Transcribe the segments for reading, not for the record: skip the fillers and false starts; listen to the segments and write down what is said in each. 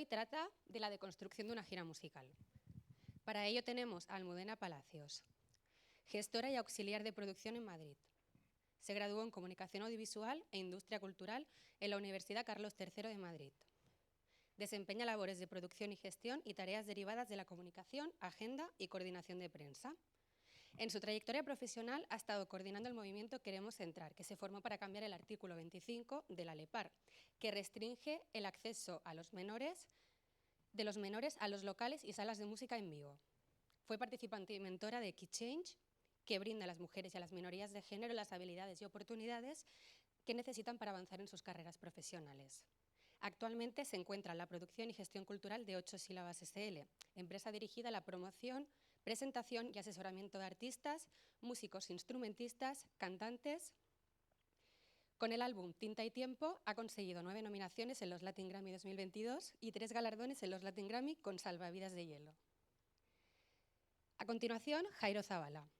trata de la deconstrucción de una gira musical. Para ello tenemos a Almudena Palacios, gestora y auxiliar de producción en Madrid. Se graduó en Comunicación Audiovisual e Industria Cultural en la Universidad Carlos III de Madrid. Desempeña labores de producción y gestión y tareas derivadas de la comunicación, agenda y coordinación de prensa. En su trayectoria profesional ha estado coordinando el movimiento Queremos Entrar, que se formó para cambiar el artículo 25 de la LEPAR, que restringe el acceso a los menores a los locales y salas de música en vivo. Fue participante y mentora de Key Change, que brinda a las mujeres y a las minorías de género las habilidades y oportunidades que necesitan para avanzar en sus carreras profesionales. Actualmente se encuentra en la producción y gestión cultural de 8 Sílabas SL, empresa dirigida a la promoción, presentación y asesoramiento de artistas, músicos, instrumentistas, cantantes. Con el álbum Tinta y Tiempo ha conseguido 9 nominaciones en los Latin Grammy 2022 y 3 galardones en los Latin Grammy con Salvavidas de Hielo. A continuación, Jairo Zabala.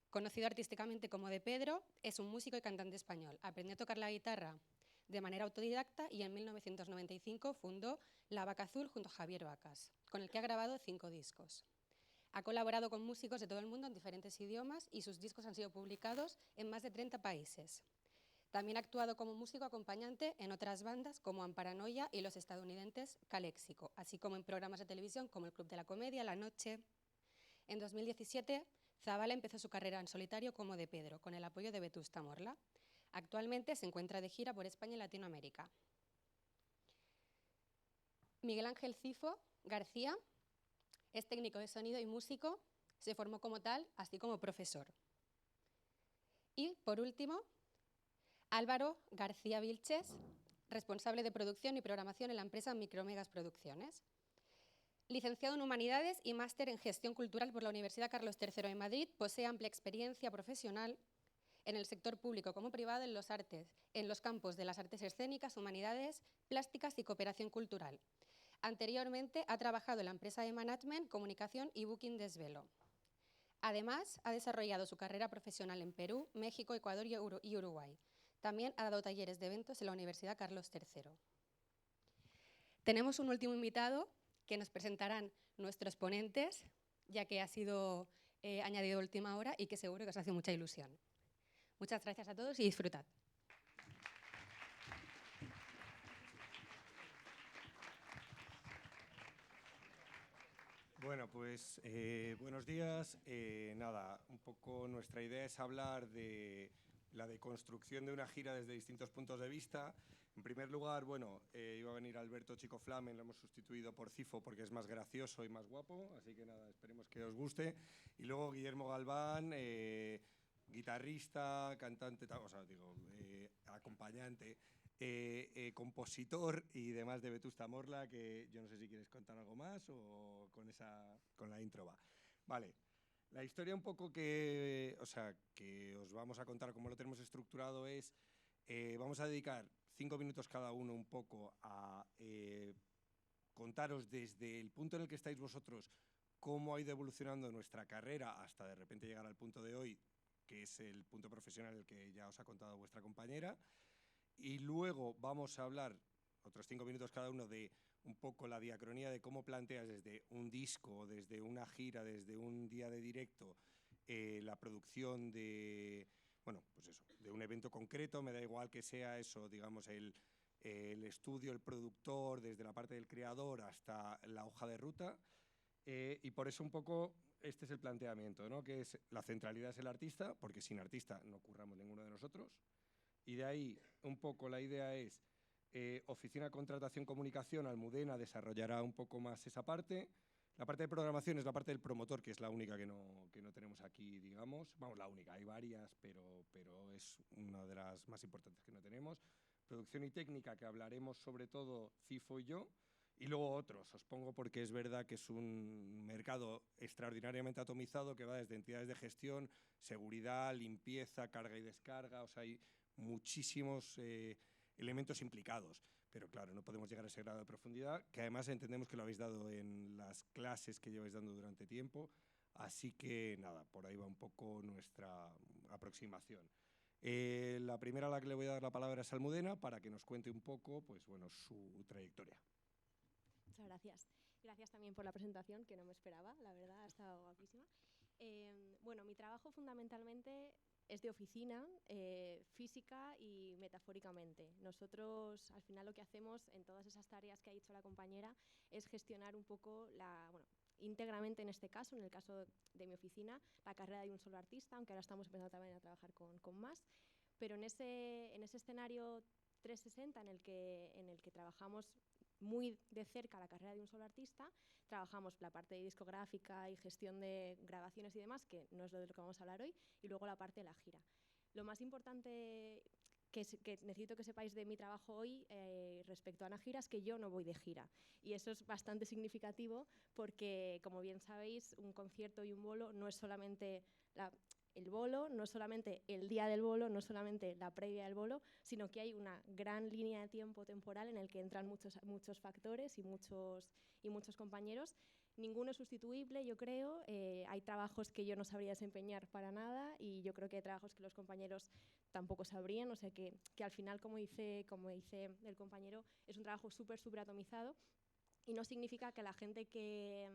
Conocido artísticamente como De Pedro, es un músico y cantante español. Aprendió a tocar la guitarra de manera autodidacta y en 1995 fundó La Vaca Azul junto a Javier Vacas, con el que ha grabado 5 discos. Ha colaborado con músicos de todo el mundo en diferentes idiomas y sus discos han sido publicados en más de 30 países. También ha actuado como músico acompañante en otras bandas como Amparanoia y los estadounidenses Calexico, así como en programas de televisión como El Club de la Comedia, La Noche. En 2017, Zabala empezó su carrera en solitario como De Pedro, con el apoyo de Vetusta Morla. Actualmente se encuentra de gira por España y Latinoamérica. Miguel Ángel Cifo García es técnico de sonido y músico, se formó como tal, así como profesor. Y, por último, Álvaro García Vilches, responsable de producción y programación en la empresa Micromegas Producciones. Licenciado en Humanidades y máster en Gestión Cultural por la Universidad Carlos III de Madrid, posee amplia experiencia profesional en el sector público como privado en los campos de las artes escénicas, humanidades, plásticas y cooperación cultural. Anteriormente ha trabajado en la empresa de management, comunicación y booking Desvelo. Además, ha desarrollado su carrera profesional en Perú, México, Ecuador y Uruguay. También ha dado talleres de eventos en la Universidad Carlos III. Tenemos un último invitado que nos presentarán nuestros ponentes, ya que ha sido añadido a última hora y que seguro que os hace mucha ilusión. Muchas gracias a todos y disfrutad. Bueno, pues buenos días. Nada, un poco nuestra idea es hablar de la deconstrucción de una gira desde distintos puntos de vista. En primer lugar, bueno, iba a venir Alberto Chico Flamen, lo hemos sustituido por Cifo porque es más gracioso y más guapo, así que nada, esperemos que os guste. Y luego Guillermo Galván, guitarrista, cantante, o sea, digo, acompañante, compositor y demás de Vetusta Morla, que yo no sé si quieres contar algo más o con la intro va. Vale, la historia un poco que os vamos a contar, cómo lo tenemos estructurado es, vamos a dedicar 5 minutos cada uno un poco a contaros desde el punto en el que estáis vosotros cómo ha ido evolucionando nuestra carrera hasta de repente llegar al punto de hoy, que es el punto profesional el que ya os ha contado vuestra compañera. Y luego vamos a hablar, otros 5 minutos cada uno, de un poco la diacronía de cómo planteas desde un disco, desde una gira, desde un día de directo, la producción de, bueno, pues eso, de un evento concreto. Me da igual que sea eso, digamos, el estudio, el productor, desde la parte del creador hasta la hoja de ruta. Y por eso un poco este es el planteamiento, ¿no? Que es la centralidad es el artista, porque sin artista no curramos ninguno de nosotros. Y de ahí un poco la idea es oficina, contratación, comunicación. Almudena desarrollará un poco más esa parte. La parte de programación es la parte del promotor, que es la única que no tenemos aquí, digamos. Vamos, la única, hay varias, pero es una de las más importantes que no tenemos. Producción y técnica, que hablaremos sobre todo Cifo y yo. Y luego otros, os pongo porque es verdad que es un mercado extraordinariamente atomizado que va desde entidades de gestión, seguridad, limpieza, carga y descarga. O sea, hay muchísimos elementos implicados, pero claro, no podemos llegar a ese grado de profundidad, que además entendemos que lo habéis dado en las clases que lleváis dando durante tiempo, así que nada, por ahí va un poco nuestra aproximación. La primera a la que le voy a dar la palabra es Almudena, para que nos cuente un poco, pues bueno, su trayectoria. Muchas gracias. Gracias también por la presentación, que no me esperaba, la verdad, ha estado guapísima. Bueno, mi trabajo fundamentalmente es de oficina, física y metafóricamente. Nosotros, al final, lo que hacemos en todas esas tareas que ha dicho la compañera es gestionar un poco íntegramente en este caso, en el caso de mi oficina, la carrera de un solo artista, aunque ahora estamos empezando también a trabajar con más. Pero en ese escenario 360 en el que trabajamos muy de cerca la carrera de un solo artista, trabajamos la parte de discográfica y gestión de grabaciones y demás, que no es lo de lo que vamos a hablar hoy, y luego la parte de la gira. Lo más importante que necesito que sepáis de mi trabajo hoy respecto a una gira es que yo no voy de gira. Y eso es bastante significativo porque, como bien sabéis, un concierto y un bolo no es solamente el bolo, no es solamente el día del bolo, no es solamente la previa del bolo, sino que hay una gran línea de tiempo temporal en el que entran muchos factores y muchos compañeros. Ninguno es sustituible, yo creo. Hay trabajos que yo no sabría desempeñar para nada y yo creo que hay trabajos que los compañeros tampoco sabrían. O sea que al final, como dice el compañero, es un trabajo súper atomizado y no significa que la gente que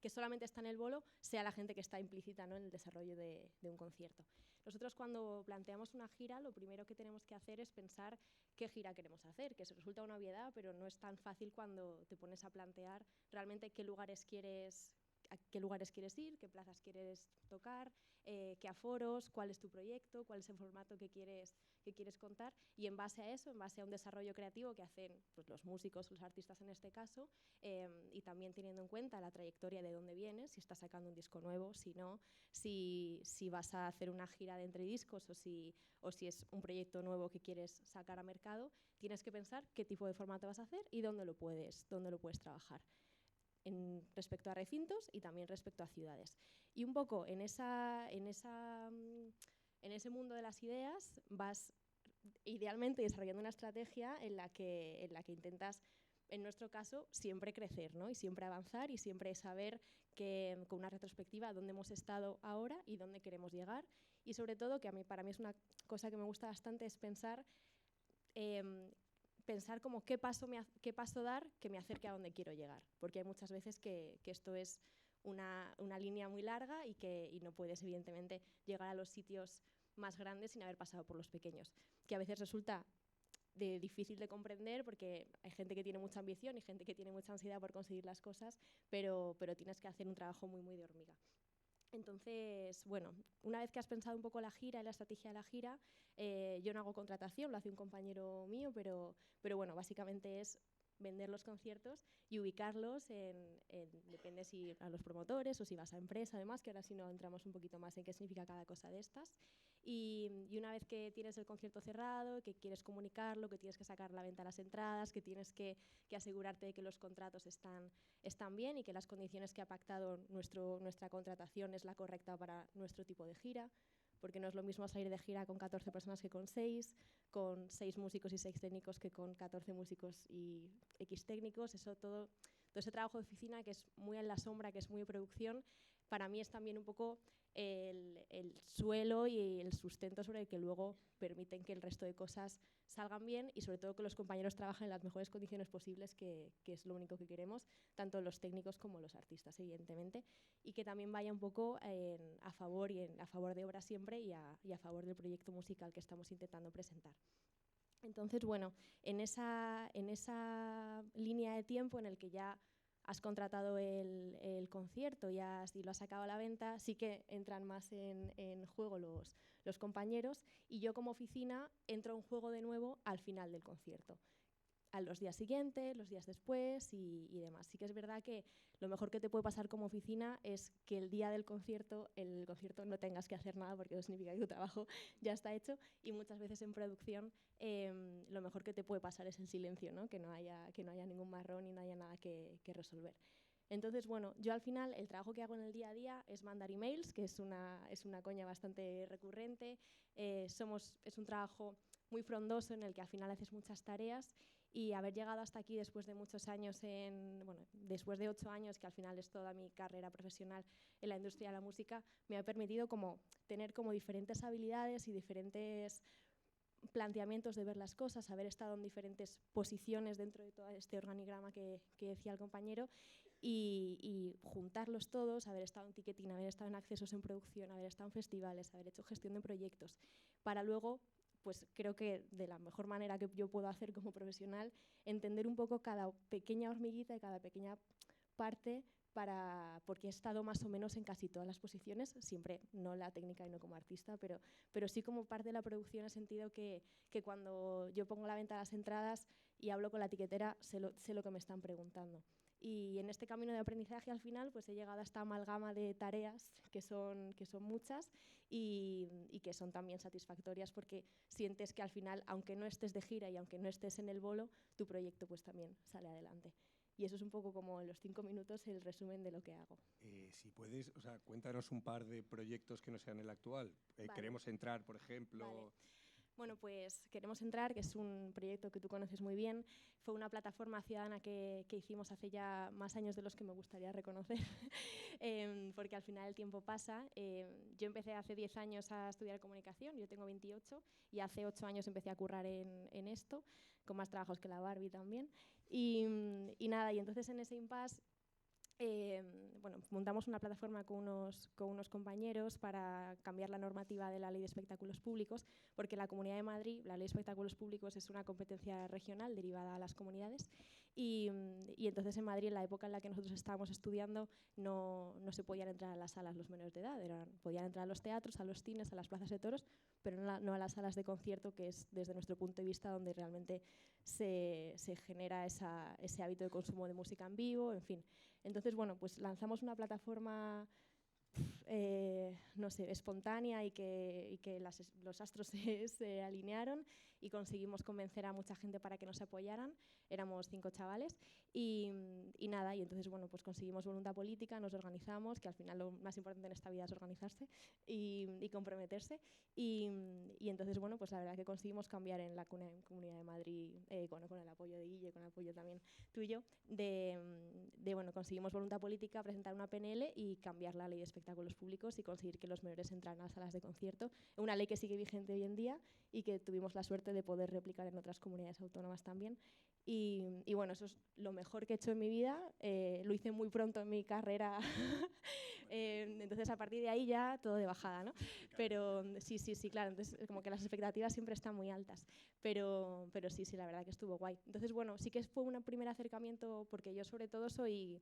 solamente está en el bolo sea la gente que está implícita, ¿no?, en el desarrollo de un concierto. Nosotros, cuando planteamos una gira, lo primero que tenemos que hacer es pensar qué gira queremos hacer, que se resulta una obviedad, pero no es tan fácil cuando te pones a plantear realmente a qué lugares quieres ir, qué plazas quieres tocar, qué aforos, cuál es tu proyecto, cuál es el formato que quieres contar, y en base a eso, en base a un desarrollo creativo que hacen pues, los músicos, los artistas en este caso, y también teniendo en cuenta la trayectoria de dónde vienes, si estás sacando un disco nuevo, si no, si vas a hacer una gira de entre discos o si es un proyecto nuevo que quieres sacar a mercado, tienes que pensar qué tipo de formato vas a hacer y dónde lo puedes trabajar. Respecto a recintos y también respecto a ciudades. Y un poco en ese mundo de las ideas vas idealmente desarrollando una estrategia en la que intentas, en nuestro caso, siempre crecer, ¿no? Y siempre avanzar y siempre saber con una retrospectiva dónde hemos estado ahora y dónde queremos llegar. Y sobre todo, que para mí es una cosa que me gusta bastante, es pensar como qué paso dar que me acerque a donde quiero llegar, porque hay muchas veces que esto es una línea muy larga y no puedes evidentemente llegar a los sitios más grandes sin haber pasado por los pequeños, que a veces resulta difícil de comprender porque hay gente que tiene mucha ambición y gente que tiene mucha ansiedad por conseguir las cosas, pero tienes que hacer un trabajo muy de hormiga. Entonces, bueno, una vez que has pensado un poco la gira y la estrategia de la gira, yo no hago contratación, lo hace un compañero mío, pero bueno, básicamente es vender los conciertos y ubicarlos depende si a los promotores o si vas a empresa, además, que ahora sí no entramos un poquito más en qué significa cada cosa de estas. Y una vez que tienes el concierto cerrado, que quieres comunicarlo, que tienes que sacar a la venta las entradas, que tienes que asegurarte de que los contratos están bien y que las condiciones que ha pactado nuestra contratación es la correcta para nuestro tipo de gira, porque no es lo mismo salir de gira con 14 personas que con 6, con 6 músicos y 6 técnicos que con 14 músicos y X técnicos. Todo ese trabajo de oficina que es muy en la sombra, que es muy de producción, para mí es también un poco el suelo y el sustento sobre el que luego permiten que el resto de cosas salgan bien y sobre todo que los compañeros trabajen en las mejores condiciones posibles, que es lo único que queremos, tanto los técnicos como los artistas, evidentemente, y que también vaya un poco a favor de obra siempre y a favor del proyecto musical que estamos intentando presentar. Entonces, bueno, en esa línea de tiempo en el que ya has contratado el concierto y lo has sacado a la venta, sí que entran más en juego los compañeros, y yo como oficina entro en juego de nuevo al final del concierto, a los días siguientes, los días después y demás. Sí que es verdad que lo mejor que te puede pasar como oficina es que el día del concierto, no tengas que hacer nada, porque eso significa que tu trabajo ya está hecho, y muchas veces en producción lo mejor que te puede pasar es el silencio, ¿no? Que no haya ningún marrón y no haya nada que resolver. Entonces, bueno, yo al final el trabajo que hago en el día a día es mandar emails, que es una coña bastante recurrente. Es un trabajo muy frondoso en el que al final haces muchas tareas, y haber llegado hasta aquí después de muchos años, después de 8 años, que al final es toda mi carrera profesional en la industria de la música, me ha permitido tener diferentes habilidades y diferentes planteamientos de ver las cosas, haber estado en diferentes posiciones dentro de todo este organigrama que decía el compañero y juntarlos todos, haber estado en ticketing, haber estado en accesos en producción, haber estado en festivales, haber hecho gestión de proyectos, para luego, pues creo que de la mejor manera que yo puedo hacer como profesional, entender un poco cada pequeña hormiguita y cada pequeña parte porque he estado más o menos en casi todas las posiciones, siempre no la técnica y no como artista, pero sí como parte de la producción, he sentido que cuando yo pongo a la venta las entradas y hablo con la tiquetera, sé lo que me están preguntando. Y en este camino de aprendizaje al final pues he llegado a esta amalgama de tareas que son muchas y que son también satisfactorias porque sientes que al final, aunque no estés de gira y aunque no estés en el bolo, tu proyecto pues también sale adelante. Y eso es un poco como en los 5 minutos el resumen de lo que hago. Si puedes, o sea, cuéntanos un par de proyectos que no sean el actual. Vale. Queremos entrar, por ejemplo. Vale. Bueno, pues Queremos Entrar, que es un proyecto que tú conoces muy bien. Fue una plataforma ciudadana que hicimos hace ya más años de los que me gustaría reconocer, porque al final el tiempo pasa. Yo empecé hace 10 años a estudiar comunicación, yo tengo 28, y hace 8 años empecé a currar en esto, con más trabajos que la Barbie también. Y nada, y entonces en ese impasse bueno, montamos una plataforma con unos compañeros para cambiar la normativa de la Ley de Espectáculos Públicos, porque en la Comunidad de Madrid la Ley de Espectáculos Públicos es una competencia regional derivada a las comunidades y entonces en Madrid, en la época en la que nosotros estábamos estudiando, no se podían entrar a las salas los menores de edad, podían entrar a los teatros, a los cines, a las plazas de toros, pero no a las salas de concierto, que es desde nuestro punto de vista donde realmente se genera ese hábito de consumo de música en vivo, en fin. Entonces, bueno, pues lanzamos una plataforma, no sé, espontánea y que los astros se alinearon y conseguimos convencer a mucha gente para que nos apoyaran. Éramos 5 chavales y nada, y entonces, bueno, pues conseguimos voluntad política, nos organizamos, que al final lo más importante en esta vida es organizarse y comprometerse. Y entonces, bueno, pues la verdad que conseguimos cambiar en la Comunidad de Madrid, con el apoyo de Guille, con el apoyo también tuyo, bueno, conseguimos voluntad política, presentar una PNL y cambiar la Ley de Espectáculos Públicos y conseguir que los menores entraran a las salas de concierto. Una ley que sigue vigente hoy en día y que tuvimos la suerte de poder replicar en otras comunidades autónomas también. Y bueno, eso es lo mejor que he hecho en mi vida. Lo hice muy pronto en mi carrera. Entonces, a partir de ahí ya todo de bajada, ¿no? Pero sí, claro. Entonces, como que las expectativas siempre están muy altas. Pero sí, la verdad que estuvo guay. Entonces, bueno, sí que fue un primer acercamiento, porque yo sobre todo soy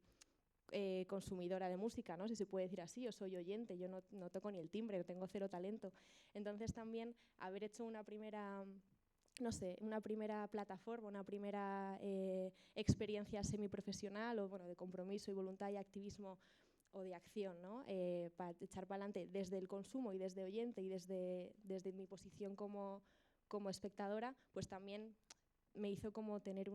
consumidora de música, ¿no? Si se puede decir así, yo soy oyente, yo no toco ni el timbre, tengo 0 talento. Entonces, también haber hecho una primera... no sé, una primera plataforma, una primera experiencia semiprofesional o bueno, de compromiso y voluntad y activismo o de acción, ¿no? Para echar para adelante desde el consumo y desde oyente y desde mi posición como espectadora, pues también me hizo como tener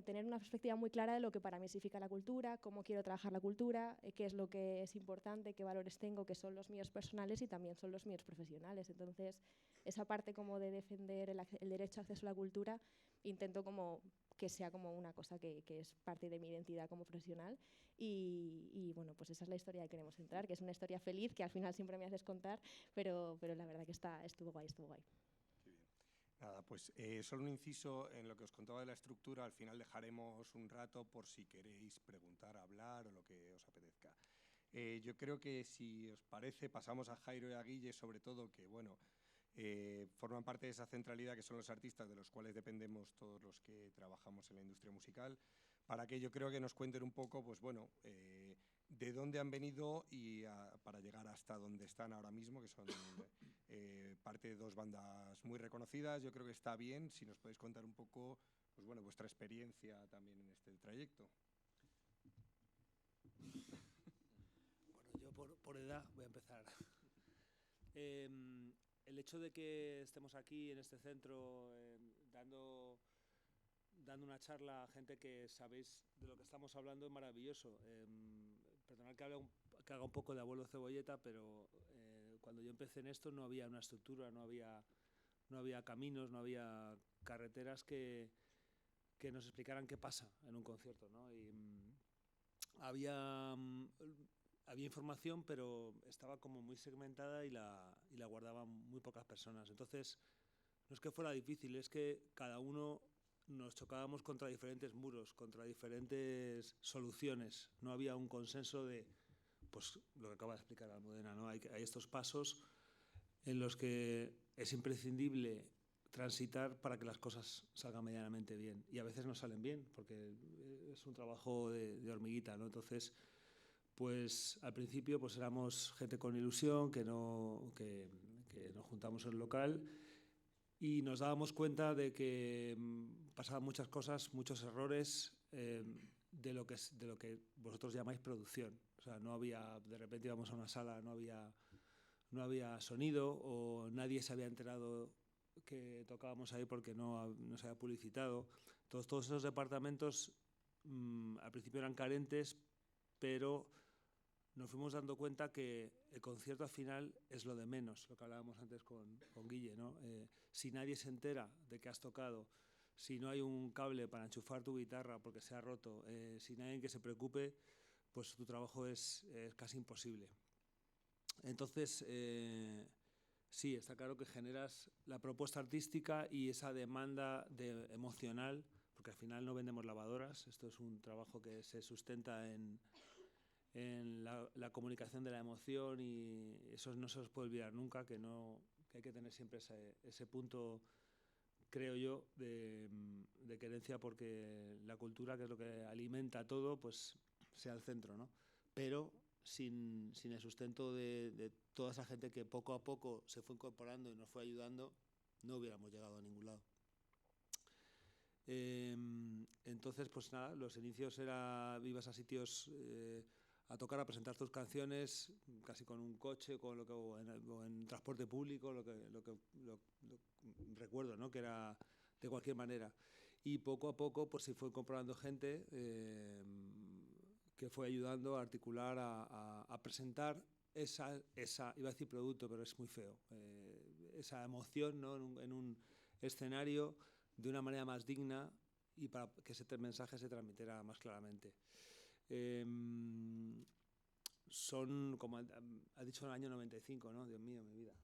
tener una perspectiva muy clara de lo que para mí significa la cultura, cómo quiero trabajar la cultura, qué es lo que es importante, qué valores tengo, que son los míos personales y también son los míos profesionales. Entonces, esa parte como de defender el derecho a acceso a la cultura, intento como que sea como una cosa que es parte de mi identidad como profesional y bueno, pues esa es la historia que Queremos Entrar, que es una historia feliz que al final siempre me haces contar, pero la verdad que estuvo guay. Nada, pues solo un inciso en lo que os contaba de la estructura. Al final dejaremos un rato por si queréis preguntar, hablar o lo que os apetezca. Yo creo que si os parece pasamos a Jairo y a Guille, sobre todo, que bueno, forman parte de esa centralidad que son los artistas de los cuales dependemos todos los que trabajamos en la industria musical, para que yo creo que nos cuenten un poco, pues bueno, de dónde han venido y para llegar hasta donde están ahora mismo, que son parte de 2 bandas muy reconocidas. Yo creo que está bien si nos podéis contar un poco, pues bueno, vuestra experiencia también en este trayecto. Bueno, yo por edad voy a empezar. El hecho de que estemos aquí en este centro dando una charla a gente que sabéis de lo que estamos hablando es maravilloso. Perdonad que haga un poco de abuelo cebolleta, pero cuando yo empecé en esto no había una estructura, no había caminos, no había carreteras que nos explicaran qué pasa en un concierto, ¿no? Y había había información, pero estaba como muy segmentada y la guardaban muy pocas personas. Entonces, no es que fuera difícil, es que cada uno nos chocábamos contra diferentes muros, contra diferentes soluciones. No había un consenso de, pues, lo que acaba de explicar Almudena, ¿no? Hay estos pasos en los que es imprescindible transitar para que las cosas salgan medianamente bien. Y a veces no salen bien, porque es un trabajo de hormiguita, ¿no? Entonces, pues al principio pues éramos gente con ilusión, que nos juntamos en el local y nos dábamos cuenta de que pasaban muchas cosas, muchos errores de lo que vosotros llamáis producción. O sea, no había, de repente íbamos a una sala, no había sonido, o nadie se había enterado que tocábamos ahí porque no se había publicitado. Todos esos departamentos al principio eran carentes, pero nos fuimos dando cuenta que el concierto al final es lo de menos, lo que hablábamos antes con Guille, ¿no? Si nadie se entera de que has tocado, si no hay un cable para enchufar tu guitarra porque se ha roto, si no hay alguien que se preocupe, pues tu trabajo es casi imposible. Entonces, sí, está claro que generas la propuesta artística y esa demanda emocional, porque al final no vendemos lavadoras, esto es un trabajo que se sustenta en la comunicación de la emoción, y eso no se os puede olvidar nunca, que hay que tener siempre ese punto, creo yo, de querencia, porque la cultura, que es lo que alimenta todo, pues sea el centro, ¿no? Pero sin el sustento de toda esa gente que poco a poco se fue incorporando y nos fue ayudando, no hubiéramos llegado a ningún lado. Entonces, pues nada, los inicios ibas a sitios a tocar, a presentar tus canciones, casi con un coche, o en transporte público, lo que recuerdo, ¿no? Que era de cualquier manera. Y poco a poco pues se fue incorporando gente que fue ayudando a articular, a presentar esa, iba a decir producto, pero es muy feo, esa emoción, ¿no? en un escenario de una manera más digna, y para que ese mensaje se transmitiera más claramente. Son, como ha dicho, el año 95, ¿no? Dios mío, mi vida.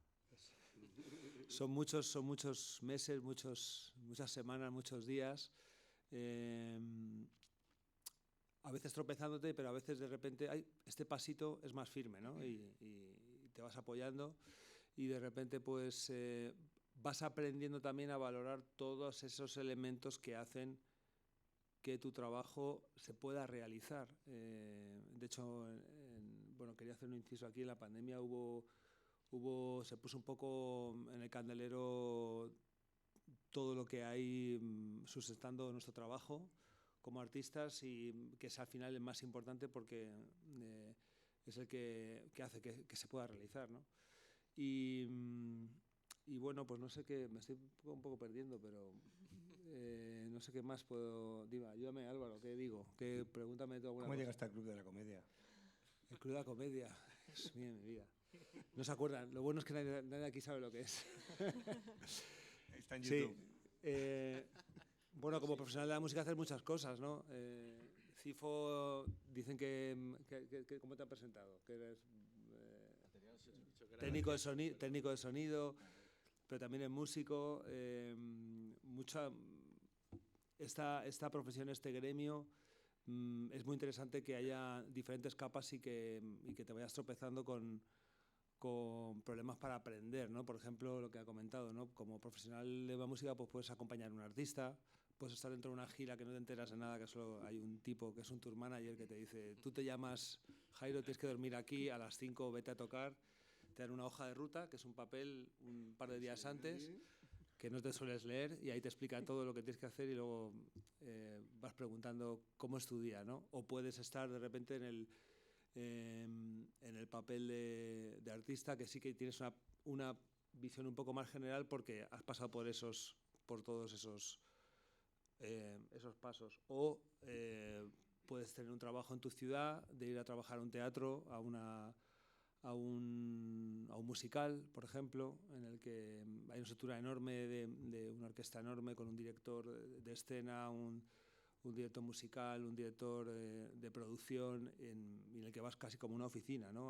Son muchos meses, muchas semanas, muchos días. A veces tropezándote, pero a veces de repente, este pasito es más firme, ¿no? Y te vas apoyando, y de repente pues vas aprendiendo también a valorar todos esos elementos que hacen que tu trabajo se pueda realizar. De hecho, bueno, quería hacer un inciso aquí. En la pandemia se puso un poco en el candelero todo lo que hay sustentando nuestro trabajo como artistas, y que es al final el más importante, porque es el que hace que se pueda realizar, ¿no? Y bueno, pues no sé qué, me estoy un poco perdiendo, pero no sé qué más puedo. Diva, ayúdame, Álvaro, ¿qué digo? Pregúntame tú alguna cosa. ¿Cómo llegaste al Club de la Comedia? El Club de la Comedia, Dios mío, mi vida. No se acuerdan, lo bueno es que nadie aquí sabe lo que es. Está en YouTube. Sí. Bueno, como profesional de la música haces muchas cosas, ¿no? Cifo, dicen que ¿cómo te han presentado? Que eres técnico de sonido, pero también es músico. Esta profesión, este gremio, es muy interesante que haya diferentes capas y que te vayas tropezando con problemas para aprender, ¿no? Por ejemplo, lo que ha comentado, ¿no? Como profesional de la música, pues puedes acompañar a un artista, puedes estar dentro de una gira que no te enteras de nada, que solo hay un tipo que es un tour manager que te dice: tú te llamas Jairo, tienes que dormir aquí, a las 5 vete a tocar. Te dan una hoja de ruta, que es un papel, un par de días antes, que no te sueles leer, y ahí te explica todo lo que tienes que hacer, y luego vas preguntando cómo es tu día, ¿no? O puedes estar de repente en el papel de artista, que sí que tienes una visión un poco más general, porque has pasado por todos esos pasos. O puedes tener un trabajo en tu ciudad, de ir a trabajar a un teatro, a un musical, por ejemplo, en el que hay una estructura enorme de una orquesta enorme, con un director de escena, un un director musical, un director de producción, en el que vas casi como una oficina, ¿no?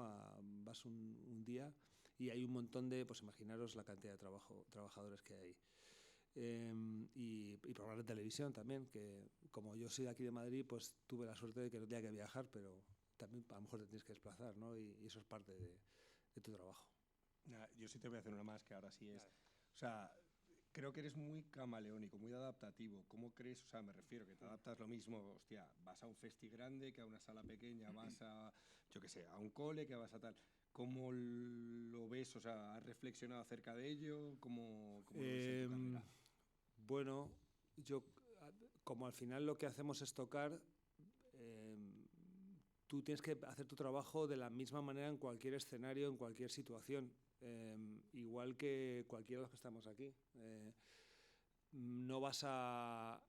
Vas un día y hay un montón de, pues imaginaros la cantidad de trabajadores que hay. Y programas de televisión también, que como yo soy de aquí de Madrid, pues tuve la suerte de que no tenía que viajar, pero también a lo mejor te tienes que desplazar, ¿no? Y eso es parte de tu trabajo. Yo sí te voy a hacer una más, que ahora sí es... O sea, creo que eres muy camaleónico, muy adaptativo. ¿Cómo crees? O sea, me refiero que te adaptas lo mismo, hostia, vas a un festi grande que a una sala pequeña, vas a, yo qué sé, a un cole, que vas a tal. ¿Cómo lo ves? O sea, ¿has reflexionado acerca de ello? ¿Cómo lo ves en tu carrera? Bueno, como al final lo que hacemos es tocar, tú tienes que hacer tu trabajo de la misma manera en cualquier escenario, en cualquier situación. Igual que cualquiera de los que estamos aquí. No vas a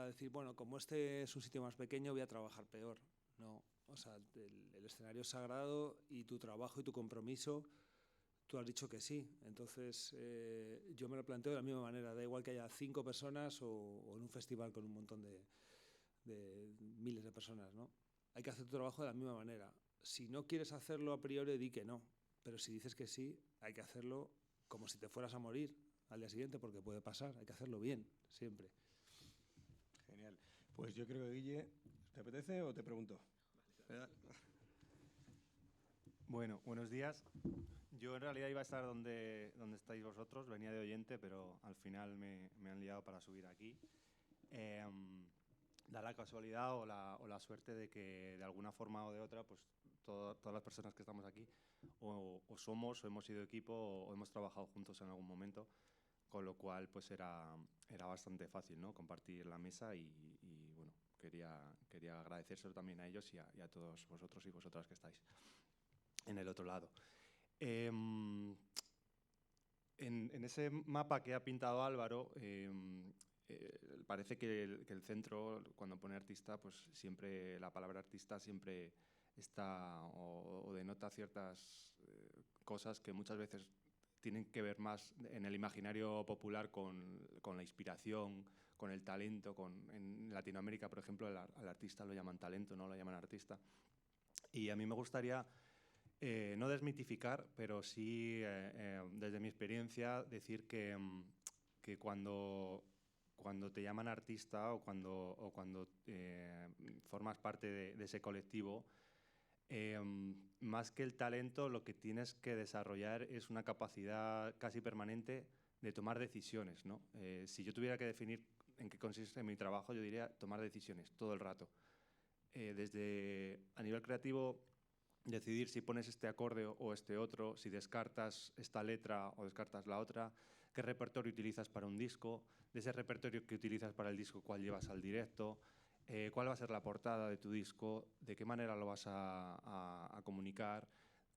decir, bueno, como este es un sitio más pequeño, voy a trabajar peor. No, o sea, el escenario es sagrado y tu trabajo y tu compromiso, tú has dicho que sí. Entonces, yo me lo planteo de la misma manera. Da igual que haya 5 personas o en un festival con un montón de miles de personas, ¿no? Hay que hacer tu trabajo de la misma manera. Si no quieres hacerlo a priori, di que no. Pero si dices que sí, hay que hacerlo como si te fueras a morir al día siguiente, porque puede pasar. Hay que hacerlo bien, siempre. Genial. Pues yo creo que, Guille, ¿te apetece o te pregunto? Vale. Bueno, buenos días. Yo en realidad iba a estar donde estáis vosotros, venía de oyente, pero al final me han liado para subir aquí. Da la casualidad o la suerte de que de alguna forma o de otra, pues todas las personas que estamos aquí o somos o hemos sido equipo o hemos trabajado juntos en algún momento, con lo cual pues era bastante fácil, ¿no? Compartir la mesa y bueno, quería agradecérselo también a ellos y a todos vosotros y vosotras que estáis en el otro lado. En ese mapa que ha pintado Álvaro, parece que el centro, cuando pone artista, pues siempre la palabra artista siempre está o denota ciertas cosas que muchas veces tienen que ver más en el imaginario popular con la inspiración, con el talento. En Latinoamérica, por ejemplo, al artista lo llaman talento, no lo llaman artista. Y a mí me gustaría no desmitificar, pero sí, desde mi experiencia, decir que cuando te llaman artista o cuando formas parte de ese colectivo, más que el talento, lo que tienes que desarrollar es una capacidad casi permanente de tomar decisiones, ¿no? Si yo tuviera que definir en qué consiste mi trabajo, yo diría tomar decisiones todo el rato. Desde a nivel creativo, decidir si pones este acorde o este otro, si descartas esta letra o descartas la otra, qué repertorio utilizas para un disco, de ese repertorio que utilizas para el disco, cuál llevas al directo, cuál va a ser la portada de tu disco, de qué manera lo vas a comunicar.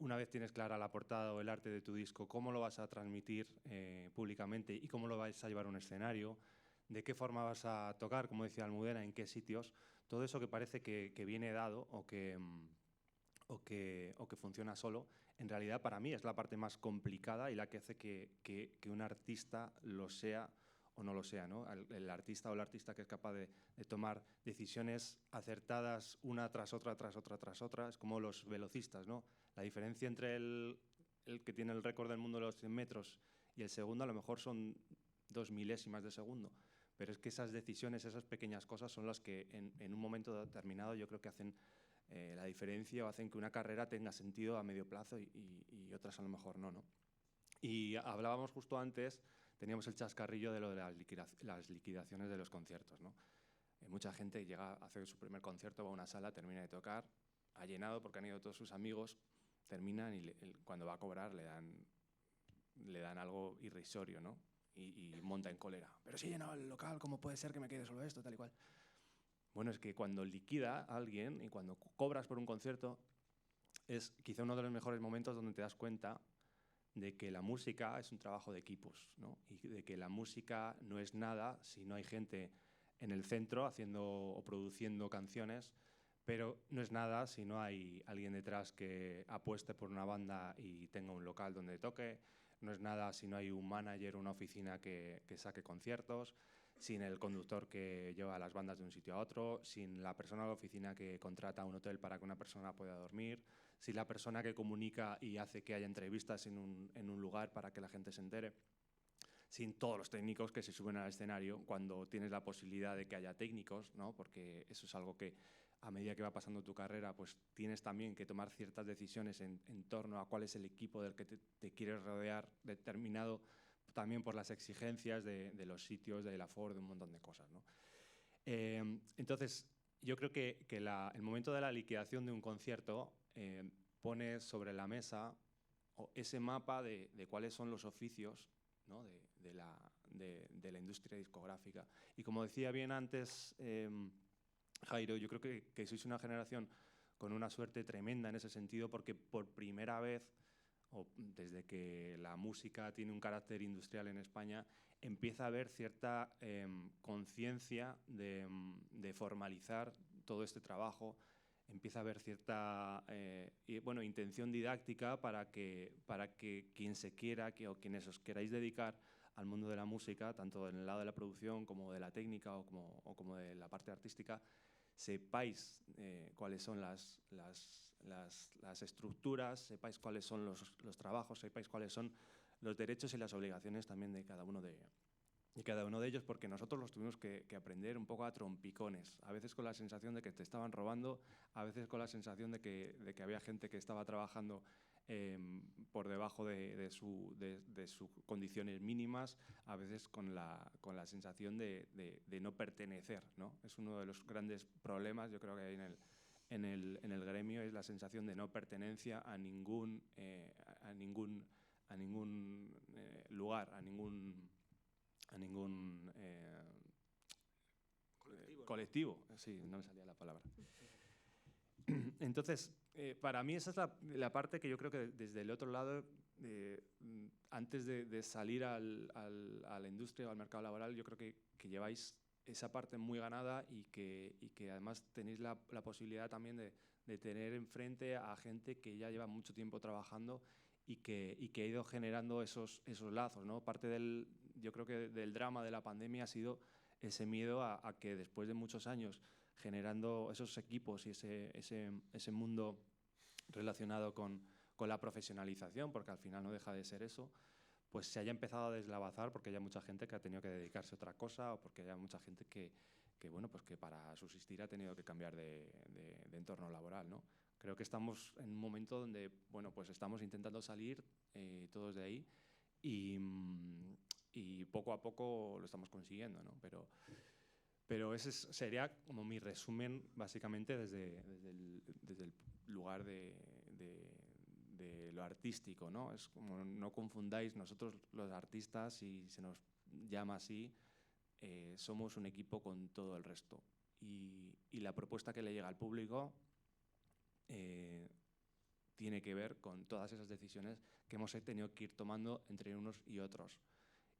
Una vez tienes clara la portada o el arte de tu disco, cómo lo vas a transmitir públicamente y cómo lo vais a llevar a un escenario, de qué forma vas a tocar, como decía Almudena, en qué sitios. Todo eso que parece que viene dado o que funciona solo, en realidad para mí es la parte más complicada y la que hace que un artista lo sea o no lo sea, ¿no? El artista o la artista que es capaz de tomar decisiones acertadas una tras otra, es como los velocistas, ¿no? La diferencia entre el que tiene el récord del mundo de los 100 metros y el segundo a lo mejor son 2 milésimas de segundo, pero es que esas decisiones, esas pequeñas cosas son las que en un momento determinado yo creo que hacen la diferencia o hacen que una carrera tenga sentido a medio plazo y otras a lo mejor no, ¿no? Y hablábamos justo antes, teníamos el chascarrillo de lo de las liquidaciones de los conciertos, ¿no? Mucha gente llega a hacer su primer concierto, va a una sala, termina de tocar, ha llenado porque han ido todos sus amigos, terminan y cuando va a cobrar le dan algo irrisorio, ¿no? Y monta en cólera. Pero si he llenado el local, ¿cómo puede ser que me quede solo esto, tal y cual? Bueno, es que cuando liquida a alguien y cuando cobras por un concierto es quizá uno de los mejores momentos donde te das cuenta de que la música es un trabajo de equipos, ¿no? Y de que la música no es nada si no hay gente en el centro haciendo o produciendo canciones, pero no es nada si no hay alguien detrás que apueste por una banda y tenga un local donde toque, no es nada si no hay un manager o una oficina que saque conciertos. sin el conductor que lleva las bandas de un sitio a otro, sin la persona de la oficina que contrata un hotel para que una persona pueda dormir, sin la persona que comunica y hace que haya entrevistas en un lugar para que la gente se entere, sin todos los técnicos que se suben al escenario cuando tienes la posibilidad de que haya técnicos, ¿no? Porque eso es algo que a medida que va pasando tu carrera, pues tienes también que tomar ciertas decisiones en torno a cuál es el equipo del que te quieres rodear, determinado también por las exigencias de los sitios, del aforo, de un montón de cosas, ¿no? Entonces, yo creo que el momento de la liquidación de un concierto pone sobre la mesa ese mapa de cuáles son los oficios, ¿no? de la industria discográfica. Y como decía bien antes Jairo, yo creo que sois una generación con una suerte tremenda en ese sentido, porque por primera vez, o desde que la música tiene un carácter industrial en España, empieza a haber cierta conciencia de formalizar todo este trabajo, empieza a haber cierta intención didáctica para que quien se quiera o quienes os queráis dedicar al mundo de la música, tanto en el lado de la producción como de la técnica o como de la parte artística, sepáis cuáles son las estructuras, sepáis cuáles son los trabajos, sepáis cuáles son los derechos y las obligaciones también de cada uno de ellos, porque nosotros los tuvimos que aprender un poco a trompicones, a veces con la sensación de que te estaban robando, a veces con la sensación de que había gente que estaba trabajando por debajo de sus condiciones mínimas, a veces con la sensación de no pertenecer, ¿no? Es uno de los grandes problemas, yo creo que hay en el gremio, es la sensación de no pertenencia a ningún lugar, a ningún colectivo. Sí, no me salía la palabra. Entonces, para mí esa es la parte que yo creo que desde el otro lado, antes de salir a la industria o al mercado laboral, yo creo que lleváis esa parte muy ganada y que además tenéis la posibilidad también de tener enfrente a gente que ya lleva mucho tiempo trabajando y que ha ido generando esos lazos, ¿no? Parte yo creo que del drama de la pandemia ha sido ese miedo a que después de muchos años generando esos equipos y ese mundo relacionado con la profesionalización, porque al final no deja de ser eso, pues se haya empezado a deslavazar porque haya mucha gente que ha tenido que dedicarse a otra cosa o porque haya mucha gente que para subsistir ha tenido que cambiar de entorno laboral, ¿no? Creo que estamos en un momento donde, bueno, pues estamos intentando salir todos de ahí y poco a poco lo estamos consiguiendo, ¿no? Pero ese sería como mi resumen, básicamente, desde el lugar de lo artístico, ¿no? Es como, no confundáis, nosotros los artistas, si se nos llama así, somos un equipo con todo el resto. Y la propuesta que le llega al público tiene que ver con todas esas decisiones que hemos tenido que ir tomando entre unos y otros.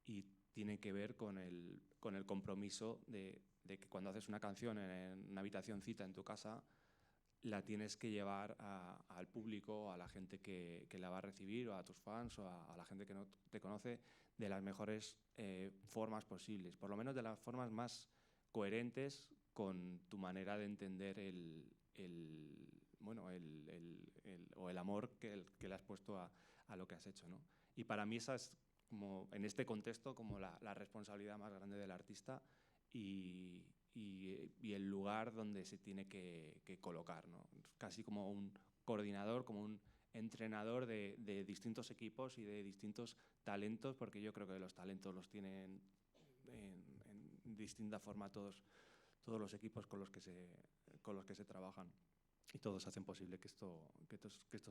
Y tiene que ver con el compromiso de que cuando haces una canción en una habitacioncita en tu casa, la tienes que llevar al público, a la gente que la va a recibir, o a tus fans, o a la gente que no te conoce, de las mejores formas posibles, por lo menos de las formas más coherentes con tu manera de entender el amor que le has puesto a lo que has hecho, ¿no? Y para mí esa es, como en este contexto, como la responsabilidad más grande del artista y el lugar donde se tiene que colocar, ¿no? Casi como un coordinador, como un entrenador de distintos equipos y de distintos talentos, porque yo creo que los talentos los tienen en distinta forma todos los equipos con los que se trabajan, y todos hacen posible que esto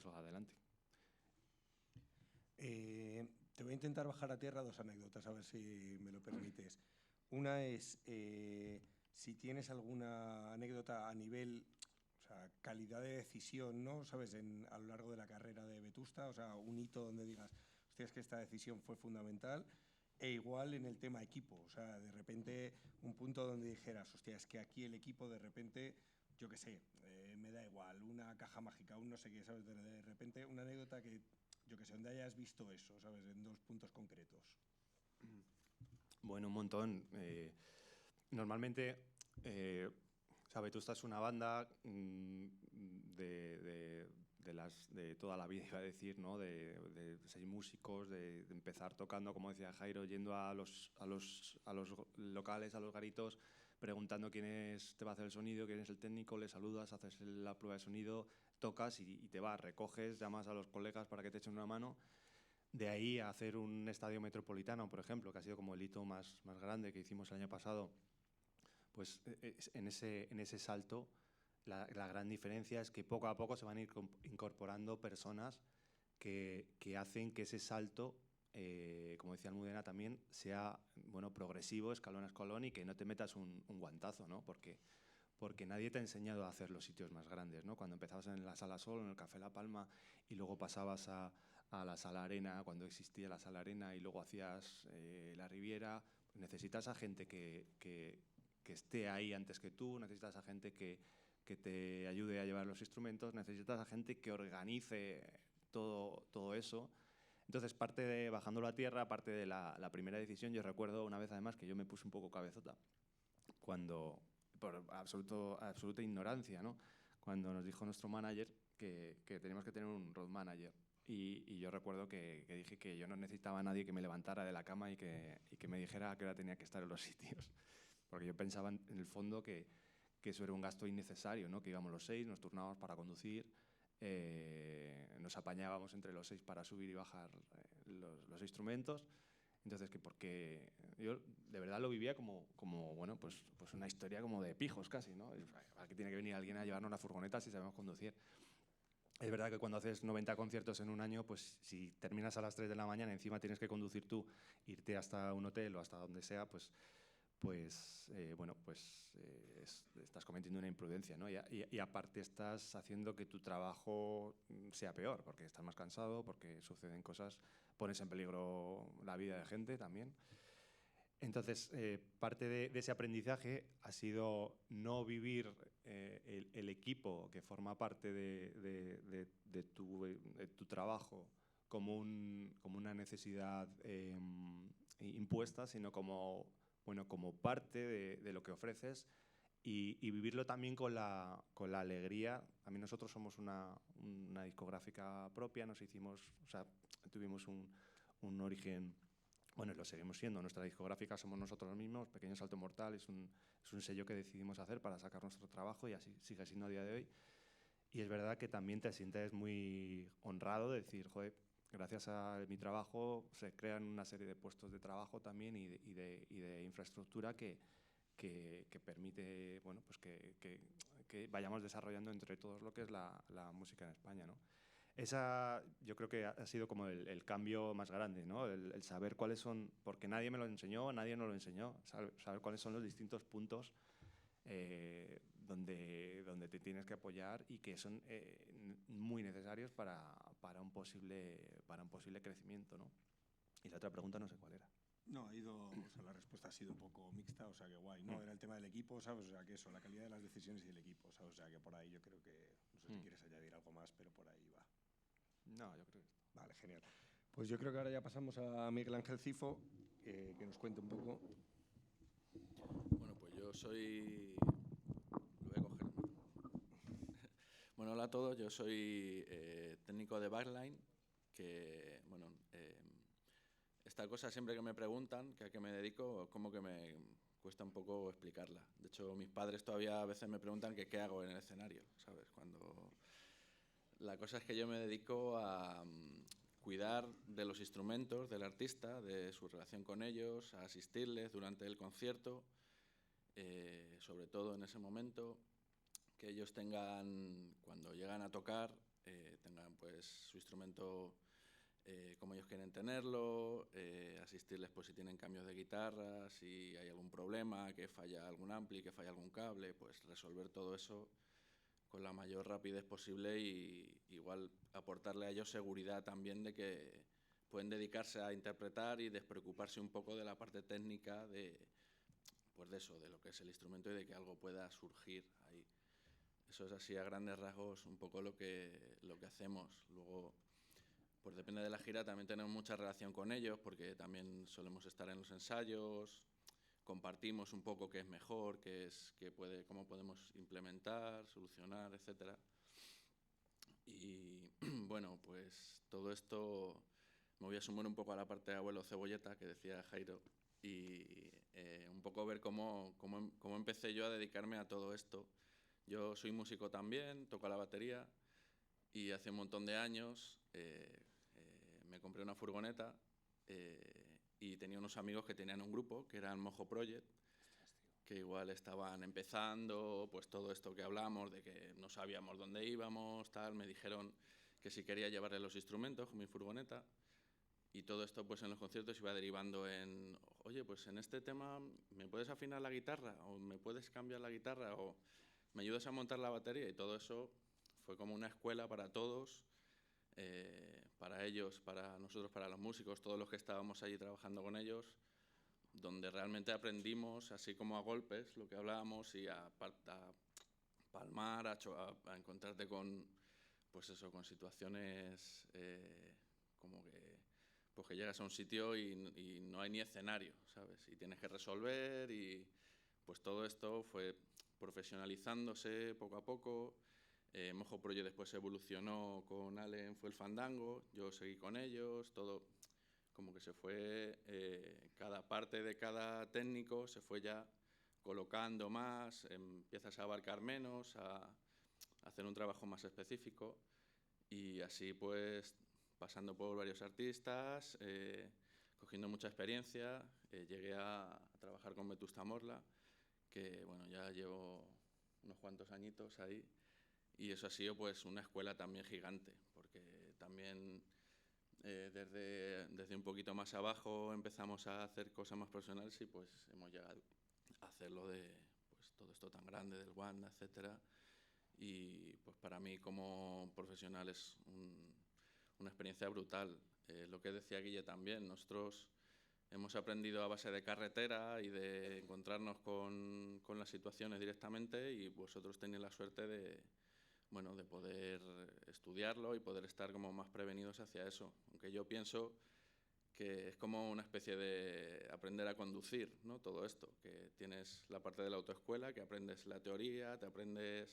salga adelante. Te voy a intentar bajar a tierra 2 anécdotas, a ver si me lo permites. Una es si tienes alguna anécdota a nivel, o sea, calidad de decisión, ¿no? ¿Sabes? A lo largo de la carrera de Vetusta, o sea, un hito donde digas, hostia, es que esta decisión fue fundamental, e igual en el tema equipo, o sea, de repente un punto donde dijeras, hostia, es que aquí el equipo de repente, yo qué sé, me da igual, una caja mágica, un no sé qué, ¿sabes? De repente una anécdota que, yo qué sé, donde hayas visto eso, ¿sabes? En 2 puntos concretos. Bueno, un montón. Normalmente, Vetusta es una banda de toda la vida, iba a decir, ¿no? De 6 músicos, de empezar tocando, como decía Jairo, yendo a los locales, a los garitos, preguntando quién te va a hacer el sonido, quién es el técnico, le saludas, haces la prueba de sonido, tocas y te vas, recoges, llamas a los colegas para que te echen una mano. De ahí a hacer un estadio metropolitano, por ejemplo, que ha sido como el hito más grande que hicimos el año pasado, pues en ese salto la gran diferencia es que poco a poco se van a ir incorporando personas que hacen que ese salto, como decía Almudena también, sea progresivo, escalón a escalón, y que no te metas un guantazo, ¿no? Porque nadie te ha enseñado a hacer los sitios más grandes, ¿no? Cuando empezabas en la Sala Sol, en el Café La Palma, y luego pasabas a la Sala Arena, cuando existía la Sala Arena, y luego hacías la Riviera, pues necesitas a gente que esté ahí antes que tú, necesitas a gente que te ayude a llevar los instrumentos, necesitas a gente que organice todo eso. Entonces, parte de bajándolo a tierra, parte de la primera decisión, yo recuerdo una vez además que yo me puse un poco cabezota, cuando, por absoluta ignorancia, ¿no? Cuando nos dijo nuestro manager que teníamos que tener un road manager. Y yo recuerdo que dije que yo no necesitaba a nadie que me levantara de la cama y que me dijera a qué hora tenía que estar en los sitios. Porque yo pensaba en el fondo que eso era un gasto innecesario, ¿no? Que íbamos los 6, nos turnábamos para conducir, nos apañábamos entre los 6 para subir y bajar los instrumentos. Entonces, porque yo de verdad lo vivía como pues una historia como de pijos casi, ¿no? Aquí tiene que venir alguien a llevarnos la furgoneta si sabemos conducir. Es verdad que cuando haces 90 conciertos en un año, pues si terminas a las 3 de la mañana, encima tienes que conducir tú, irte hasta un hotel o hasta donde sea, pues estás cometiendo una imprudencia, ¿no? Y aparte estás haciendo que tu trabajo sea peor, porque estás más cansado, porque suceden cosas, pones en peligro la vida de gente también. Entonces, parte de ese aprendizaje ha sido no vivir el equipo que forma parte de tu trabajo como una necesidad impuesta, sino como parte de lo que ofreces, y vivirlo también con la alegría. A mí nosotros somos una discográfica propia, tuvimos un origen, lo seguimos siendo, nuestra discográfica somos nosotros mismos, Pequeño Salto Mortal es un sello que decidimos hacer para sacar nuestro trabajo y así sigue siendo a día de hoy. Y es verdad que también te sientes muy honrado de decir, joder, gracias a mi trabajo se crean una serie de puestos de trabajo también y de infraestructura que permite que vayamos desarrollando entre todos lo que es la música en España, ¿no? Esa yo creo que ha sido como el cambio más grande, ¿no? El saber cuáles son, porque nadie me lo enseñó, nadie nos lo enseñó, saber cuáles son los distintos puntos donde te tienes que apoyar y que son muy necesarios para un posible crecimiento, ¿no? Y la otra pregunta no sé cuál era. No, la respuesta ha sido un poco mixta, o sea que guay, ¿no? Era el tema del equipo, ¿sabes? O sea que eso, la calidad de las decisiones y el equipo, ¿sabes? O sea que por ahí yo creo que, no sé si quieres añadir algo más, pero por ahí va. No, yo creo que... Vale, genial. Pues yo creo que ahora ya pasamos a Miguel Ángel Cifo, que nos cuente un poco. Bueno, pues yo soy... Lo voy a coger. Bueno, hola a todos, yo soy técnico de backline, que, esta cosa siempre que me preguntan que a qué me dedico, como que me cuesta un poco explicarla. De hecho, mis padres todavía a veces me preguntan que qué hago en el escenario, ¿sabes? La cosa es que yo me dedico a cuidar de los instrumentos del artista, de su relación con ellos, a asistirles durante el concierto, sobre todo en ese momento, que ellos tengan, cuando llegan a tocar, tengan pues su instrumento como ellos quieren tenerlo, asistirles pues si tienen cambios de guitarra, si hay algún problema, que falla algún ampli, que falla algún cable, pues resolver todo eso con la mayor rapidez posible y igual aportarle a ellos seguridad también de que pueden dedicarse a interpretar y despreocuparse un poco de la parte técnica de lo que es el instrumento y de que algo pueda surgir ahí. Eso es así a grandes rasgos un poco lo que hacemos. Luego, pues depende de la gira, también tenemos mucha relación con ellos, porque también solemos estar en los ensayos, compartimos un poco qué es mejor, cómo podemos implementar, solucionar, etcétera. Y bueno, pues todo esto me voy a sumar un poco a la parte de abuelo cebolleta que decía Jairo y un poco ver cómo empecé yo a dedicarme a todo esto. Yo soy músico también, toco la batería y hace un montón de años me compré una furgoneta y tenía unos amigos que tenían un grupo que era el Mojo Project, que igual estaban empezando, pues todo esto que hablamos de que no sabíamos dónde íbamos, tal, me dijeron que si quería llevarle los instrumentos con mi furgoneta y todo esto pues en los conciertos iba derivando en, oye, pues en este tema ¿me puedes afinar la guitarra? ¿O me puedes cambiar la guitarra? ¿O me ayudas a montar la batería? Y todo eso fue como una escuela para todos, para ellos, para nosotros, para los músicos, todos los que estábamos allí trabajando con ellos, donde realmente aprendimos, así como a golpes, lo que hablábamos, y a palmar, a encontrarte con, pues eso, con situaciones como que, pues que llegas a un sitio y no hay ni escenario, ¿sabes? Y tienes que resolver y pues todo esto fue profesionalizándose poco a poco. Mojo Project después evolucionó con Allen, fue el Fandango, yo seguí con ellos, todo como que se fue, cada parte de cada técnico se fue ya colocando más, empiezas a abarcar menos, a hacer un trabajo más específico y así pues pasando por varios artistas, cogiendo mucha experiencia, llegué a trabajar con Vetusta Morla, que bueno, ya llevo unos cuantos añitos ahí y eso ha sido pues una escuela también gigante, porque también desde un poquito más abajo empezamos a hacer cosas más profesionales y pues hemos llegado a hacerlo de pues, todo esto tan grande del Wanda, etcétera. Y pues para mí como profesional es una experiencia brutal. Lo que decía Guille también, nosotros hemos aprendido a base de carretera y de encontrarnos con las situaciones directamente y vosotros tenéis la suerte de poder estudiarlo y poder estar como más prevenidos hacia eso. Aunque yo pienso que es como una especie de aprender a conducir, ¿no? Todo esto, que tienes la parte de la autoescuela, que aprendes la teoría, te aprendes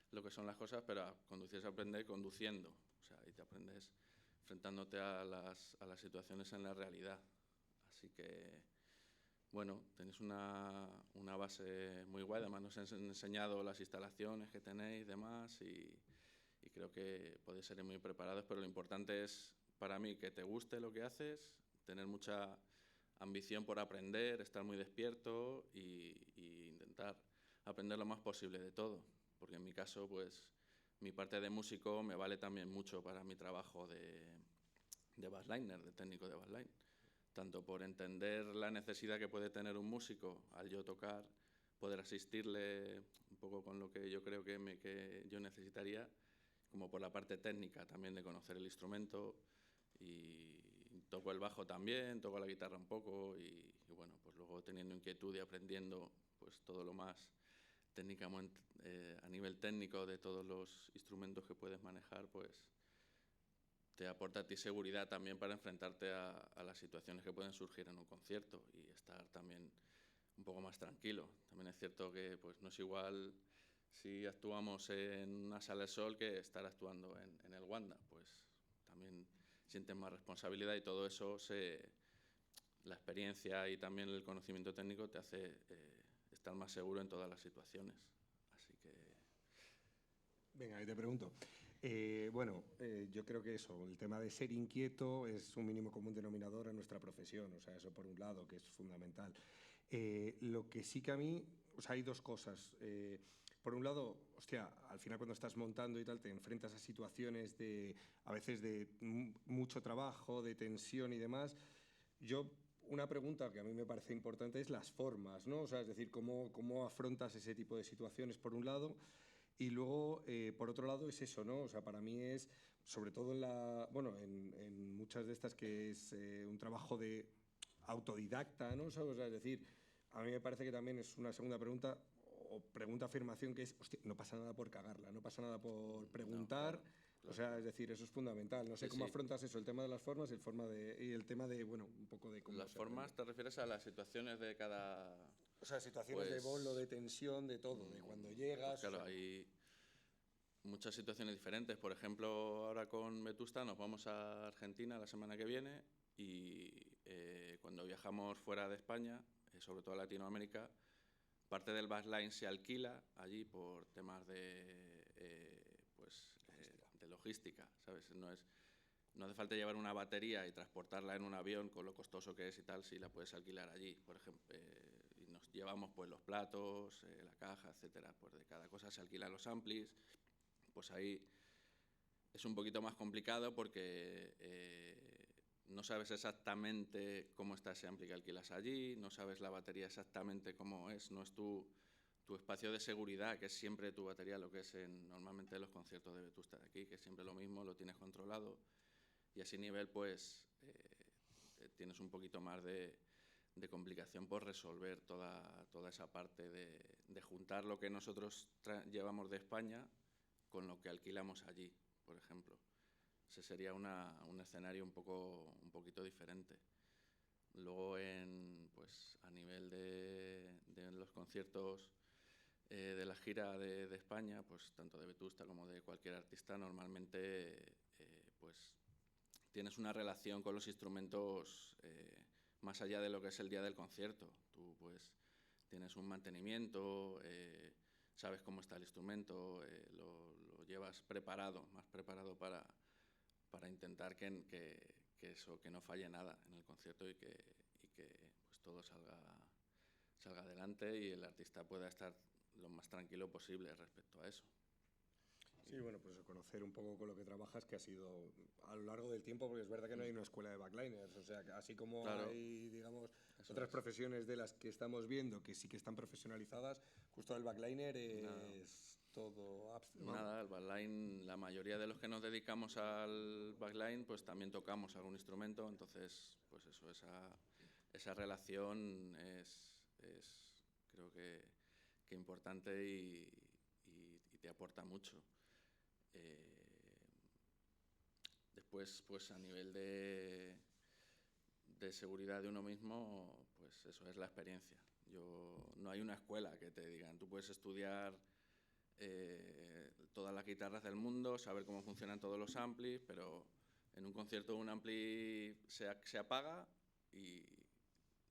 lo que son las cosas, pero a conducir se aprende conduciendo, o sea, y te aprendes enfrentándote a las situaciones en la realidad. Así que, bueno, tenéis una base muy guay, además nos han enseñado las instalaciones que tenéis y demás, y creo que podéis ser muy preparados, pero lo importante es, para mí, que te guste lo que haces, tener mucha ambición por aprender, estar muy despierto y intentar aprender lo más posible de todo, porque en mi caso, pues, mi parte de músico me vale también mucho para mi trabajo de bassliner, de técnico de bassline. Tanto por entender la necesidad que puede tener un músico al yo tocar, poder asistirle un poco con lo que yo creo que yo necesitaría, como por la parte técnica también de conocer el instrumento, y toco el bajo también, toco la guitarra un poco y bueno, pues luego teniendo inquietud y aprendiendo pues todo lo más técnicamente, a nivel técnico de todos los instrumentos que puedes manejar, pues te aporta a ti seguridad también para enfrentarte a las situaciones que pueden surgir en un concierto y estar también un poco más tranquilo. También es cierto que pues, no es igual si actuamos en una sala de sol que estar actuando en el Wanda. Pues también sientes más responsabilidad y todo eso, la experiencia y también el conocimiento técnico te hace estar más seguro en todas las situaciones. Así que... Venga, ahí te pregunto. Yo creo que eso, el tema de ser inquieto es un mínimo común denominador en nuestra profesión, o sea, eso por un lado, que es fundamental. Lo que sí que a mí, o sea, hay dos cosas. Por un lado, hostia, al final cuando estás montando y tal, te enfrentas a situaciones a veces de mucho trabajo, de tensión y demás. Una pregunta que a mí me parece importante es las formas, ¿no? O sea, es decir, cómo afrontas ese tipo de situaciones, por un lado. Y luego, por otro lado, es eso, ¿no? O sea, para mí es, sobre todo en muchas de estas que es un trabajo de autodidacta, ¿no? O sea, es decir, a mí me parece que también es una segunda pregunta o pregunta-afirmación que es, hostia, no pasa nada por cagarla, no pasa nada por preguntar, No, claro. O sea, es decir, eso es fundamental. No sé Sí, cómo sí. afrontas eso, el tema de las formas y el tema de, bueno, un poco de cómo Las se formas, aprende. ¿te refieres a las situaciones de cada...? O sea, situaciones de Pues, bolo, de tensión, de todo, de cuando llegas. Pues claro, o sea, hay muchas situaciones diferentes. Por ejemplo, ahora con Vetusta nos vamos a Argentina la semana que viene y cuando viajamos fuera de España, sobre todo a Latinoamérica, parte del backline se alquila allí por temas de logística, ¿sabes? No hace falta llevar una batería y transportarla en un avión con lo costoso que es y tal, si la puedes alquilar allí, por ejemplo. Y nos llevamos pues los platos, la caja, etcétera. Pues de cada cosa se alquilan los amplis. Pues ahí es un poquito más complicado porque no sabes exactamente cómo está ese ampli que alquilas allí, no sabes la batería exactamente cómo es, no es tu espacio de seguridad, que es siempre tu batería, lo que es normalmente los conciertos de Vetusta de aquí, que es siempre lo mismo, lo tienes controlado. Y a ese nivel, pues, tienes un poquito más de complicación por resolver toda esa parte de juntar lo que nosotros llevamos de España con lo que alquilamos allí, por ejemplo. Ese sería un escenario un poquito diferente. Luego, pues, a nivel de los conciertos de la gira de España, pues tanto de Vetusta como de cualquier artista, normalmente pues tienes una relación con los instrumentos más allá de lo que es el día del concierto. Tú pues tienes un mantenimiento, sabes cómo está el instrumento, lo llevas preparado, más preparado para intentar que no falle nada en el concierto y que pues todo salga adelante y el artista pueda estar lo más tranquilo posible respecto a eso. Sí, bueno, pues conocer un poco con lo que trabajas, que ha sido a lo largo del tiempo, porque es verdad que no hay una escuela de backliners, o sea, que así como Claro. hay, digamos, Eso otras es. profesiones de las que estamos viendo que sí que están profesionalizadas, justo el backliner es todo Nada, el backline, la mayoría de los que nos dedicamos al backline, pues también tocamos algún instrumento, entonces, pues eso, esa relación es creo que importante y te aporta mucho. Después, pues a nivel de seguridad de uno mismo, pues eso es la experiencia. No hay una escuela que te digan, tú puedes estudiar todas las guitarras del mundo, saber cómo funcionan todos los amplis, pero en un concierto un ampli se apaga y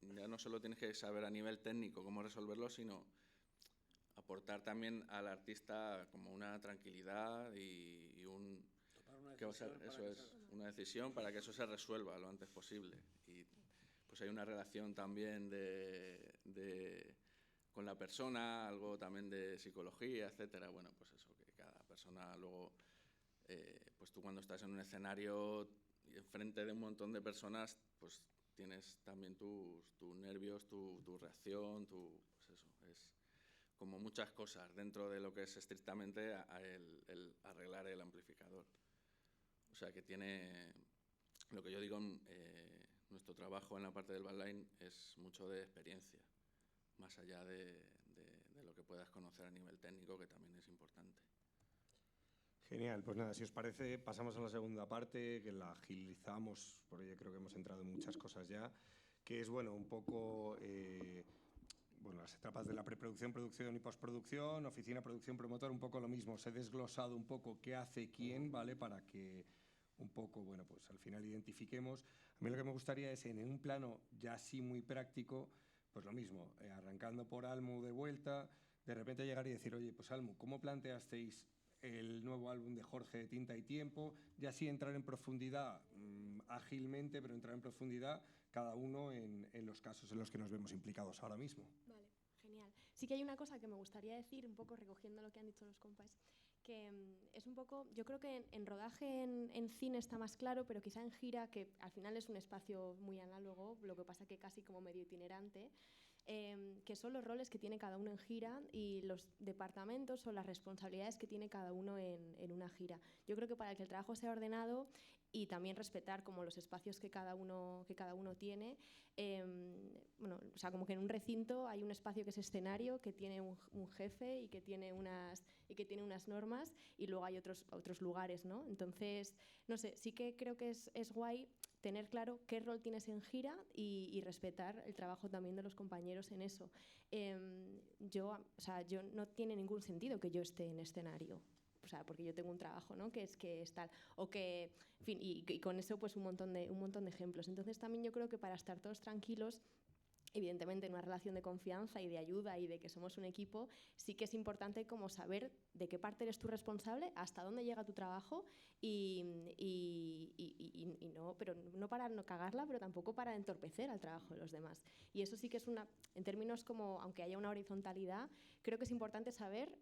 ya no solo tienes que saber a nivel técnico cómo resolverlo, sino aportar también al artista como una tranquilidad y una decisión para que eso se resuelva lo antes posible. Y pues hay una relación también con la persona, algo también de psicología, etcétera. Bueno, pues eso, que cada persona luego, pues tú cuando estás en un escenario y enfrente de un montón de personas, pues tienes también tus nervios, tu reacción, pues eso, es como muchas cosas dentro de lo que es estrictamente el arreglar el amplificador. O sea que tiene, lo que yo digo, nuestro trabajo en la parte del backline es mucho de experiencia, más allá de lo que puedas conocer a nivel técnico, que también es importante. Genial, pues nada, si os parece, pasamos a la segunda parte, que la agilizamos, porque yo creo que hemos entrado en muchas cosas ya, que es, bueno, un poco, bueno, las etapas de la preproducción, producción y postproducción, oficina, producción, promotor, un poco lo mismo. Os he desglosado un poco qué hace quién, ¿vale? Para que un poco, bueno, pues al final identifiquemos. A mí lo que me gustaría es, en un plano ya así muy práctico, pues lo mismo, arrancando por Almu de vuelta, de repente llegar y decir, oye, pues Almu, ¿cómo planteasteis el nuevo álbum de Jorge de Tinta y Tiempo? Y así entrar en profundidad, ágilmente, pero entrar en profundidad cada uno en los casos en los que nos vemos implicados ahora mismo. Vale, genial. Sí que hay una cosa que me gustaría decir, un poco recogiendo lo que han dicho los compas, que es un poco, yo creo que en rodaje en cine está más claro, pero quizá en gira, que al final es un espacio muy análogo, lo que pasa que casi como medio itinerante, que son los roles que tiene cada uno en gira y los departamentos o las responsabilidades que tiene cada uno en una gira. Yo creo que para que el trabajo sea ordenado y también respetar como los espacios que cada uno tiene, bueno, o sea, como que en un recinto hay un espacio que es escenario, que tiene un jefe y que tiene unas normas, y luego hay otros lugares, ¿no? Entonces, no sé, sí que creo que es guay tener claro qué rol tienes en gira y respetar el trabajo también de los compañeros en eso. Yo no tiene ningún sentido que yo esté en escenario. O sea, porque yo tengo un trabajo, ¿no? que es tal, o que, en fin, y con eso pues un montón de ejemplos. Entonces también yo creo que para estar todos tranquilos, evidentemente en una relación de confianza y de ayuda y de que somos un equipo, sí que es importante como saber de qué parte eres tú responsable, hasta dónde llega tu trabajo y no, pero no para no cagarla, pero tampoco para entorpecer al trabajo de los demás. Y eso sí que es en términos como, aunque haya una horizontalidad, creo que es importante saber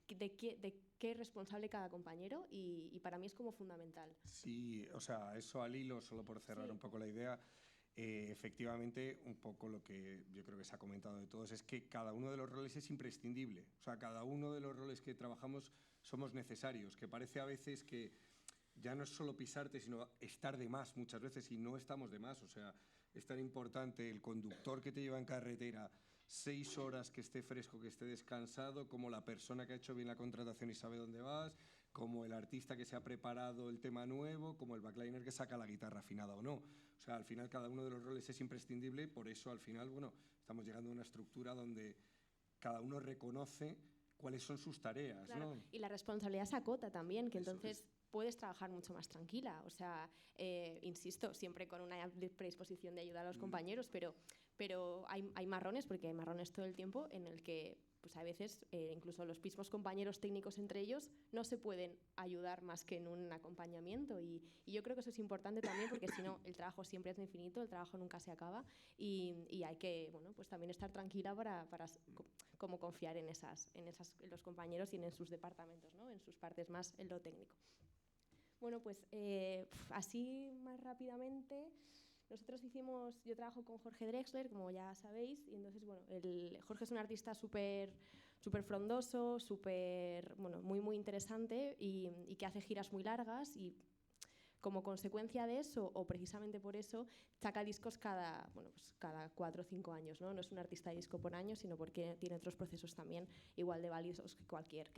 de qué es responsable cada compañero y para mí es como fundamental. Sí, o sea, eso al hilo, solo por cerrar un poco la idea, efectivamente, un poco lo que yo creo que se ha comentado de todos es que cada uno de los roles es imprescindible. O sea, cada uno de los roles que trabajamos somos necesarios, que parece a veces que ya no es solo pisarte, sino estar de más muchas veces, y no estamos de más. O sea, es tan importante el conductor que te lleva en carretera 6 horas, que esté fresco, que esté descansado, como la persona que ha hecho bien la contratación y sabe dónde vas, como el artista que se ha preparado el tema nuevo, como el backliner que saca la guitarra afinada o no. O sea, al final cada uno de los roles es imprescindible, por eso al final, bueno, estamos llegando a una estructura donde cada uno reconoce cuáles son sus tareas, claro, ¿no? Y la responsabilidad se acota también, que Eso entonces es. puedes trabajar mucho más tranquila. O sea, insisto, siempre con una predisposición de ayudar a los compañeros, pero hay marrones, porque hay marrones todo el tiempo en el que pues a veces incluso los mismos compañeros técnicos entre ellos no se pueden ayudar más que en un acompañamiento, y yo creo que eso es importante también, porque si no el trabajo siempre es infinito, el trabajo nunca se acaba, y hay que, bueno, pues también estar tranquila para como confiar en los compañeros y en sus departamentos, ¿no? En sus partes más en lo técnico. Bueno, pues así más rápidamente, yo trabajo con Jorge Drexler, como ya sabéis, y entonces, bueno, Jorge es un artista súper frondoso, bueno, muy interesante, y que hace giras muy largas, y como consecuencia de eso, o precisamente por eso, saca discos cada 4 o 5 años, ¿no? No es un artista de disco por año, sino porque tiene otros procesos también igual de valiosos que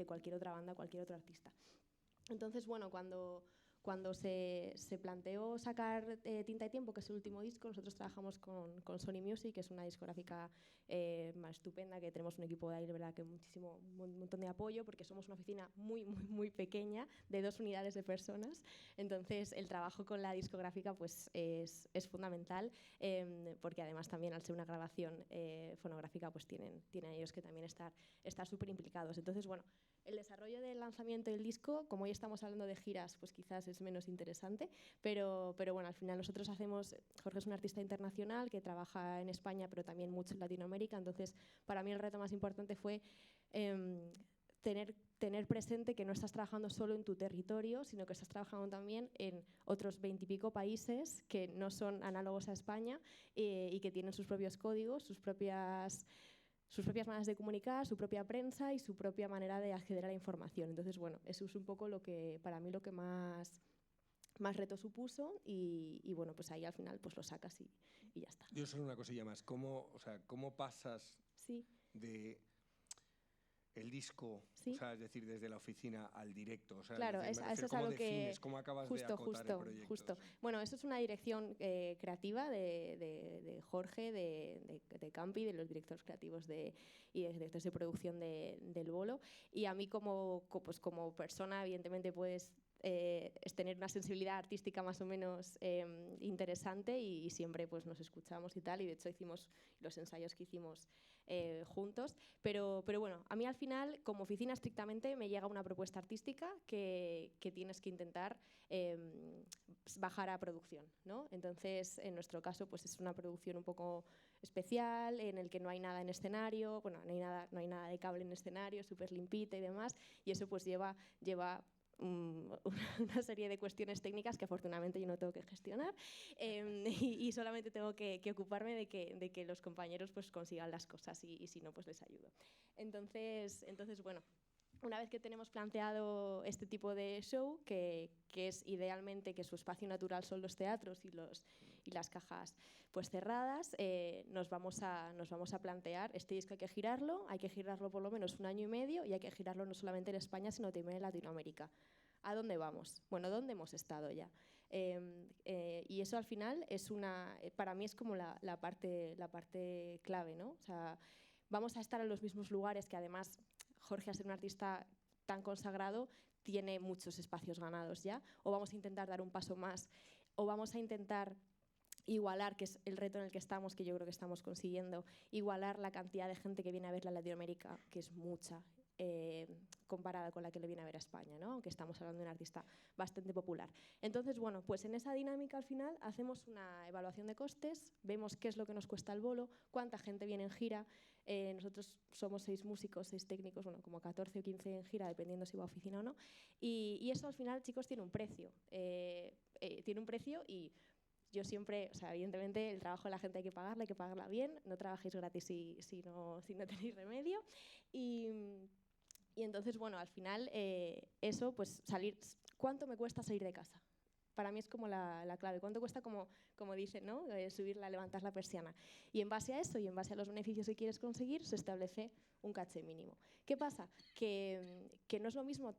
cualquier otra banda, cualquier otro artista. Entonces, bueno, cuando se planteó sacar Tinta y Tiempo, que es el último disco, nosotros trabajamos con Sony Music, que es una discográfica más estupenda, que tenemos un equipo de ahí, verdad, que un montón de apoyo, porque somos una oficina muy pequeña, de 2 unidades de personas. Entonces, el trabajo con la discográfica pues, es fundamental, porque además también al ser una grabación fonográfica, pues tienen ellos que también estar súper implicados. Entonces, bueno, el desarrollo del lanzamiento del disco, como hoy estamos hablando de giras, pues quizás es menos interesante, pero bueno, al final nosotros Jorge es un artista internacional que trabaja en España, pero también mucho en Latinoamérica, entonces para mí el reto más importante fue tener presente que no estás trabajando solo en tu territorio, sino que estás trabajando también en otros 20 y pico países que no son análogos a España, y que tienen sus propios códigos, sus propias maneras de comunicar, su propia prensa y su propia manera de acceder a la información. Entonces, bueno, eso es un poco para mí lo que más reto supuso, y bueno, pues ahí al final pues lo sacas y ya está. Yo solo una cosilla más, ¿cómo pasas sí. de el disco, ¿Sí? o sea, es decir, desde la oficina al directo? O sea, claro, eso es algo defines, ¿cómo acabas de acotar el proyecto? Justo. O sea. Bueno, eso es una dirección creativa de Jorge, de Campi, de los directores creativos y de directores de producción del Bolo, y a mí como persona, evidentemente, pues es tener una sensibilidad artística más o menos interesante, y siempre pues nos escuchamos y tal, y de hecho hicimos los ensayos que hicimos juntos, pero bueno, a mí al final como oficina estrictamente me llega una propuesta artística que tienes que intentar bajar a producción, ¿no? Entonces en nuestro caso pues es una producción un poco especial, en el que no hay nada en escenario, bueno, no hay nada de cable en escenario, súper limpita y demás, y eso pues lleva una serie de cuestiones técnicas que afortunadamente yo no tengo que gestionar y solamente tengo que ocuparme de que los compañeros pues consigan las cosas y si no pues les ayudo. Entonces bueno, una vez que tenemos planteado este tipo de show, que es idealmente que su espacio natural son los teatros y las cajas pues cerradas, nos vamos a plantear, este disco hay que girarlo por lo menos 1 año y medio y hay que girarlo no solamente en España, sino también en Latinoamérica. ¿A dónde vamos? Bueno, ¿dónde hemos estado ya? Y eso al final es para mí es como la parte clave, ¿no? O sea, vamos a estar en los mismos lugares que además Jorge, al ser un artista tan consagrado, tiene muchos espacios ganados ya, o vamos a intentar dar un paso más, o vamos a intentar igualar, que es el reto en el que estamos, que yo creo que estamos consiguiendo, igualar la cantidad de gente que viene a ver la Latinoamérica, que es mucha, comparada con la que le viene a ver a España, ¿no? Aunque estamos hablando de un artista bastante popular. Entonces, bueno, pues en esa dinámica al final hacemos una evaluación de costes, vemos qué es lo que nos cuesta el bolo, cuánta gente viene en gira. Nosotros somos 6 músicos, 6 técnicos, bueno, como 14 o 15 en gira, dependiendo si va a oficina o no. Y eso al final, chicos, tiene un precio. Tiene un precio y yo siempre, o sea, evidentemente el trabajo de la gente hay que pagarla bien, no trabajéis gratis si no tenéis remedio. Y entonces, bueno, al final eso, pues ¿cuánto me cuesta salir de casa? Para mí es como la clave. ¿Cuánto cuesta, como dicen, ¿no? Subirla, levantar la persiana? Y en base a eso y en base a los beneficios que quieres conseguir, se establece un caché mínimo. ¿Qué pasa? Que no es lo mismo.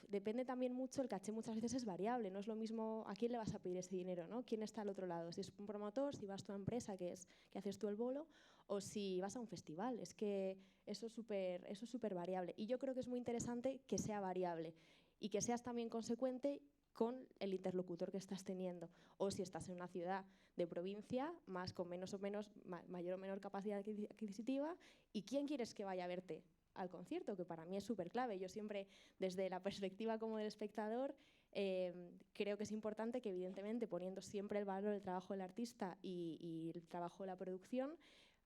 Depende también mucho, el caché muchas veces es variable, no es lo mismo a quién le vas a pedir ese dinero, ¿no? ¿Quién está al otro lado? Si es un promotor, si vas tú a una empresa que haces tú el bolo, o si vas a un festival. Es que eso es súper variable. Y yo creo que es muy interesante que sea variable y que seas también consecuente con el interlocutor que estás teniendo. O si estás en una ciudad de provincia, con mayor o menor capacidad adquisitiva, ¿y quién quieres que vaya a verte al concierto? Que para mí es súper clave. Yo siempre, desde la perspectiva como del espectador, creo que es importante que, evidentemente, poniendo siempre el valor del trabajo del artista y el trabajo de la producción,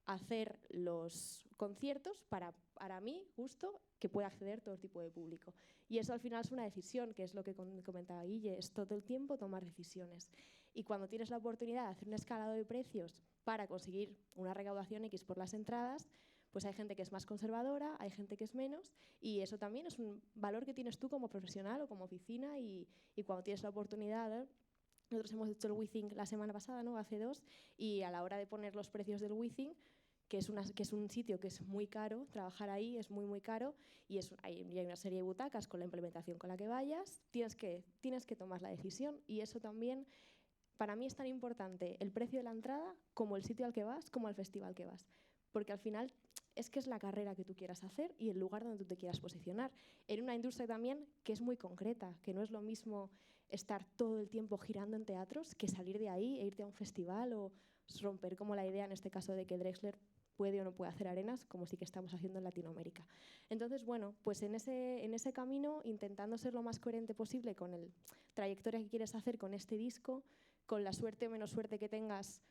hacer los conciertos para mí, justo, que pueda acceder todo tipo de público. Y eso al final es una decisión, que es lo que comentaba Guille, es todo el tiempo tomar decisiones. Y cuando tienes la oportunidad de hacer un escalado de precios para conseguir una recaudación X por las entradas, pues hay gente que es más conservadora, hay gente que es menos, y eso también es un valor que tienes tú como profesional o como oficina, y cuando tienes la oportunidad. Nosotros hemos hecho el WeThink la semana pasada, ¿no? Hace 2, y a la hora de poner los precios del WeThink, que es un sitio que es muy caro, trabajar ahí es muy, muy caro, y hay una serie de butacas con la implementación con la que vayas, tienes que tomar la decisión, y eso también, para mí es tan importante el precio de la entrada como el sitio al que vas, como el festival que vas. Porque al final es que es la carrera que tú quieras hacer y el lugar donde tú te quieras posicionar. En una industria también que es muy concreta, que no es lo mismo estar todo el tiempo girando en teatros que salir de ahí e irte a un festival o romper como la idea, en este caso, de que Drexler puede o no puede hacer arenas, como sí que estamos haciendo en Latinoamérica. Entonces, bueno, pues en ese camino, intentando ser lo más coherente posible con el trayectoria que quieres hacer con este disco, con la suerte o menos suerte que tengas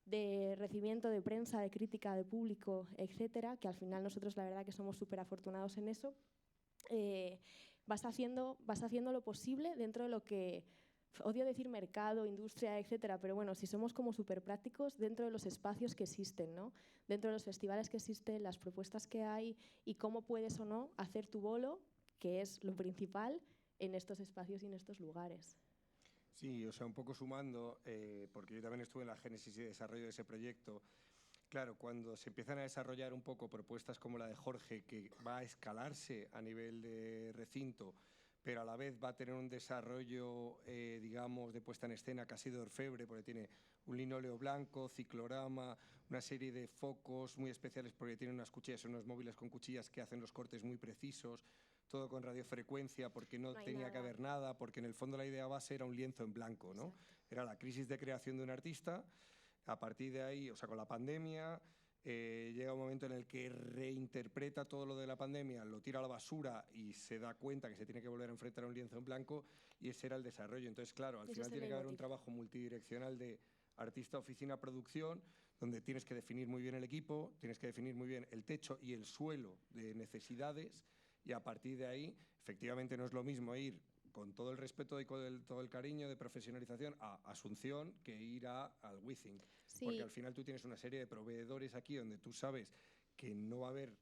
de recibimiento de prensa, de crítica, de público, etcétera, que al final nosotros la verdad que somos súper afortunados en eso, vas haciendo lo posible dentro de lo que, odio decir mercado, industria, etcétera, pero bueno, si somos como súper prácticos, dentro de los espacios que existen, ¿no? Dentro de los festivales que existen, las propuestas que hay y cómo puedes o no hacer tu bolo, que es lo principal en estos espacios y en estos lugares. Sí, o sea, un poco sumando, porque yo también estuve en la génesis y desarrollo de ese proyecto. Claro, cuando se empiezan a desarrollar un poco propuestas como la de Jorge, que va a escalarse a nivel de recinto, pero a la vez va a tener un desarrollo, digamos, de puesta en escena casi de orfebre, porque tiene un linóleo blanco, ciclorama, una serie de focos muy especiales, porque tiene unas cuchillas, unos móviles con cuchillas que hacen los cortes muy precisos, todo con radiofrecuencia, porque no tenía que haber nada, porque en el fondo la idea base era un lienzo en blanco, ¿no? Era la crisis de creación de un artista. A partir de ahí, o sea, con la pandemia, llega un momento en el que reinterpreta todo lo de la pandemia, lo tira a la basura y se da cuenta que se tiene que volver a enfrentar a un lienzo en blanco, y ese era el desarrollo. Entonces, claro, al final tiene que haber un trabajo multidireccional de artista, oficina, producción, donde tienes que definir muy bien el equipo, tienes que definir muy bien el techo y el suelo de necesidades, y a partir de ahí, efectivamente no es lo mismo ir con todo el respeto y con todo el cariño de profesionalización a Asunción que ir al WeThink. Sí. Porque al final tú tienes una serie de proveedores aquí donde tú sabes que no va a haber,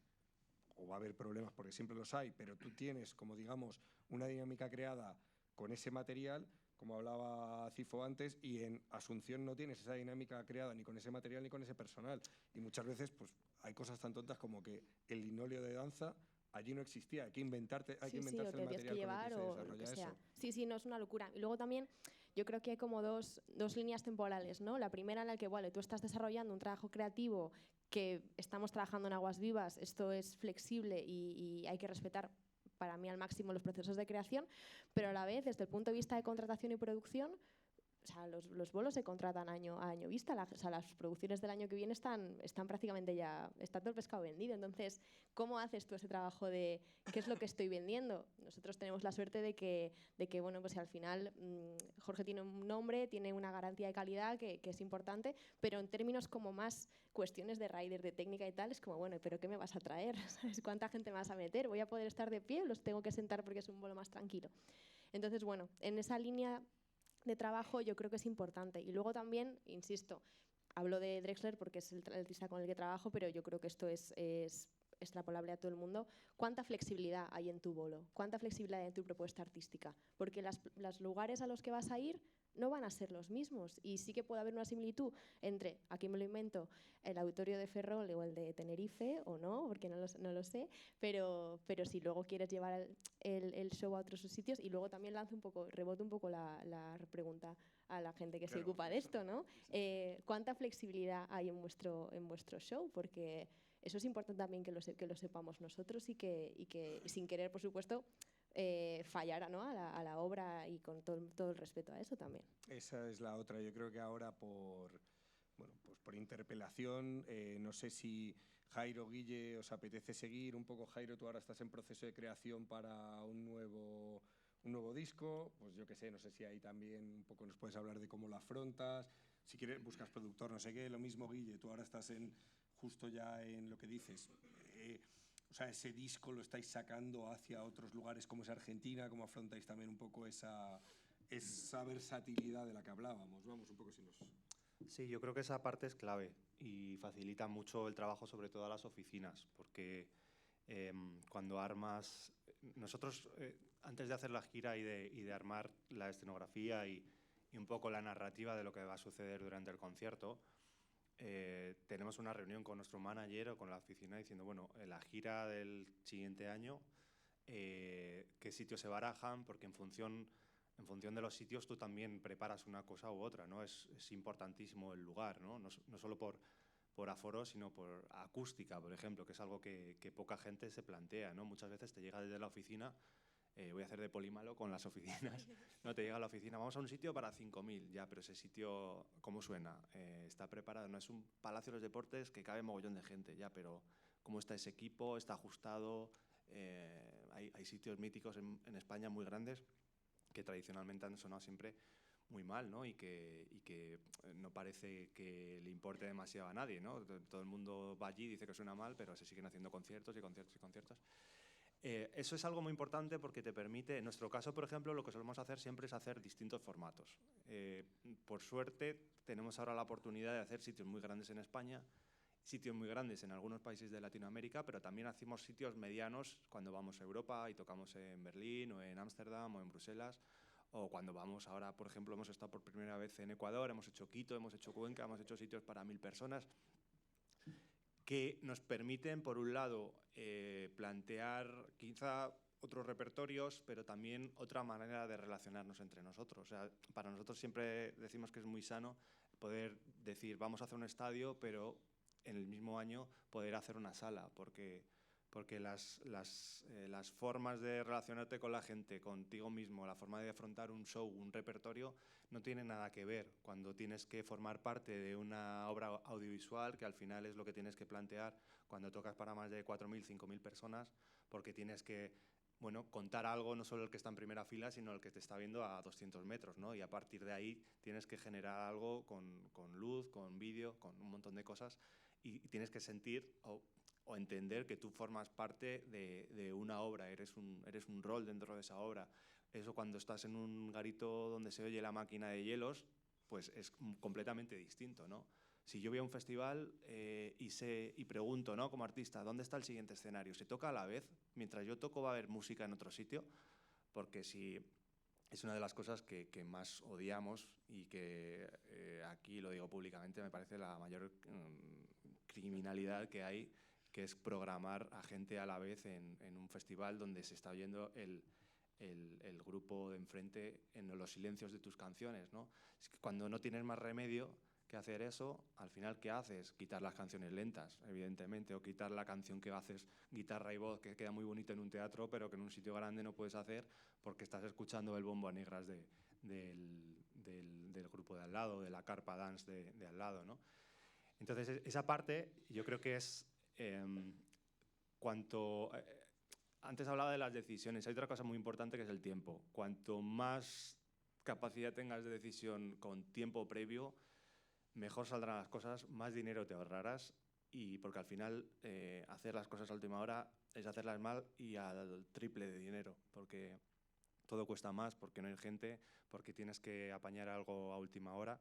o va a haber problemas porque siempre los hay, pero tú tienes, como digamos, una dinámica creada con ese material, como hablaba Cifo antes, y en Asunción no tienes esa dinámica creada ni con ese material ni con ese personal. Y muchas veces pues, hay cosas tan tontas como que el linóleo de danza allí no existía, hay que inventarse el material con el que se desarrolla eso. Sí, no es una locura. Y luego también yo creo que hay como dos líneas temporales, ¿no? La primera en la que, vale, tú estás desarrollando un trabajo creativo que estamos trabajando en Aguas Vivas, esto es flexible y hay que respetar para mí al máximo los procesos de creación, pero a la vez, desde el punto de vista de contratación y producción, o sea, los bolos se contratan año a año vista, o sea, las producciones del año que viene están prácticamente ya, está todo el pescado vendido. Entonces, ¿cómo haces tú ese trabajo de qué es lo que estoy vendiendo? Nosotros tenemos la suerte de que bueno, pues al final Jorge tiene un nombre, tiene una garantía de calidad que es importante, pero en términos como más cuestiones de rider, de técnica y tal, es como, bueno, ¿pero qué me vas a traer? ¿Sabes cuánta gente me vas a meter? ¿Voy a poder estar de pie o los tengo que sentar porque es un bolo más tranquilo? Entonces, bueno, en esa línea de trabajo yo creo que es importante. Y luego también, insisto, hablo de Drexler porque es el artista con el que trabajo, pero yo creo que esto es extrapolable a todo el mundo. ¿Cuánta flexibilidad hay en tu bolo? ¿Cuánta flexibilidad hay en tu propuesta artística? Porque los lugares a los que vas a ir no van a ser los mismos y sí que puede haber una similitud entre, aquí me lo invento, el auditorio de Ferrol o el de Tenerife o no, porque no lo sé, pero si luego quieres llevar el show a otros sitios. Y luego también reboto un poco la pregunta a la gente que se ocupa de esto, ¿no? ¿Cuánta flexibilidad hay en vuestro show? Porque eso es importante también que lo sepamos nosotros y que sin querer, por supuesto, fallar, ¿no? a la obra y con todo el respeto a eso también. Esa es la otra. Yo creo que ahora por interpelación, no sé si Jairo, Guille, os apetece seguir un poco. Jairo, tú ahora estás en proceso de creación para un nuevo disco, pues yo qué sé, no sé si ahí también un poco nos puedes hablar de cómo lo afrontas, si quieres buscas productor, no sé qué. Lo mismo, Guille, tú ahora estás justo ya en lo que dices, o sea, ese disco lo estáis sacando hacia otros lugares como es Argentina. ¿Cómo afrontáis también un poco esa versatilidad de la que hablábamos? Vamos, un poco si nos... Sí, yo creo que esa parte es clave y facilita mucho el trabajo, sobre todo a las oficinas, porque cuando armas... Nosotros, antes de hacer la gira y de armar la escenografía y un poco la narrativa de lo que va a suceder durante el concierto, tenemos una reunión con nuestro manager o con la oficina diciendo, bueno, en la gira del siguiente año, qué sitios se barajan, porque en función de los sitios tú también preparas una cosa u otra, ¿no? Es importantísimo el lugar, ¿no? No solo por aforo, sino por acústica, por ejemplo, que es algo que poca gente se plantea, ¿no? Muchas veces te llega desde la oficina, voy a hacer de polímalo con las oficinas, no te llega a la oficina, vamos a un sitio para 5.000, ya, pero ese sitio, ¿cómo suena? Está preparado, no es un Palacio de los Deportes que cabe mogollón de gente, ya, pero ¿cómo está ese equipo? ¿Está ajustado? Hay sitios míticos en España muy grandes que tradicionalmente han sonado siempre muy mal, ¿no? Y que no parece que le importe demasiado a nadie, ¿no? Todo el mundo va allí y dice que suena mal, pero se siguen haciendo conciertos y conciertos y conciertos. Eso es algo muy importante porque te permite, en nuestro caso, por ejemplo, lo que solemos hacer siempre es hacer distintos formatos. Por suerte, tenemos ahora la oportunidad de hacer sitios muy grandes en España, sitios muy grandes en algunos países de Latinoamérica, pero también hacemos sitios medianos cuando vamos a Europa y tocamos en Berlín o en Ámsterdam o en Bruselas, o cuando vamos ahora, por ejemplo, hemos estado por primera vez en Ecuador, hemos hecho Quito, hemos hecho Cuenca, hemos hecho sitios para 1.000 personas, que nos permiten, por un lado, plantear quizá otros repertorios, pero también otra manera de relacionarnos entre nosotros. O sea, para nosotros siempre decimos que es muy sano poder decir, vamos a hacer un estadio, pero en el mismo año poder hacer una sala, porque las formas de relacionarte con la gente, contigo mismo, la forma de afrontar un show, un repertorio, no tiene nada que ver cuando tienes que formar parte de una obra audiovisual, que al final es lo que tienes que plantear cuando tocas para más de 4.000, 5.000 personas, porque tienes que, bueno, contar algo, no solo el que está en primera fila, sino el que te está viendo a 200 metros, ¿no? Y a partir de ahí tienes que generar algo con luz, con vídeo, con un montón de cosas, y tienes que sentir o entender que tú formas parte de una obra, eres un rol dentro de esa obra. Eso cuando estás en un garito donde se oye la máquina de hielos, pues es completamente distinto, ¿no? Si yo voy a un festival y pregunto, ¿no?, como artista, ¿dónde está el siguiente escenario? ¿Se toca a la vez? Mientras yo toco va a haber música en otro sitio, porque si es una de las cosas que más odiamos y que aquí, lo digo públicamente, me parece la mayor criminalidad que hay, que es programar a gente a la vez en un festival donde se está oyendo el grupo de enfrente en los silencios de tus canciones, ¿no? Es que cuando no tienes más remedio que hacer eso, al final, ¿qué haces? Quitar las canciones lentas, evidentemente, o quitar la canción que haces guitarra y voz, que queda muy bonito en un teatro, pero que en un sitio grande no puedes hacer porque estás escuchando el bombo a negras del grupo de al lado, de la carpa dance de al lado, ¿no? Entonces, esa parte yo creo que es cuanto... antes hablaba de las decisiones, hay otra cosa muy importante que es el tiempo. Cuanto más capacidad tengas de decisión con tiempo previo, mejor saldrán las cosas, más dinero te ahorrarás, y porque al final hacer las cosas a última hora es hacerlas mal y al triple de dinero, porque todo cuesta más, porque no hay gente, porque tienes que apañar algo a última hora.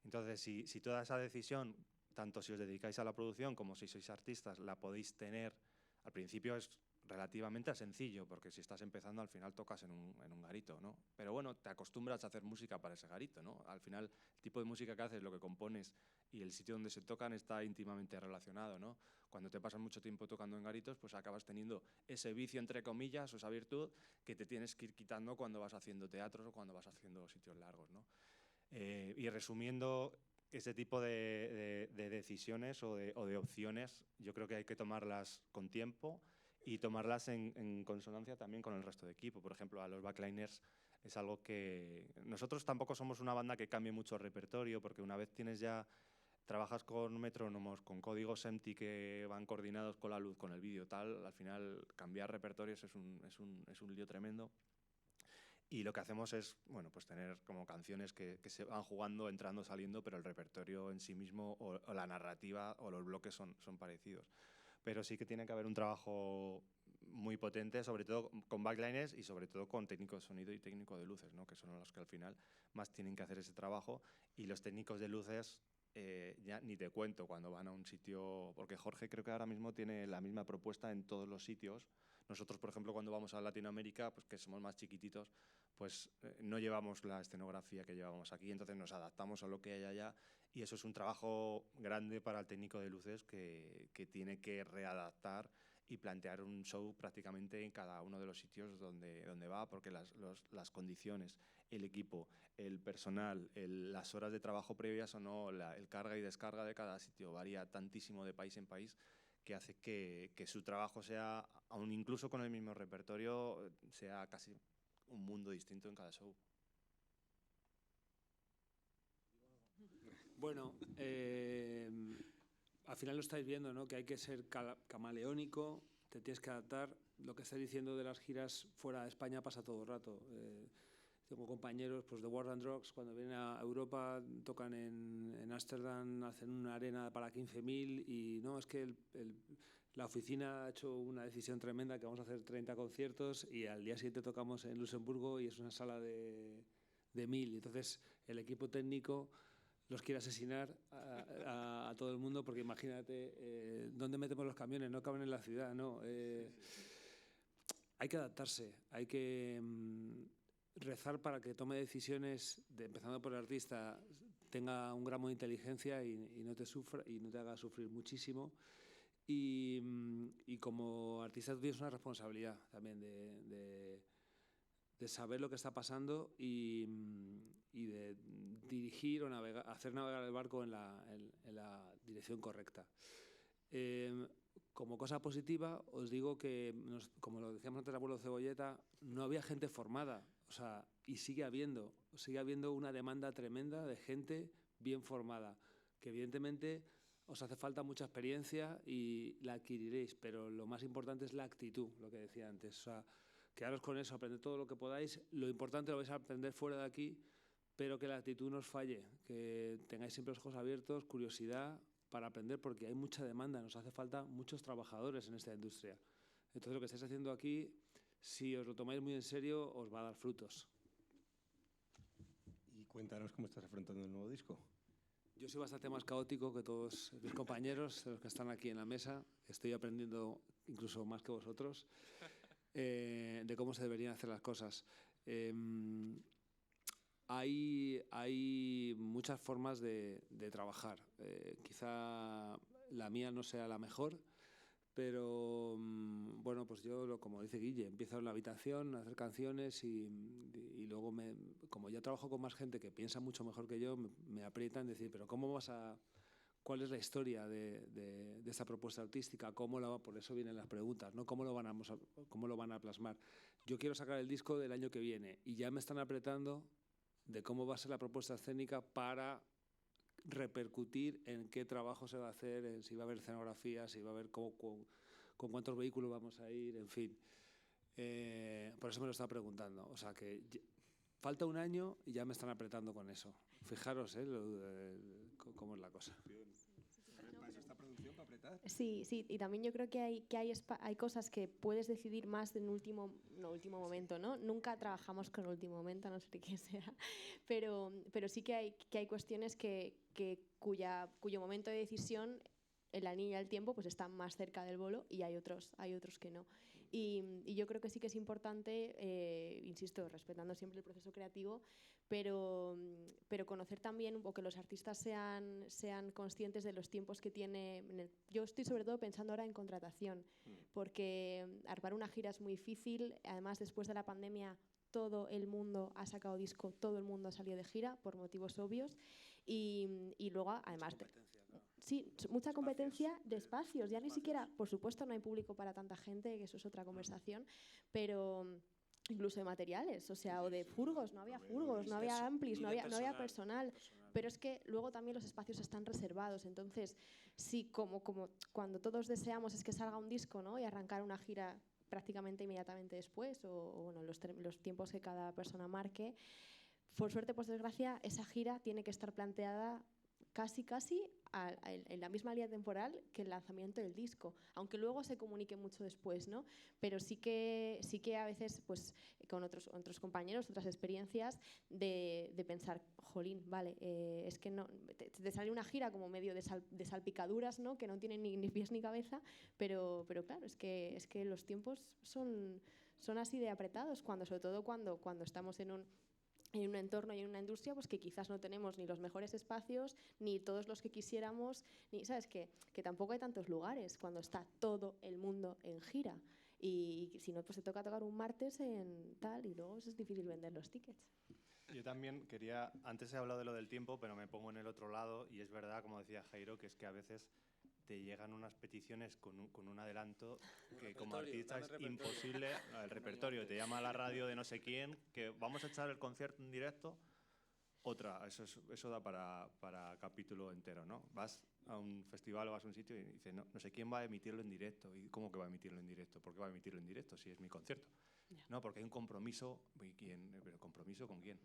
Entonces, si toda esa decisión, tanto si os dedicáis a la producción como si sois artistas, la podéis tener, al principio es relativamente sencillo, porque si estás empezando al final tocas en un garito, ¿no? Pero bueno, te acostumbras a hacer música para ese garito, ¿no? Al final el tipo de música que haces, lo que compones y el sitio donde se tocan está íntimamente relacionado, ¿no? Cuando te pasas mucho tiempo tocando en garitos, pues acabas teniendo ese vicio, entre comillas, o esa virtud que te tienes que ir quitando cuando vas haciendo teatros o cuando vas haciendo sitios largos, ¿no? Y resumiendo, ese tipo de decisiones o de opciones, yo creo que hay que tomarlas con tiempo y tomarlas en consonancia también con el resto de equipo. Por ejemplo, a los backliners es algo que... Nosotros tampoco somos una banda que cambie mucho el repertorio, porque una vez trabajas con metrónomos, con códigos empty que van coordinados con la luz, con el vídeo, tal, al final cambiar repertorios es un lío tremendo. Y lo que hacemos es, bueno, pues tener como canciones que se van jugando, entrando, saliendo, pero el repertorio en sí mismo o la narrativa o los bloques son parecidos. Pero sí que tiene que haber un trabajo muy potente, sobre todo con backliners y sobre todo con técnico de sonido y técnico de luces, ¿no? Que son los que al final más tienen que hacer ese trabajo. Y los técnicos de luces, ya ni te cuento cuando van a un sitio, porque Jorge creo que ahora mismo tiene la misma propuesta en todos los sitios. Nosotros, por ejemplo, cuando vamos a Latinoamérica, pues que somos más chiquititos, pues no llevamos la escenografía que llevamos aquí, entonces nos adaptamos a lo que hay allá, y eso es un trabajo grande para el técnico de luces que tiene que readaptar y plantear un show prácticamente en cada uno de los sitios donde va, porque las condiciones, el equipo, el personal, las horas de trabajo previas o no, el carga y descarga de cada sitio varía tantísimo de país en país, que hace que su trabajo sea, aun incluso con el mismo repertorio, sea casi un mundo distinto en cada show. Bueno, al final lo estáis viendo, ¿no? Que hay que ser camaleónico, te tienes que adaptar. Lo que estáis diciendo de las giras fuera de España pasa todo el rato. Tengo compañeros pues, de War and Drugs, cuando vienen a Europa, tocan en Ámsterdam, hacen una arena para 15.000 y no, es que la oficina ha hecho una decisión tremenda que vamos a hacer 30 conciertos y al día siguiente tocamos en Luxemburgo y es una sala de 1.000. Entonces el equipo técnico los quiere asesinar a todo el mundo, porque imagínate, ¿dónde metemos los camiones? No caben en la ciudad, ¿no? Hay que adaptarse, hay que rezar para que tome decisiones, empezando por el artista, tenga un gramo de inteligencia y no te haga sufrir muchísimo. Y como artista tú tienes una responsabilidad también de saber lo que está pasando y de dirigir o hacer navegar el barco en la dirección correcta. Como cosa positiva, os digo que, como lo decíamos antes, el abuelo Cebolleta, no había gente formada, o sea, y sigue habiendo una demanda tremenda de gente bien formada, que evidentemente os hace falta mucha experiencia y la adquiriréis, pero lo más importante es la actitud, lo que decía antes. O sea, quedaros con eso, aprended todo lo que podáis. Lo importante lo vais a aprender fuera de aquí, pero que la actitud no os falle, que tengáis siempre los ojos abiertos, curiosidad, para aprender porque hay mucha demanda, nos hace falta muchos trabajadores en esta industria. Entonces lo que estáis haciendo aquí, si os lo tomáis muy en serio, os va a dar frutos. Y cuéntanos cómo estás afrontando el nuevo disco. Yo soy bastante más caótico que todos mis compañeros, los que están aquí en la mesa. Estoy aprendiendo incluso más que vosotros de cómo se deberían hacer las cosas. Hay muchas formas de trabajar. Quizá la mía no sea la mejor, pero bueno, pues yo, como dice Guille, empiezo en la habitación a hacer canciones y luego, como ya trabajo con más gente que piensa mucho mejor que yo, me aprietan decir, pero ¿cuál es la historia de esta propuesta artística? Por eso vienen las preguntas, ¿no? ¿Cómo lo van a plasmar? Yo quiero sacar el disco del año que viene y ya me están apretando de cómo va a ser la propuesta escénica para repercutir en qué trabajo se va a hacer, en si va a haber escenografía, si va a haber con cuántos vehículos vamos a ir, en fin. Por eso me lo está preguntando. O sea que falta un año y ya me están apretando con eso. Fijaros cómo es la cosa. ¿Esta producción para apretar? Sí, y también yo creo que hay cosas que puedes decidir más en último momento, ¿no? Nunca trabajamos con último momento, a no ser que sea, pero sí que hay cuestiones cuyo momento de decisión en la línea del tiempo pues está más cerca del bolo y hay otros que no. Y yo creo que sí que es importante, insisto, respetando siempre el proceso creativo, pero conocer también, o que los artistas sean conscientes de los tiempos que tiene. Yo estoy sobre todo pensando ahora en contratación, porque armar una gira es muy difícil. Además, después de la pandemia, todo el mundo ha sacado disco, todo el mundo ha salido de gira por motivos obvios. Y luego, además... Sí, mucha competencia de espacios. Ya ni siquiera, por supuesto, no hay público para tanta gente, que eso es otra conversación, pero incluso de materiales, o sea, o de furgos, no había furgos, no había amplis, no había personal. Pero es que luego también los espacios están reservados. Entonces, sí, como cuando todos deseamos es que salga un disco, ¿no? Y arrancar una gira prácticamente inmediatamente después, o bueno, los tiempos que cada persona marque. Por suerte, por desgracia, esa gira tiene que estar planteada casi en la misma línea temporal que el lanzamiento del disco, aunque luego se comunique mucho después, ¿no? Pero sí que a veces, pues, con otros compañeros, otras experiencias, de pensar, jolín, vale, es que no, te sale una gira como medio de salpicaduras, ¿no? Que no tienen ni pies ni cabeza, pero claro, es que los tiempos son así de apretados, sobre todo cuando estamos en un entorno y en una industria pues que quizás no tenemos ni los mejores espacios, ni todos los que quisiéramos, ni sabes que tampoco hay tantos lugares cuando está todo el mundo en gira. Y si no, pues te toca tocar un martes en tal y luego es difícil vender los tickets. Yo también antes he hablado de lo del tiempo, pero me pongo en el otro lado y es verdad, como decía Jairo, que es que a veces te llegan unas peticiones con un adelanto que como artista es imposible. El repertorio, te llama a la radio de no sé quién, que vamos a echar el concierto en directo. Eso da para capítulo entero, ¿no? Vas a un festival o vas a un sitio y dices, no sé quién va a emitirlo en directo. ¿Y cómo que va a emitirlo en directo? ¿Por qué va a emitirlo en directo si es mi concierto? Yeah. No, porque hay un compromiso. ¿Pero compromiso con quién?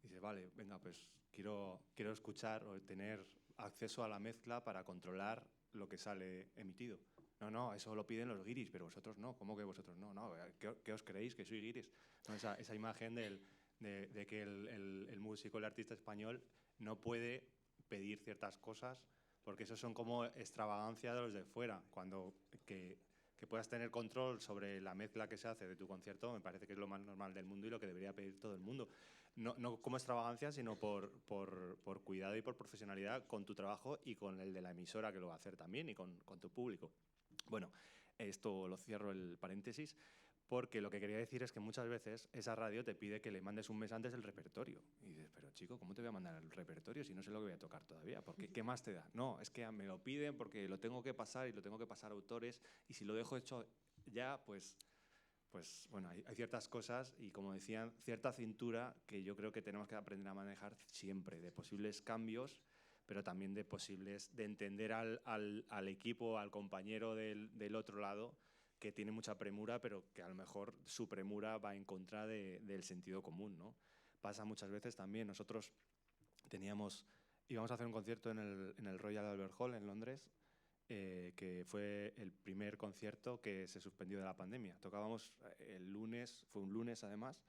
Dices, vale, venga, pues quiero escuchar o tener acceso a la mezcla para controlar lo que sale emitido. No, eso lo piden los guiris, pero vosotros no. ¿Cómo que vosotros no? ¿Qué os creéis que soy guiris? No, esa imagen de que el músico, el artista español no puede pedir ciertas cosas porque eso son como extravagancia de los de fuera. Cuando que puedas tener control sobre la mezcla que se hace de tu concierto me parece que es lo más normal del mundo y lo que debería pedir todo el mundo. No como extravagancia, sino por cuidado y por profesionalidad con tu trabajo y con el de la emisora que lo va a hacer también y con tu público. Bueno, esto lo cierro el paréntesis porque lo que quería decir es que muchas veces esa radio te pide que le mandes un mes antes el repertorio. Y dices, pero chico, ¿cómo te voy a mandar el repertorio si no sé lo que voy a tocar todavía? ¿Qué más te da? No, es que me lo piden porque lo tengo que pasar y lo tengo que pasar a autores y si lo dejo hecho ya, pues bueno, hay ciertas cosas y como decían, cierta cintura que yo creo que tenemos que aprender a manejar siempre, de posibles cambios, pero también de entender al equipo, al compañero del otro lado, que tiene mucha premura, pero que a lo mejor su premura va en contra del sentido común, ¿no? Pasa muchas veces también, nosotros teníamos íbamos a hacer un concierto en el Royal Albert Hall en Londres, que fue el primer concierto que se suspendió de la pandemia. Tocábamos el lunes, fue un lunes además,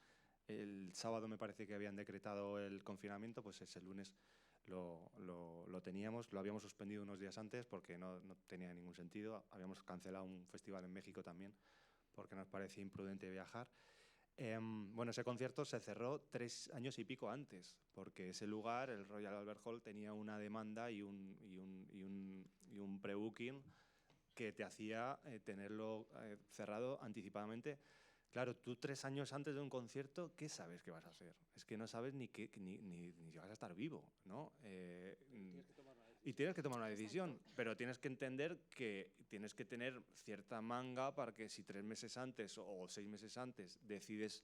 el sábado me parece que habían decretado el confinamiento, pues ese lunes lo teníamos, lo habíamos suspendido unos días antes porque no tenía ningún sentido. Habíamos cancelado un festival en México también porque nos parecía imprudente viajar. Bueno, ese concierto se cerró 3 años y pico antes, porque ese lugar, el Royal Albert Hall, tenía una demanda y un pre-booking que te hacía tenerlo cerrado anticipadamente. Claro, tú 3 años antes de un concierto, ¿qué sabes que vas a hacer? Es que no sabes ni si vas a estar vivo, ¿no? Y tienes que tomar una decisión, pero tienes que entender que tienes que tener cierta manga para que si 3 meses antes o 6 meses antes decides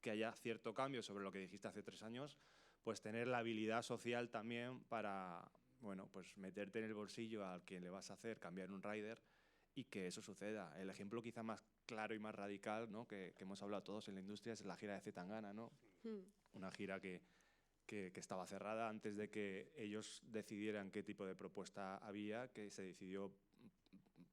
que haya cierto cambio sobre lo que dijiste hace 3 años, pues tener la habilidad social también para, bueno, pues meterte en el bolsillo al que le vas a hacer cambiar un rider y que eso suceda. El ejemplo quizá más claro y más radical, ¿no?, que hemos hablado todos en la industria es la gira de Zetangana, ¿no? Una gira que estaba cerrada antes de que ellos decidieran qué tipo de propuesta había, que se decidió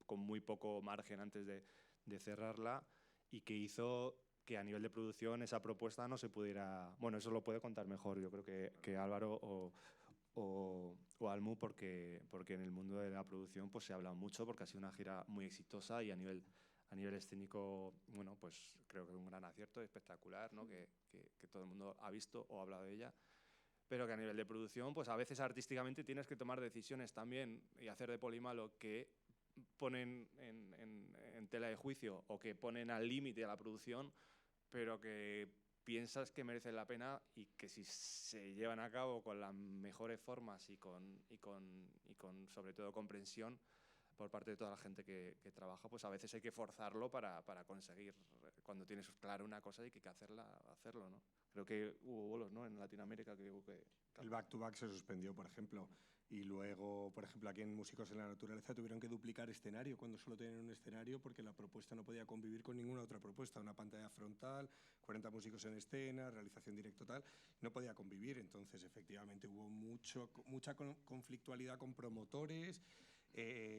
con muy poco margen antes de cerrarla y que hizo que a nivel de producción esa propuesta no se pudiera... Bueno, eso lo puede contar mejor, yo creo que Álvaro o Almu, porque en el mundo de la producción pues se ha hablado mucho porque ha sido una gira muy exitosa y a nivel escénico, bueno, pues creo que es un gran acierto, espectacular, ¿no? Que todo el mundo ha visto o ha hablado de ella, pero que a nivel de producción, pues a veces artísticamente tienes que tomar decisiones también y hacer de Polymalo que ponen en tela de juicio o que ponen al límite a la producción, pero que piensas que merecen la pena y que si se llevan a cabo con las mejores formas y con sobre todo comprensión por parte de toda la gente que trabaja, pues a veces hay que forzarlo para conseguir, cuando tienes claro una cosa y que hay que hacerlo, ¿no? Creo que hubo bolos, ¿no?, en Latinoamérica que hubo que... El back-to-back se suspendió, por ejemplo, y luego, por ejemplo, aquí en Músicos en la Naturaleza tuvieron que duplicar escenario cuando solo tenían un escenario porque la propuesta no podía convivir con ninguna otra propuesta. Una pantalla frontal, 40 músicos en escena, realización directo tal, no podía convivir. Entonces, efectivamente, hubo mucha conflictualidad con promotores,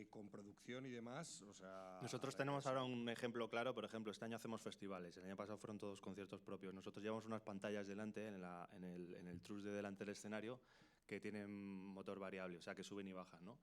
con producción y demás. O sea, nosotros tenemos ahora un ejemplo claro. Por ejemplo, este año hacemos festivales, el año pasado fueron todos conciertos propios. Nosotros llevamos unas pantallas delante, en el trus de delante del escenario, que tienen motor variable, o sea que suben y bajan, ¿no?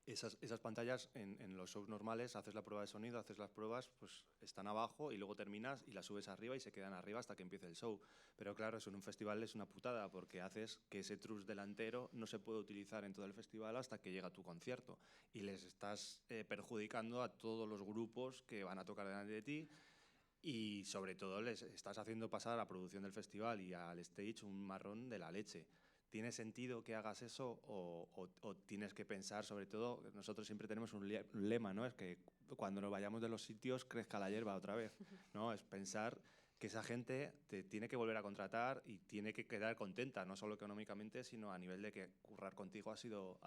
Esas pantallas en los shows normales haces la prueba de sonido, haces las pruebas, pues están abajo y luego terminas y las subes arriba y se quedan arriba hasta que empiece el show. Pero claro, eso en un festival es una putada porque haces que ese trus delantero no se puede utilizar en todo el festival hasta que llega tu concierto y les estás perjudicando a todos los grupos que van a tocar delante de ti y sobre todo les estás haciendo pasar a la producción del festival y al stage un marrón de la leche. ¿Tiene sentido que hagas eso o tienes que pensar, sobre todo, nosotros siempre tenemos un lema, ¿no? Es que cuando nos vayamos de los sitios crezca la hierba otra vez, ¿no? Es pensar que esa gente te tiene que volver a contratar y tiene que quedar contenta, no solo económicamente, sino a nivel de que currar contigo ha sido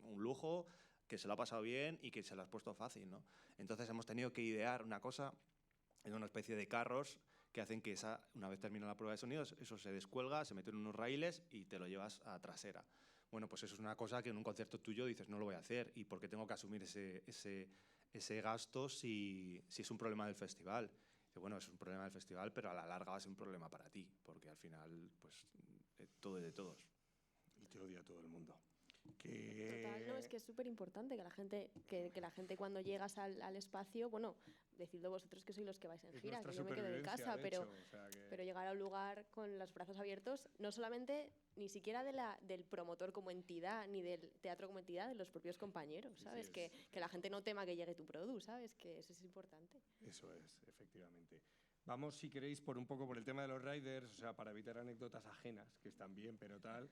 un lujo, que se lo ha pasado bien y que se lo has puesto fácil, ¿no? Entonces hemos tenido que idear una cosa, en una especie de carros que hacen que una vez termina la prueba de sonidos, eso se descuelga, se mete en unos raíles y te lo llevas a trasera. Bueno, pues eso es una cosa que en un concierto tuyo dices, no lo voy a hacer, ¿y por qué tengo que asumir ese gasto si es un problema del festival? Y bueno, es un problema del festival, pero a la larga va a ser un problema para ti, porque al final, pues, todo es de todos. Y te odia todo el mundo. Total, no, es que es súper importante que la gente cuando llegas al espacio, bueno, decidlo vosotros que sois los que vais en gira, que yo me quedo en casa, pero llegar a un lugar con los brazos abiertos, no solamente, ni siquiera del promotor como entidad, ni del teatro como entidad, de los propios compañeros, ¿sabes? Que la gente no tema que llegue tu producto, ¿sabes? Que eso es importante. Eso es, efectivamente. Vamos, si queréis, por el tema de los riders, o sea, para evitar anécdotas ajenas, que están bien, pero tal.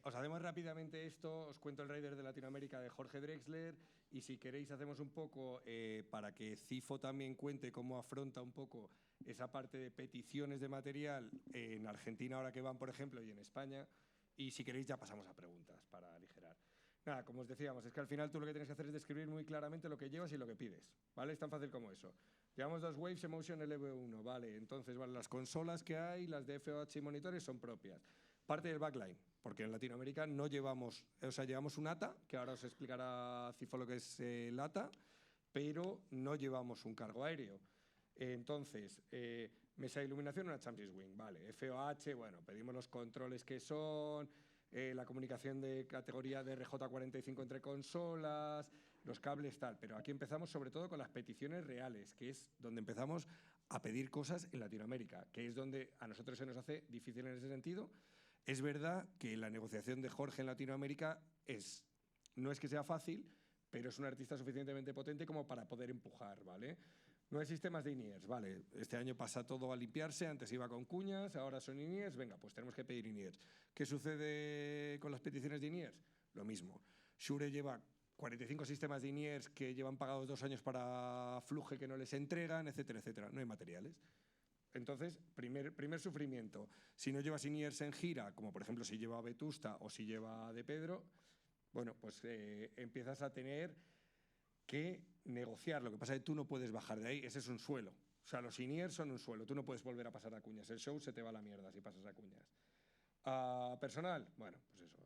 Os hacemos rápidamente esto, os cuento el rider de Latinoamérica de Jorge Drexler, y si queréis hacemos un poco, para que Cifo también cuente cómo afronta un poco esa parte de peticiones de material en Argentina ahora que van, por ejemplo, y en España, y si queréis ya pasamos a preguntas para aligerar. Nada, como os decíamos, es que al final tú lo que tienes que hacer es describir muy claramente lo que llevas y lo que pides, ¿vale? Es tan fácil como eso. Llevamos 2 Waves Emotion LV1, vale. Entonces, vale, las consolas que hay, las de FOH y monitores son propias. Parte del backline, porque en Latinoamérica no llevamos, o sea, llevamos un ATA, que ahora os explicará Cifo lo que es el ATA, pero no llevamos un cargo aéreo. Entonces, mesa de iluminación, una Champions Wing, vale. FOH, bueno, pedimos los controles que son, la comunicación de categoría de RJ45 entre consolas, los cables, tal. Pero aquí empezamos sobre todo con las peticiones reales, que es donde empezamos a pedir cosas en Latinoamérica, que es donde a nosotros se nos hace difícil en ese sentido. Es verdad que la negociación de Jorge en Latinoamérica no es que sea fácil, pero es un artista suficientemente potente como para poder empujar, ¿vale? No hay sistemas de in-ears, vale. Este año pasa todo a limpiarse, antes iba con cuñas, ahora son in-ears, venga, pues tenemos que pedir in-ears. ¿Qué sucede con las peticiones de in-ears? Lo mismo. Shure lleva 45 sistemas de in-ears que llevan pagados 2 años para Fluge que no les entregan, etcétera, etcétera. No hay materiales. Entonces, primer sufrimiento. Si no llevas in-ears en gira, como por ejemplo si lleva Vetusta o si lleva De Pedro, bueno, pues empiezas a tener que negociar. Lo que pasa es que tú no puedes bajar de ahí, ese es un suelo. O sea, los in-ears son un suelo, tú no puedes volver a pasar a cuñas. El show se te va a la mierda si pasas a cuñas. Personal, bueno, pues eso.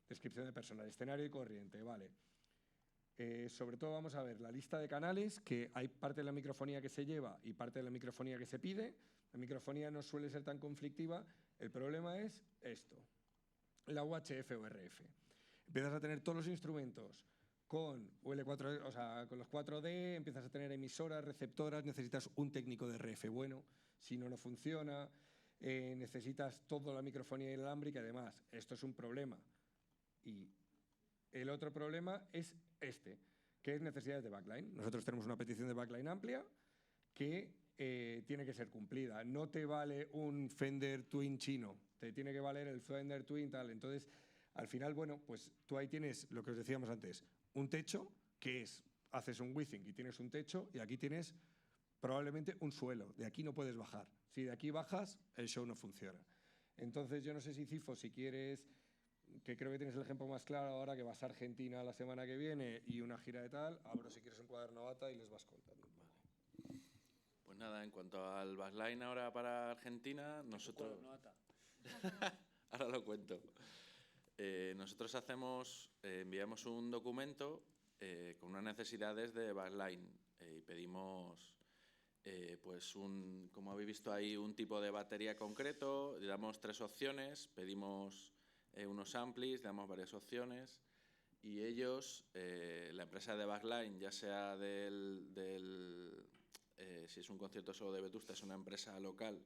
Descripción de personal, escenario y corriente, vale. Sobre todo vamos a ver la lista de canales, que hay parte de la microfonía que se lleva y parte de la microfonía que se pide. La microfonía no suele ser tan conflictiva. El problema es esto, la UHF o RF. Empiezas a tener todos los instrumentos con UL4, o sea, con los 4D, empiezas a tener emisoras, receptoras, necesitas un técnico de RF bueno, si no, no funciona, necesitas toda la microfonía inalámbrica y además, esto es un problema. Y el otro problema es que es necesidades de backline. Nosotros tenemos una petición de backline amplia que tiene que ser cumplida. No te vale un Fender Twin chino, te tiene que valer el Fender Twin tal. Entonces, al final, bueno, pues tú ahí tienes lo que os decíamos antes, un techo, que es, haces un Withing y tienes un techo, y aquí tienes probablemente un suelo. De aquí no puedes bajar. Si de aquí bajas, el show no funciona. Entonces, yo no sé si Cifo, si quieres, que creo que tienes el ejemplo más claro ahora, que vas a Argentina la semana que viene y una gira de tal, abro si quieres un cuaderno ATA y les vas contando. Vale. Pues nada, en cuanto al backline ahora para Argentina, nosotros... Ahora lo cuento. Nosotros enviamos un documento con unas necesidades de backline y pedimos, pues como habéis visto ahí, un tipo de batería concreto, le damos 3 opciones, pedimos unos amplis, le damos varias opciones y ellos, la empresa de backline, ya sea si es un concierto solo de Vetusta, es una empresa local,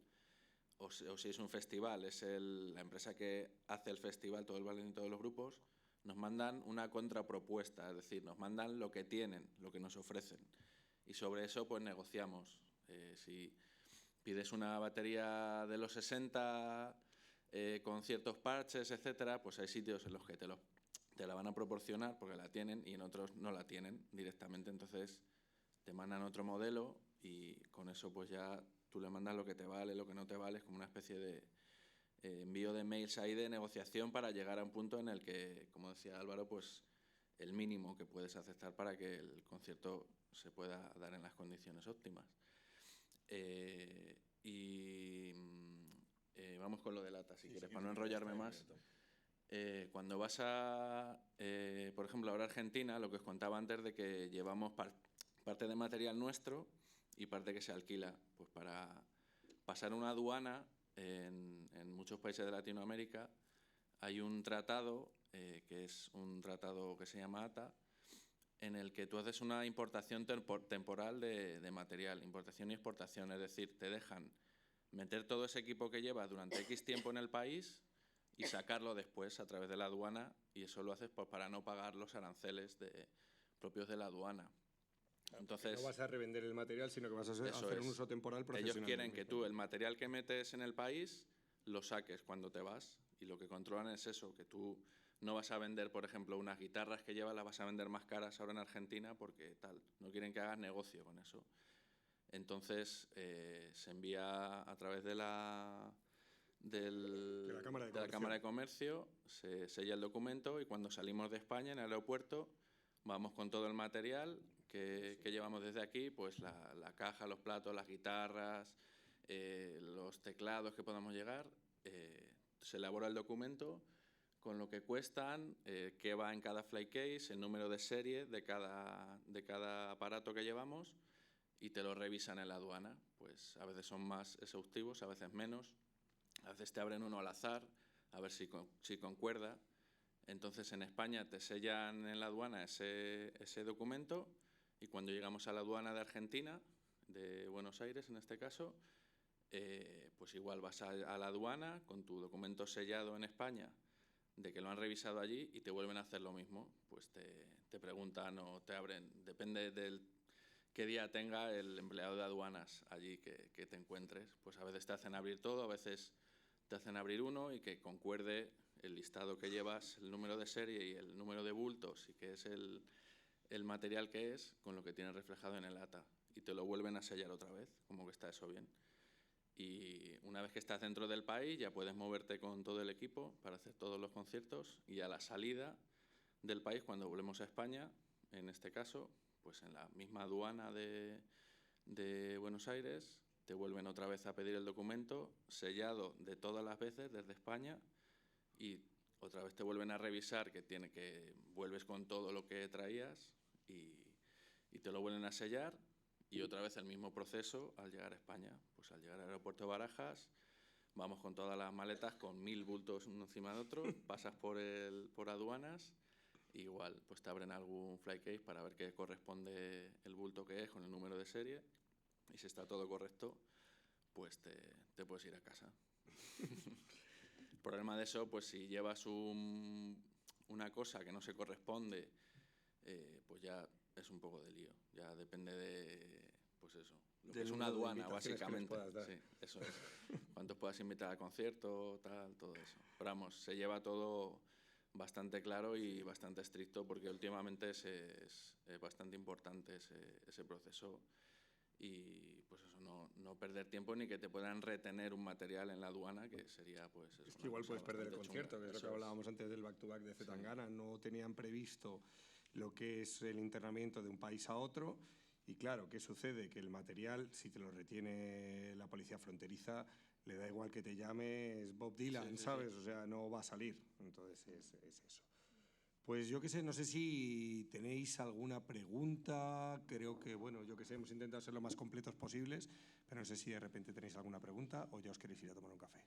o si es un festival, es la empresa que hace el festival, todo el backline y todos los grupos, nos mandan una contrapropuesta, es decir, nos mandan lo que tienen, lo que nos ofrecen. Y sobre eso pues negociamos. Si pides una batería de los 60 con ciertos parches, etcétera, pues hay sitios en los que te la van a proporcionar porque la tienen y en otros no la tienen directamente. Entonces te mandan otro modelo y con eso pues ya tú le mandas lo que te vale, lo que no te vale, es como una especie de envío de mails ahí de negociación para llegar a un punto en el que, como decía Álvaro, pues el mínimo que puedes aceptar para que el concierto se pueda dar en las condiciones óptimas. Vamos con lo del ATA, si quieres, para no enrollarme más. Cuando vas por ejemplo, ahora a Argentina, lo que os contaba antes de que llevamos parte de material nuestro y parte que se alquila, pues para pasar una aduana en muchos países de Latinoamérica hay un tratado, que es un tratado que se llama ATA, en el que tú haces una importación temporal de material, importación y exportación, es decir, te dejan meter todo ese equipo que llevas durante X tiempo en el país y sacarlo después a través de la aduana, y eso lo haces pues para no pagar los aranceles propios de la aduana. Entonces, no vas a revender el material, sino que vas a hacer un uso temporal profesional. Ellos quieren que tú el material que metes en el país lo saques cuando te vas, y lo que controlan es eso, que tú no vas a vender, por ejemplo, unas guitarras que llevas, las vas a vender más caras ahora en Argentina porque tal, no quieren que hagas negocio con eso. Entonces se envía a través de la Cámara de Comercio, se sella el documento y cuando salimos de España en el aeropuerto vamos con todo el material que llevamos desde aquí, pues la caja, los platos, las guitarras, los teclados que podamos llegar, se elabora el documento con lo que cuestan, qué va en cada fly case, el número de serie de cada aparato que llevamos, y te lo revisan en la aduana. Pues a veces son más exhaustivos, a veces menos, a veces te abren uno al azar, a ver si concuerda. Entonces en España te sellan en la aduana ese documento, y cuando llegamos a la aduana de Argentina, de Buenos Aires en este caso, pues igual vas a la aduana con tu documento sellado en España de que lo han revisado allí, y te vuelven a hacer lo mismo. Pues te preguntan o te abren, depende del qué día tenga el empleado de aduanas allí que te encuentres. Pues a veces te hacen abrir todo, a veces te hacen abrir uno y que concuerde el listado que llevas, el número de serie y el número de bultos y que es el material que es, con lo que tienes reflejado en el ATA, y te lo vuelven a sellar otra vez, como que está eso bien. Y una vez que estás dentro del país ya puedes moverte con todo el equipo para hacer todos los conciertos, y a la salida del país, cuando volvemos a España, en este caso, pues en la misma aduana de Buenos Aires, te vuelven otra vez a pedir el documento sellado de todas las veces desde España, y otra vez te vuelven a revisar que vuelves con todo lo que traías y te lo vuelven a sellar, y otra vez el mismo proceso al llegar a España. Pues al llegar al aeropuerto de Barajas, vamos con todas las maletas, con 1000 bultos uno encima de otro, pasas por aduanas, igual pues te abren algún fly case para ver qué corresponde el bulto que es con el número de serie, y si está todo correcto, pues te puedes ir a casa. El problema de eso, pues si llevas una cosa que no se corresponde, pues ya es un poco de lío. Ya depende de, pues eso, lo que es una aduana, básicamente. Sí, eso es. Cuántos puedas invitar al concierto, tal, todo eso. Pero vamos, se lleva todo bastante claro y bastante estricto, porque últimamente es bastante importante ese proceso. Y pues eso, no perder tiempo ni que te puedan retener un material en la aduana, que sería pues eso. Es que igual puedes perder el concierto, que es lo que hablábamos antes del back-to-back de Zetangana. Sí. No tenían previsto lo que es el internamiento de un país a otro, y claro, ¿qué sucede? Que el material, si te lo retiene la policía fronteriza, le da igual que te llames Bob Dylan, sí, ¿sabes? Sí. O sea, no va a salir. Entonces es eso. Pues yo qué sé, no sé si tenéis alguna pregunta. Creo que, bueno, yo qué sé, hemos intentado ser lo más completos posibles, pero no sé si de repente tenéis alguna pregunta o ya os queréis ir a tomar un café.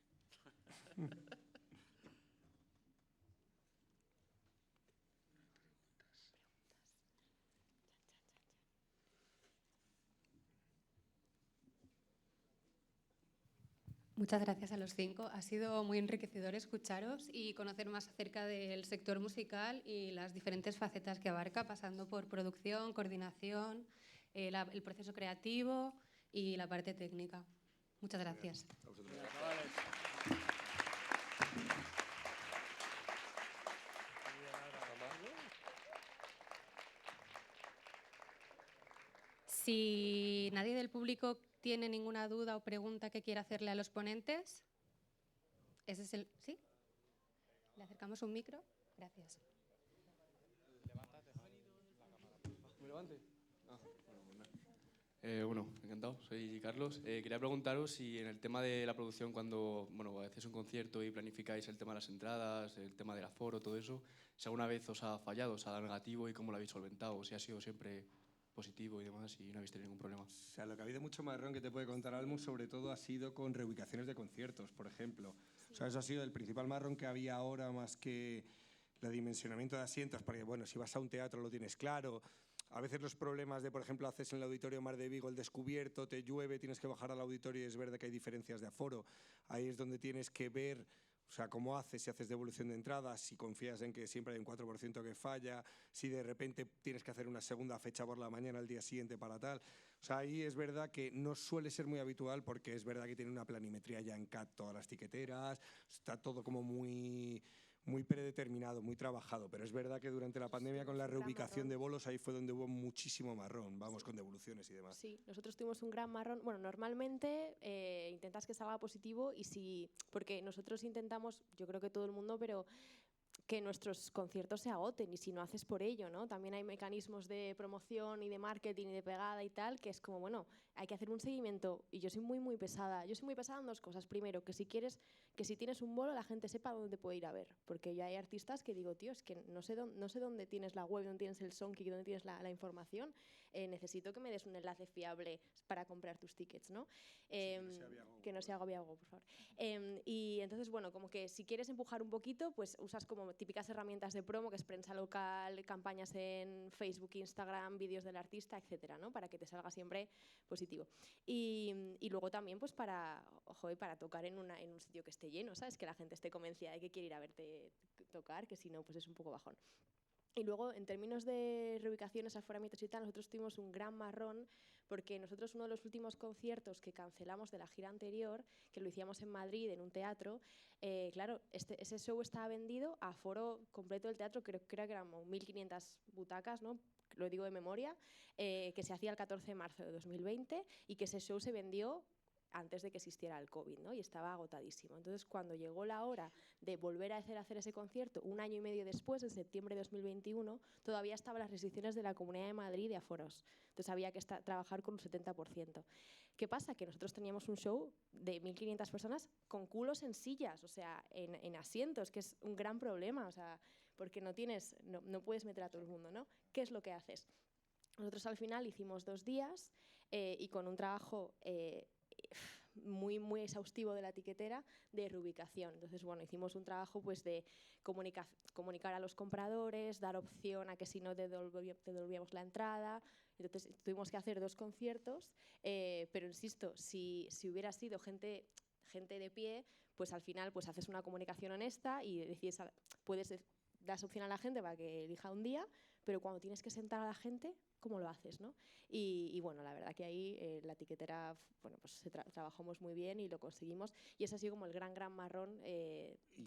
Muchas gracias a los 5. Ha sido muy enriquecedor escucharos y conocer más acerca del sector musical y las diferentes facetas que abarca, pasando por producción, coordinación, el proceso creativo y la parte técnica. Muchas gracias. Si nadie del público tiene ninguna duda o pregunta que quiera hacerle a los ponentes, ese es el... ¿Sí? ¿Le acercamos un micro? Gracias. Bueno, encantado, soy Carlos. Quería preguntaros si en el tema de la producción, cuando hacéis un concierto y planificáis el tema de las entradas, el tema del aforo, todo eso, si alguna vez os ha fallado, os ha dado negativo y cómo lo habéis solventado, o si ha sido siempre positivo y demás, y no habéis tenido ningún problema. O sea, lo que ha habido mucho marrón que te puede contar Almus, sobre todo, ha sido con reubicaciones de conciertos, por ejemplo. Sí. O sea, eso ha sido el principal marrón que había ahora, más que el dimensionamiento de asientos, porque, bueno, si vas a un teatro lo tienes claro. A veces los problemas de, por ejemplo, haces en el Auditorio Mar de Vigo el descubierto, te llueve, tienes que bajar al auditorio y es verdad que hay diferencias de aforo. Ahí es donde tienes que ver, o sea, cómo haces, si haces devolución de entradas, si confías en que siempre hay un 4% que falla, si de repente tienes que hacer una segunda fecha por la mañana al día siguiente para tal. O sea, ahí es verdad que no suele ser muy habitual, porque es verdad que tiene una planimetría ya en CAD todas las tiqueteras, está todo como muy predeterminado, muy trabajado, pero es verdad que durante la pandemia con la reubicación de bolos ahí fue donde hubo muchísimo marrón, vamos, con devoluciones y demás. Sí, nosotros tuvimos un gran marrón. Bueno, normalmente intentas que salga positivo, y si, porque nosotros intentamos, yo creo que todo el mundo, pero que nuestros conciertos se agoten, y si no haces por ello, ¿no? También hay mecanismos de promoción y de marketing y de pegada y tal, que es como, bueno, hay que hacer un seguimiento, y yo soy muy pesada. Yo soy muy pesada en dos cosas. Primero, que si tienes un bolo, la gente sepa dónde puede ir a ver, porque ya hay artistas que digo, tío, es que no sé dónde tienes la web, dónde tienes el Songkick, dónde tienes la información. Necesito que me des un enlace fiable para comprar tus tickets, ¿no? Que no sea agobiago, por favor. Y entonces, bueno, como que si quieres empujar un poquito, pues usas como típicas herramientas de promo, que es prensa local, campañas en Facebook, Instagram, vídeos del artista, etcétera, ¿no? Para que te salga siempre positivo. Y luego también, pues para tocar en un sitio que esté lleno, ¿sabes? Que la gente esté convencida de que quiere ir a verte tocar, que si no, pues es un poco bajón. Y luego, en términos de reubicaciones, aforamientos y tal, nosotros tuvimos un gran marrón, porque nosotros uno de los últimos conciertos que cancelamos de la gira anterior, que lo hicimos en Madrid, en un teatro, claro, ese show estaba vendido a aforo completo del teatro, creo que eran 1.500 butacas, ¿no? Lo digo de memoria, que se hacía el 14 de marzo de 2020, y que ese show se vendió antes de que existiera el COVID, ¿no? Y estaba agotadísimo. Entonces, cuando llegó la hora de volver a hacer ese concierto, un año y medio después, en septiembre de 2021, todavía estaban las restricciones de la Comunidad de Madrid de aforos. Entonces, había que trabajar con un 70%. ¿Qué pasa? Que nosotros teníamos un show de 1.500 personas con culos en sillas, o sea, en asientos, que es un gran problema, o sea, porque no puedes meter a todo el mundo, ¿no? ¿Qué es lo que haces? Nosotros al final hicimos 2 días y con un trabajo muy exhaustivo de la etiquetera de reubicación. Entonces, bueno, hicimos un trabajo pues de comunicar a los compradores, dar opción a que si no te devolvíamos la entrada. Entonces tuvimos que hacer 2 conciertos, pero insisto, si hubiera sido gente de pie, pues al final pues haces una comunicación honesta y das opción a la gente para que elija un día, pero cuando tienes que sentar a la gente, ¿cómo lo haces, no? Y bueno, la verdad que ahí la etiquetera, bueno, pues trabajamos muy bien y lo conseguimos, y ese ha sido como el gran marrón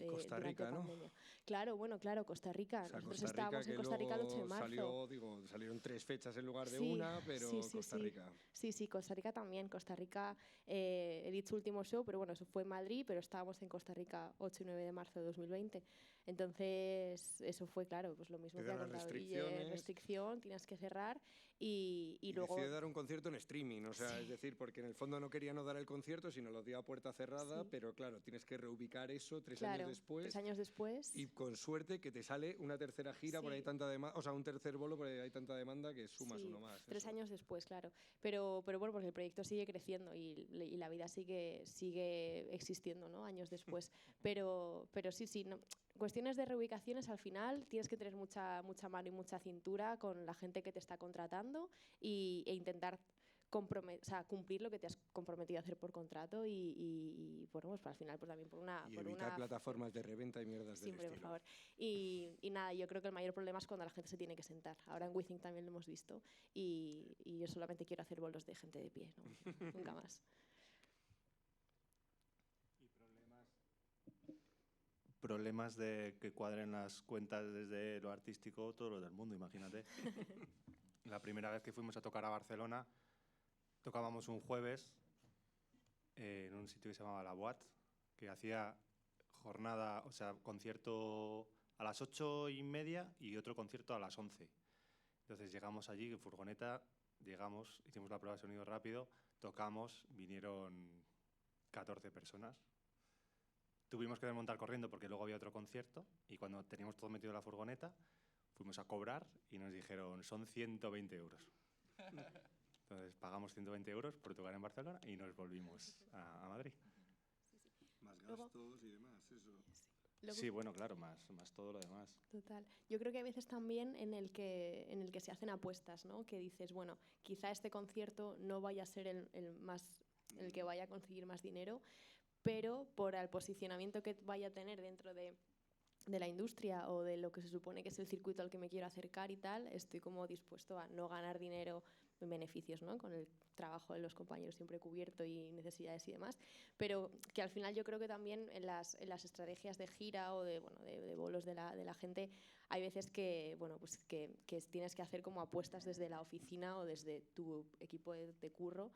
Costa Rica, ¿no? Pandemia. Claro, Costa Rica. O sea, Nosotros Costa Rica, estábamos en Costa Rica el 8 de marzo. Salieron 3 fechas en lugar de una, pero Costa Rica. Sí, Costa Rica también. Costa Rica, he dicho último show, pero bueno, eso fue en Madrid, pero estábamos en Costa Rica 8 y 9 de marzo de 2020. Entonces, eso fue, claro, pues lo mismo que ha contado Guille, restricción, tienes que cerrar y luego... decidió dar un concierto en streaming, o sea, es decir, porque en el fondo no quería no dar el concierto, sino lo dio a puerta cerrada, pero claro, tienes que reubicar eso 3 años después. 3 años después. Y con suerte que te sale una tercera gira, por ahí tanta demanda, o sea, un tercer bolo, por ahí hay tanta demanda que sumas uno más. 3 años después, claro. Pero bueno, porque el proyecto sigue creciendo y la vida sigue existiendo, ¿no? Años después. pero sí, no. Cuestiones de reubicaciones, al final tienes que tener mucha mano y mucha cintura con la gente que te está contratando e intentar cumplir lo que te has comprometido a hacer por contrato y bueno, pues al final pues también por evitar plataformas de reventa y mierdas del estilo. Por favor. Y nada, yo creo que el mayor problema es cuando la gente se tiene que sentar. Ahora en WeThink también lo hemos visto y yo solamente quiero hacer bolos de gente de pie, ¿no? Nunca más. Problemas de que cuadren las cuentas desde lo artístico, todo lo del mundo, imagínate. La primera vez que fuimos a tocar a Barcelona, tocábamos un jueves en un sitio que se llamaba La Boat, que hacía jornada, o sea, concierto a las 8:30 y otro concierto a las 11. Entonces llegamos allí en furgoneta, hicimos la prueba de sonido rápido, tocamos, vinieron 14 personas. Tuvimos que desmontar corriendo porque luego había otro concierto y cuando teníamos todo metido en la furgoneta fuimos a cobrar y nos dijeron son 120 euros. Entonces pagamos 120 euros por tocar en Barcelona y nos volvimos a Madrid. Más gastos y demás, eso. Sí, bueno, claro, más todo lo demás. Total. Yo creo que hay veces también en el que se hacen apuestas, ¿no? Que dices, bueno, quizá este concierto no vaya a ser el que vaya a conseguir más dinero, pero por el posicionamiento que vaya a tener dentro de la industria o de lo que se supone que es el circuito al que me quiero acercar y tal, estoy como dispuesto a no ganar dinero en beneficios, ¿no? Con el trabajo de los compañeros siempre cubierto y necesidades y demás, pero que al final yo creo que también en las estrategias de gira o de bolos de la gente hay veces que, bueno, pues que tienes que hacer como apuestas desde la oficina o desde tu equipo de curro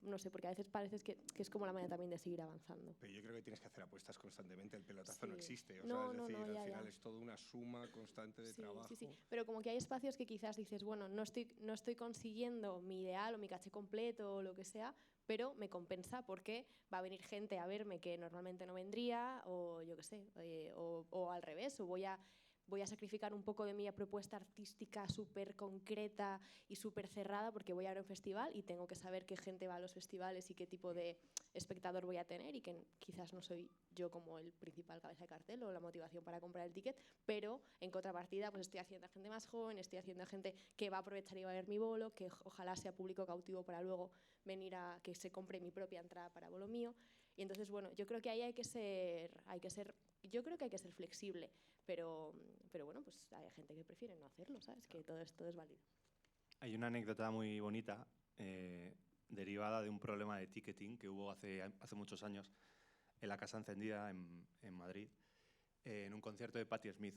no sé, porque a veces parece que es como la manera también de seguir avanzando. Pero yo creo que tienes que hacer apuestas constantemente, el pelotazo no Sí. existe, o No, sea, es no, decir, no, al ya, final ya. es toda una suma constante de Sí, trabajo. sí, sí. Pero como que hay espacios que quizás dices, bueno, no estoy consiguiendo mi ideal o mi caché completo o lo que sea, pero me compensa porque va a venir gente a verme que normalmente no vendría, o yo qué sé, o al revés, o voy a sacrificar un poco de mi propuesta artística súper concreta y súper cerrada porque voy a ir a un festival y tengo que saber qué gente va a los festivales y qué tipo de espectador voy a tener, y que quizás no soy yo como el principal cabeza de cartel o la motivación para comprar el ticket, pero en contrapartida pues estoy haciendo a gente más joven, estoy haciendo a gente que va a aprovechar y va a ver mi bolo, que ojalá sea público cautivo para luego venir a que se compre mi propia entrada para bolo mío. Y entonces, bueno, yo creo que ahí yo creo que hay que ser flexible, pero bueno, pues hay gente que prefiere no hacerlo, ¿sabes? Que todo esto es válido. Hay una anécdota muy bonita derivada de un problema de ticketing que hubo hace muchos años en la Casa Encendida en Madrid, en un concierto de Patti Smith.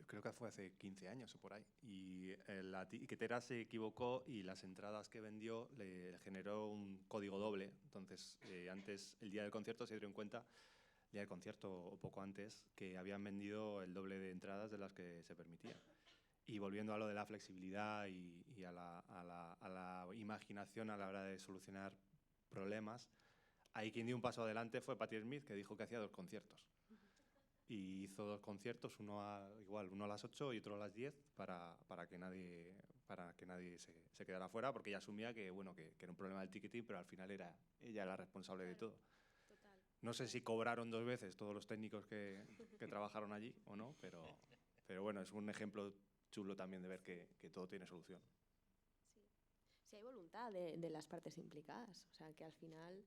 Creo que fue hace 15 años o por ahí. Y la tiquetera se equivocó y las entradas que vendió le generó un código doble. Entonces, antes, el día del concierto, se dieron cuenta, el día del concierto o poco antes, que habían vendido el doble de entradas de las que se permitía. Y volviendo a lo de la flexibilidad y a la imaginación a la hora de solucionar problemas, ahí quien dio un paso adelante fue Patti Smith, que dijo que hacía 2 conciertos. Y hizo 2 conciertos, uno a las 8 y otro a las 10, para que nadie se quedara fuera, porque ella asumía que, bueno, que era un problema del ticketing, pero al final era ella la responsable de todo. Total. No sé si cobraron 2 veces todos los técnicos que trabajaron allí o no, pero bueno, es un ejemplo chulo también de ver que todo tiene solución. Sí. Si hay voluntad de las partes implicadas, o sea, que al final,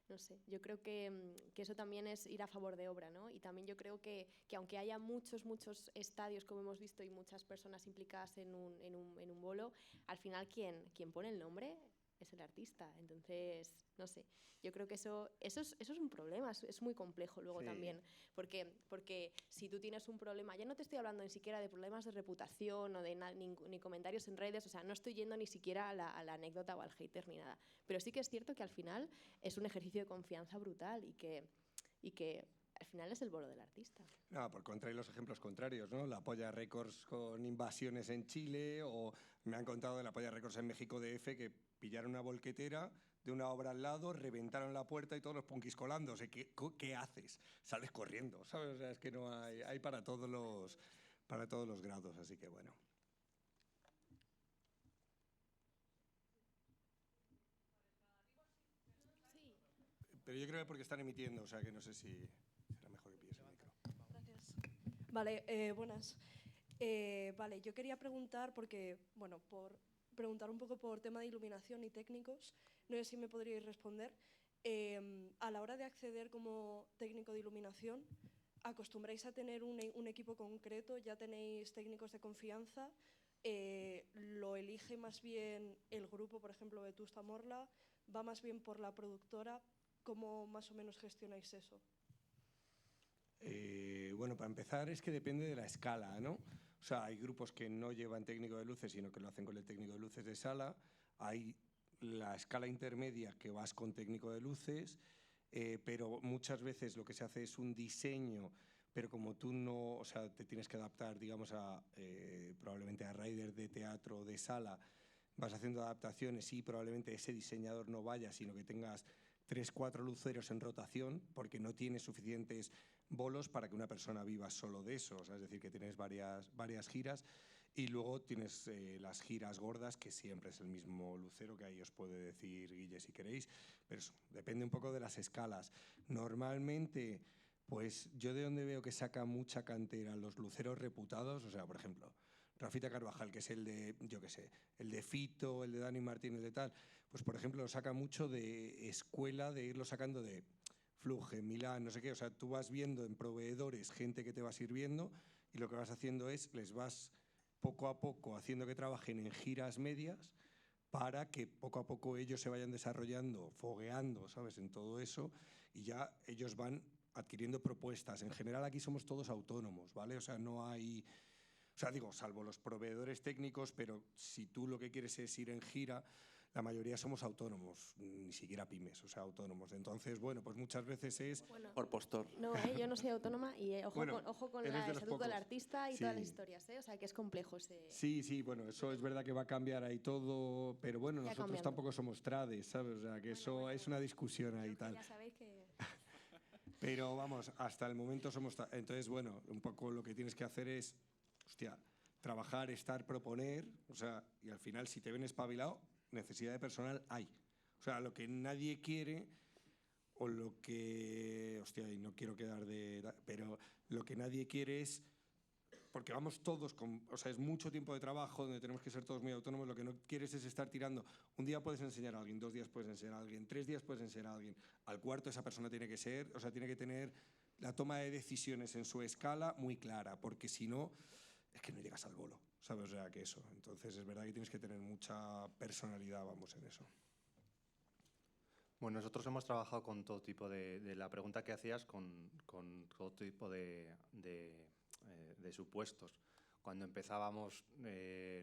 no sé, yo creo que eso también es ir a favor de obra, ¿no? Y también yo creo que aunque haya muchos estadios, como hemos visto, y muchas personas implicadas en un bolo, al final quien pone el nombre es el artista. Entonces, no sé, yo creo que eso es un problema, es muy complejo luego Sí. también, porque si tú tienes un problema, ya no te estoy hablando ni siquiera de problemas de reputación o de ni comentarios en redes, o sea, no estoy yendo ni siquiera a la anécdota o al hater ni nada, pero sí que es cierto que al final es un ejercicio de confianza brutal y que al final es el bolo del artista. No, por contra hay los ejemplos contrarios, ¿no? La Polla Records con invasiones en Chile, o me han contado de la Polla Records en México DF, que pillaron una volquetera de una obra al lado, reventaron la puerta y todos los punkis colándose. ¿Qué haces? Sales corriendo, ¿sabes? O sea, es que no hay para todos los grados, así que bueno. Pero yo creo que porque están emitiendo, o sea que no sé si será mejor que pilles el micro. Gracias. Vale, buenas. Vale, yo quería preguntar, porque, bueno, por preguntar un poco por tema de iluminación y técnicos, no sé si me podríais responder. A la hora de acceder como técnico de iluminación, ¿acostumbráis a tener un equipo concreto? ¿Ya tenéis técnicos de confianza? ¿Lo elige más bien el grupo, por ejemplo, Vetusta Morla? ¿Va más bien por la productora? ¿Cómo más o menos gestionáis eso? Bueno, para empezar es que depende de la escala, ¿no? O sea, hay grupos que no llevan técnico de luces, sino que lo hacen con el técnico de luces de sala. Hay la escala intermedia que vas con técnico de luces, pero muchas veces lo que se hace es un diseño, pero como tú no, o sea, te tienes que adaptar, digamos, probablemente a rider de teatro o de sala, vas haciendo adaptaciones y probablemente ese diseñador no vaya, sino que tengas 3, 4 luceros en rotación, porque no tienes suficientes bolos para que una persona viva solo de eso. O sea, es decir, que tienes varias giras, y luego tienes las giras gordas, que siempre es el mismo lucero, que ahí os puede decir Guille si queréis, pero eso, depende un poco de las escalas. Normalmente, pues yo de donde veo que saca mucha cantera los luceros reputados, o sea, por ejemplo, Rafita Carvajal, que es el de, yo qué sé, el de Fito, el de Dani Martínez, de tal, pues por ejemplo lo saca mucho de escuela, de irlo sacando de Fluge, Milán, no sé qué. O sea, tú vas viendo en proveedores gente que te va sirviendo, y lo que vas haciendo es, les vas poco a poco haciendo que trabajen en giras medias para que poco a poco ellos se vayan desarrollando, fogueando, ¿sabes?, en todo eso, y ya ellos van adquiriendo propuestas. En general aquí somos todos autónomos, ¿vale? O sea, no hay... O sea, digo, salvo los proveedores técnicos, pero si tú lo que quieres es ir en gira, la mayoría somos autónomos, ni siquiera pymes, o sea, autónomos. Entonces, bueno, pues muchas veces es... Bueno, Por postor. no, yo no soy autónoma y Bueno, ojo con eres el de los estatuto del pocos. artista y Sí. todas las historias, o sea que es complejo ese... Sí, bueno, eso es verdad que va a cambiar ahí todo, pero bueno, Ya nosotros cambiando. tampoco somos trades, ¿sabes? O sea, que eso es una discusión ahí y tal. Ya sabéis que... Pero vamos, hasta el momento somos... Entonces, bueno, un poco lo que tienes que hacer es, hostia, trabajar, estar, proponer, o sea, y al final si te ven espabilado, necesidad de personal hay. O sea, lo que nadie quiere o lo que... Hostia, y no quiero quedar de... Pero lo que nadie quiere es... Porque vamos todos con... O sea, es mucho tiempo de trabajo donde tenemos que ser todos muy autónomos. Lo que no quieres es estar tirando. Un día puedes enseñar a alguien, 2 días puedes enseñar a alguien, 3 días puedes enseñar a alguien. Al cuarto esa persona tiene que ser... O sea, tiene que tener la toma de decisiones en su escala muy clara. Porque si no, es que no llegas al bolo, ¿sabes? O sea, que eso. Entonces, es verdad que tienes que tener mucha personalidad, vamos, en eso. Bueno, nosotros hemos trabajado con todo tipo de la pregunta que hacías, con todo tipo de supuestos. Cuando empezábamos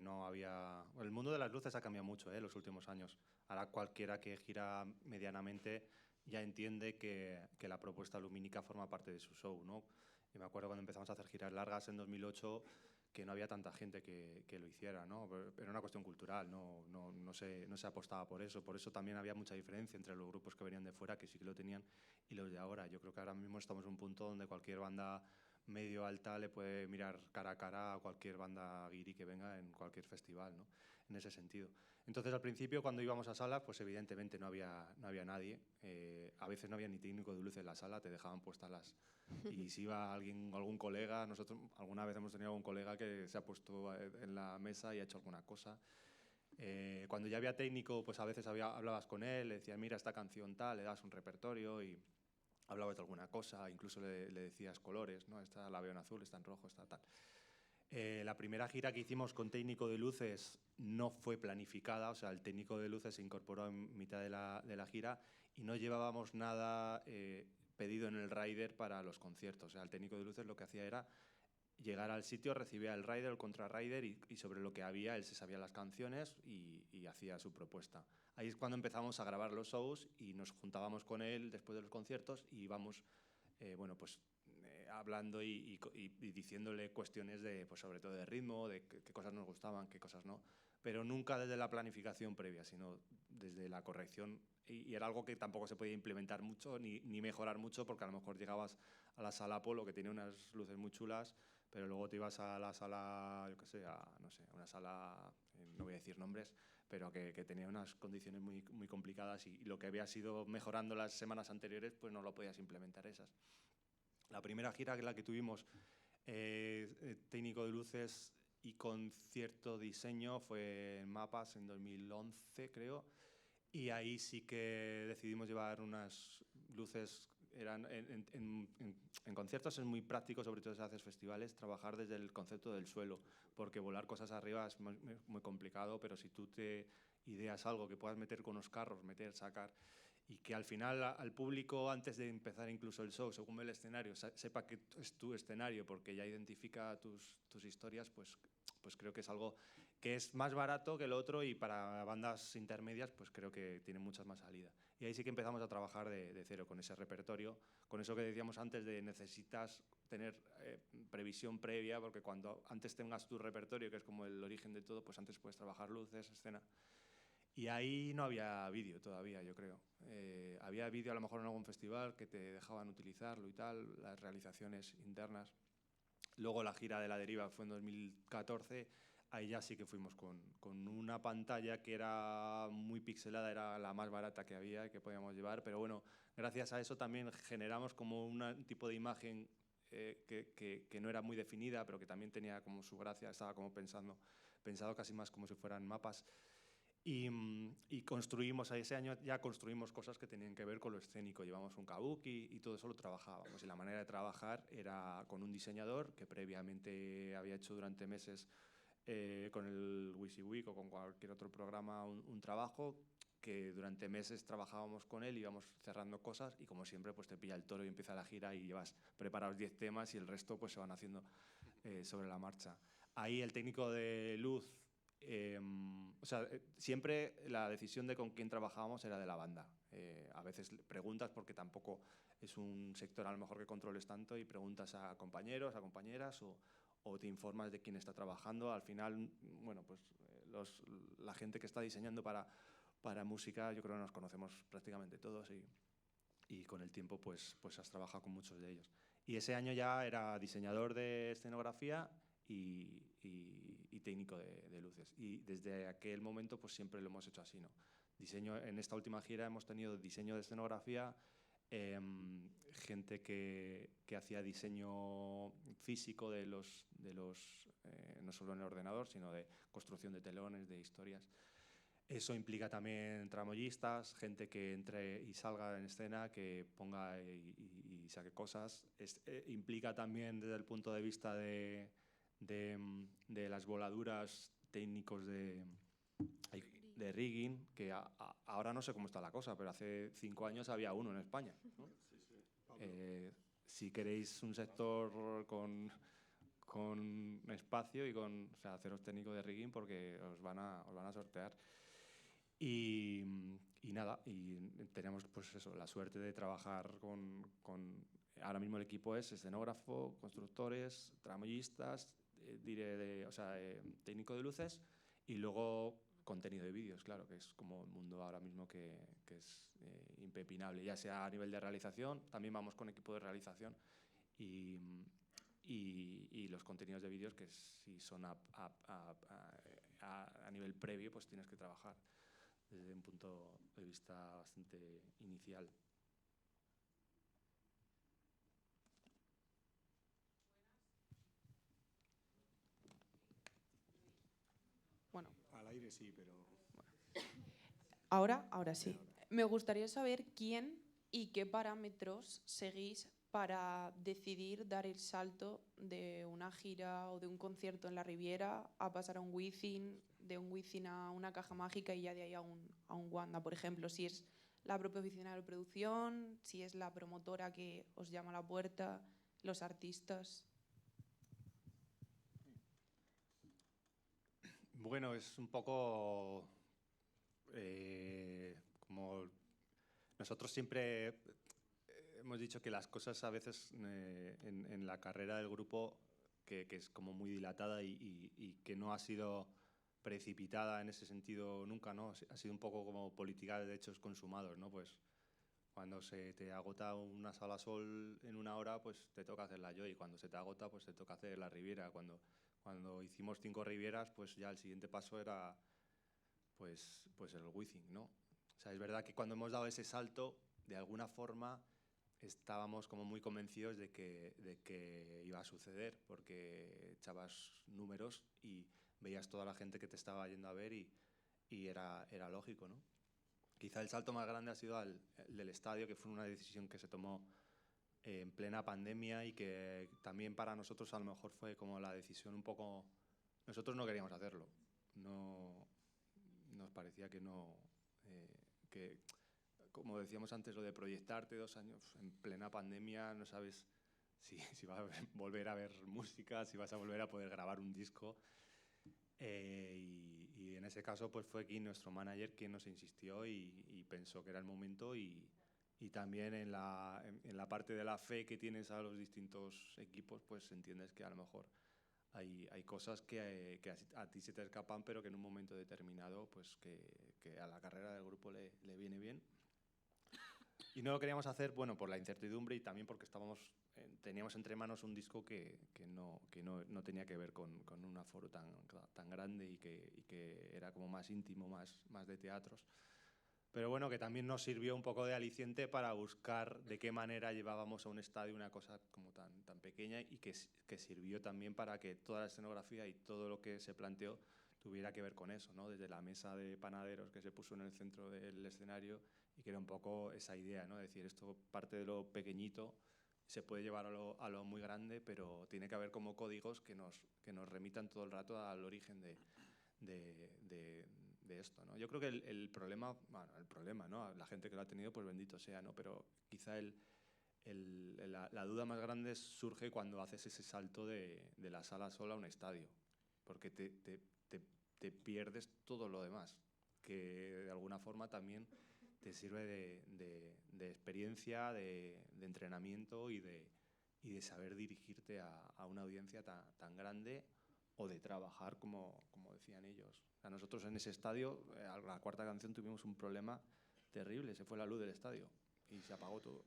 no había... El mundo de las luces ha cambiado mucho en los últimos años. Ahora cualquiera que gira medianamente ya entiende que la propuesta lumínica forma parte de su show, ¿no? Y me acuerdo cuando empezamos a hacer giras largas en 2008 que no había tanta gente que lo hiciera, ¿no? Era una cuestión cultural, no se apostaba por eso. Por eso también había mucha diferencia entre los grupos que venían de fuera, que sí que lo tenían, y los de ahora. Yo creo que ahora mismo estamos en un punto donde cualquier banda medio alta le puede mirar cara a cara a cualquier banda guiri que venga en cualquier festival, ¿no? En ese sentido. Entonces, al principio, cuando íbamos a salas, pues evidentemente no había nadie. A veces no había ni técnico de luz en la sala, te dejaban puestas las... Y si iba algún colega, nosotros alguna vez hemos tenido algún colega que se ha puesto en la mesa y ha hecho alguna cosa. Cuando ya había técnico, pues a veces hablabas con él, le decías, mira, esta canción tal, le das un repertorio y hablabas de alguna cosa, incluso le decías colores, ¿no? Esta la veo en azul, esta en rojo, esta tal. La primera gira que hicimos con técnico de luces no fue planificada, o sea, el técnico de luces se incorporó en mitad de la gira y no llevábamos nada pedido en el rider para los conciertos. O sea, el técnico de luces lo que hacía era llegar al sitio, recibía el rider, el contrarrider y sobre lo que había él se sabía las canciones y hacía su propuesta. Ahí es cuando empezamos a grabar los shows y nos juntábamos con él después de los conciertos y íbamos, hablando y diciéndole cuestiones de, pues sobre todo de ritmo, de qué cosas nos gustaban, qué cosas no, pero nunca desde la planificación previa, sino desde la corrección. Y era algo que tampoco se podía implementar mucho ni mejorar mucho, porque a lo mejor llegabas a la sala Apolo, que tenía unas luces muy chulas, pero luego te ibas a la sala, yo qué sé, a una sala, no voy a decir nombres, pero que tenía unas condiciones muy, muy complicadas y lo que había sido mejorando las semanas anteriores, pues no lo podías implementar esas. La primera gira, que la que tuvimos, técnico de luces y con cierto diseño, fue en Mapas en 2011, creo, y ahí sí que decidimos llevar unas luces. En conciertos es muy práctico, sobre todo si haces festivales, trabajar desde el concepto del suelo, porque volar cosas arriba es muy complicado, pero si tú te ideas algo que puedas meter con los carros, meter, sacar, y que al final al público, antes de empezar incluso el show, según ve el escenario, sepa que es tu escenario porque ya identifica tus historias, pues creo que es algo que es más barato que el otro, y para bandas intermedias pues creo que tiene mucha más salida. Y ahí sí que empezamos a trabajar de cero con ese repertorio, con eso que decíamos antes de necesitas tener previsión previa, porque cuando antes tengas tu repertorio, que es como el origen de todo, pues antes puedes trabajar luces, escena. Y ahí no había vídeo todavía, yo creo. Había vídeo a lo mejor en algún festival que te dejaban utilizarlo y tal, las realizaciones internas. Luego la gira de La Deriva fue en 2014, ahí ya sí que fuimos con una pantalla que era muy pixelada, era la más barata que había y que podíamos llevar, pero bueno, gracias a eso también generamos como un tipo de imagen que no era muy definida, pero que también tenía como su gracia, estaba como pensado casi más como si fueran mapas. Y construimos, ese año ya construimos cosas que tenían que ver con lo escénico. Llevamos un kabuki y todo eso lo trabajábamos. Y la manera de trabajar era con un diseñador que previamente había hecho durante meses con el WYSIWYG o con cualquier otro programa un trabajo que durante meses trabajábamos con él, íbamos cerrando cosas y como siempre pues te pilla el toro y empieza la gira y llevas preparados 10 temas y el resto pues se van haciendo sobre la marcha. Ahí el técnico de luz siempre la decisión de con quién trabajábamos era de la banda. A veces preguntas porque tampoco es un sector a lo mejor que controles tanto y preguntas a compañeros, a compañeras o te informas de quién está trabajando. Al final, bueno, pues la gente que está diseñando para música, yo creo que nos conocemos prácticamente todos y con el tiempo pues has trabajado con muchos de ellos. Y ese año ya era diseñador de escenografía y técnico de luces. Y desde aquel momento pues siempre lo hemos hecho así, ¿no? Diseño, en esta última gira hemos tenido diseño de escenografía, gente que hacía diseño físico de los no solo en el ordenador, sino de construcción de telones, de historias. Eso implica también tramoyistas, gente que entre y salga en escena, que ponga y saque cosas. Implica también desde el punto de vista de las voladuras, técnicos de rigging, que ahora no sé cómo está la cosa, pero hace 5 años había uno en España, ¿no? Si queréis un sector con espacio y haceros técnico de rigging porque os van a sortear. Y nada, y tenemos pues eso, la suerte de trabajar con ahora mismo el equipo es escenógrafo, constructores, tramoyistas, técnico de luces y luego contenido de vídeos, claro, que es como un mundo ahora mismo que es impepinable, ya sea a nivel de realización, también vamos con equipo de realización y los contenidos de vídeos que si son a nivel previo, pues tienes que trabajar desde un punto de vista bastante inicial. Bueno. Al aire sí, pero... Ahora sí. Me gustaría saber quién y qué parámetros seguís para decidir dar el salto de una gira o de un concierto en la Riviera a pasar a un Wizzing, de un Wizzing a una Caja Mágica y ya de ahí a un Wanda, por ejemplo. Si es la propia oficina de producción, si es la promotora que os llama a la puerta, los artistas. Bueno, es un poco como nosotros siempre hemos dicho que las cosas a veces en la carrera del grupo que es como muy dilatada y que no ha sido precipitada en ese sentido nunca, ¿no? Ha sido un poco como política de hechos consumados, ¿no? Pues cuando se te agota una Sala Sol en una hora, pues te toca hacer la Joy. Cuando se te agota, pues te toca hacer la Riviera. Cuando hicimos 5 Rivieras, pues ya el siguiente paso era pues el Wizzing, ¿no? O sea, es verdad que cuando hemos dado ese salto, de alguna forma estábamos como muy convencidos de que iba a suceder, porque echabas números y veías toda la gente que te estaba yendo a ver y era lógico, ¿no? Quizá el salto más grande ha sido el del estadio, que fue una decisión que se tomó en plena pandemia y que también para nosotros a lo mejor fue como la decisión un poco... Nosotros no queríamos hacerlo, no nos parecía que no... que, como decíamos antes, lo de proyectarte 2 años en plena pandemia, no sabes si vas a volver a ver música, si vas a volver a poder grabar un disco. Y en ese caso pues fue aquí nuestro manager quien nos insistió y pensó que era el momento y también en la parte de la fe que tienes a los distintos equipos, pues entiendes que a lo mejor hay cosas que a ti se te escapan, pero que en un momento determinado pues que a la carrera del grupo le viene bien. Y no lo queríamos hacer, bueno, por la incertidumbre y también porque teníamos entre manos un disco que no tenía que ver con un aforo tan grande y que era como más íntimo, más de teatros. Pero bueno, que también nos sirvió un poco de aliciente para buscar de qué manera llevábamos a un estadio una cosa como tan pequeña y que sirvió también para que toda la escenografía y todo lo que se planteó tuviera que ver con eso, ¿no? Desde la mesa de panaderos que se puso en el centro del escenario y que era un poco esa idea, ¿no? Es decir, esto parte de lo pequeñito, se puede llevar a lo muy grande, pero tiene que haber como códigos que nos remitan todo el rato al origen de esto, ¿no? Yo creo que el problema, ¿no? La gente que lo ha tenido, pues bendito sea, ¿no? Pero quizá la duda más grande surge cuando haces ese salto de la Sala Sol a un estadio, porque te te pierdes todo lo demás, que de alguna forma también te sirve de experiencia, de entrenamiento y de saber dirigirte a una audiencia tan grande, o de trabajar como decían ellos. O sea, nosotros en ese estadio, a la cuarta canción tuvimos un problema terrible, se fue la luz del estadio y se apagó todo.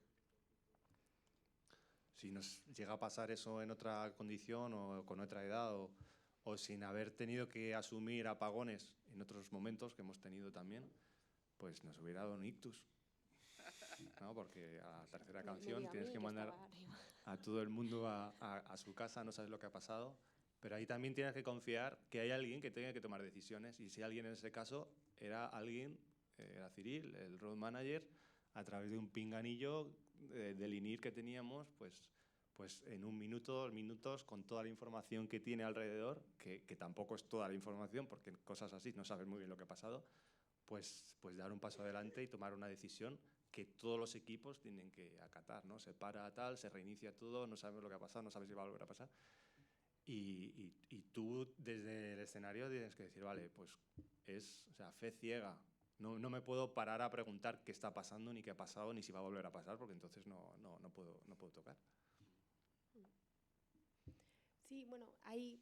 Si nos llega a pasar eso en otra condición o con otra edad o sin haber tenido que asumir apagones en otros momentos que hemos tenido también, pues nos hubiera dado un ictus, ¿no? Porque a la tercera canción tienes que mandar a todo el mundo a su casa, no sabes lo que ha pasado, pero ahí también tienes que confiar que hay alguien que tenga que tomar decisiones, y si alguien en ese caso era Cyril, el road manager, a través de un pinganillo del INIR que teníamos, pues en 1 minuto, 2 minutos, con toda la información que tiene alrededor, que tampoco es toda la información, porque en cosas así no sabes muy bien lo que ha pasado, pues dar un paso adelante y tomar una decisión que todos los equipos tienen que acatar, ¿no? Se para tal, se reinicia todo, no sabes lo que ha pasado, no sabes si va a volver a pasar. Y tú desde el escenario tienes que decir, vale, pues fe ciega. No me puedo parar a preguntar qué está pasando, ni qué ha pasado, ni si va a volver a pasar, porque entonces no puedo tocar. Sí, bueno, ahí,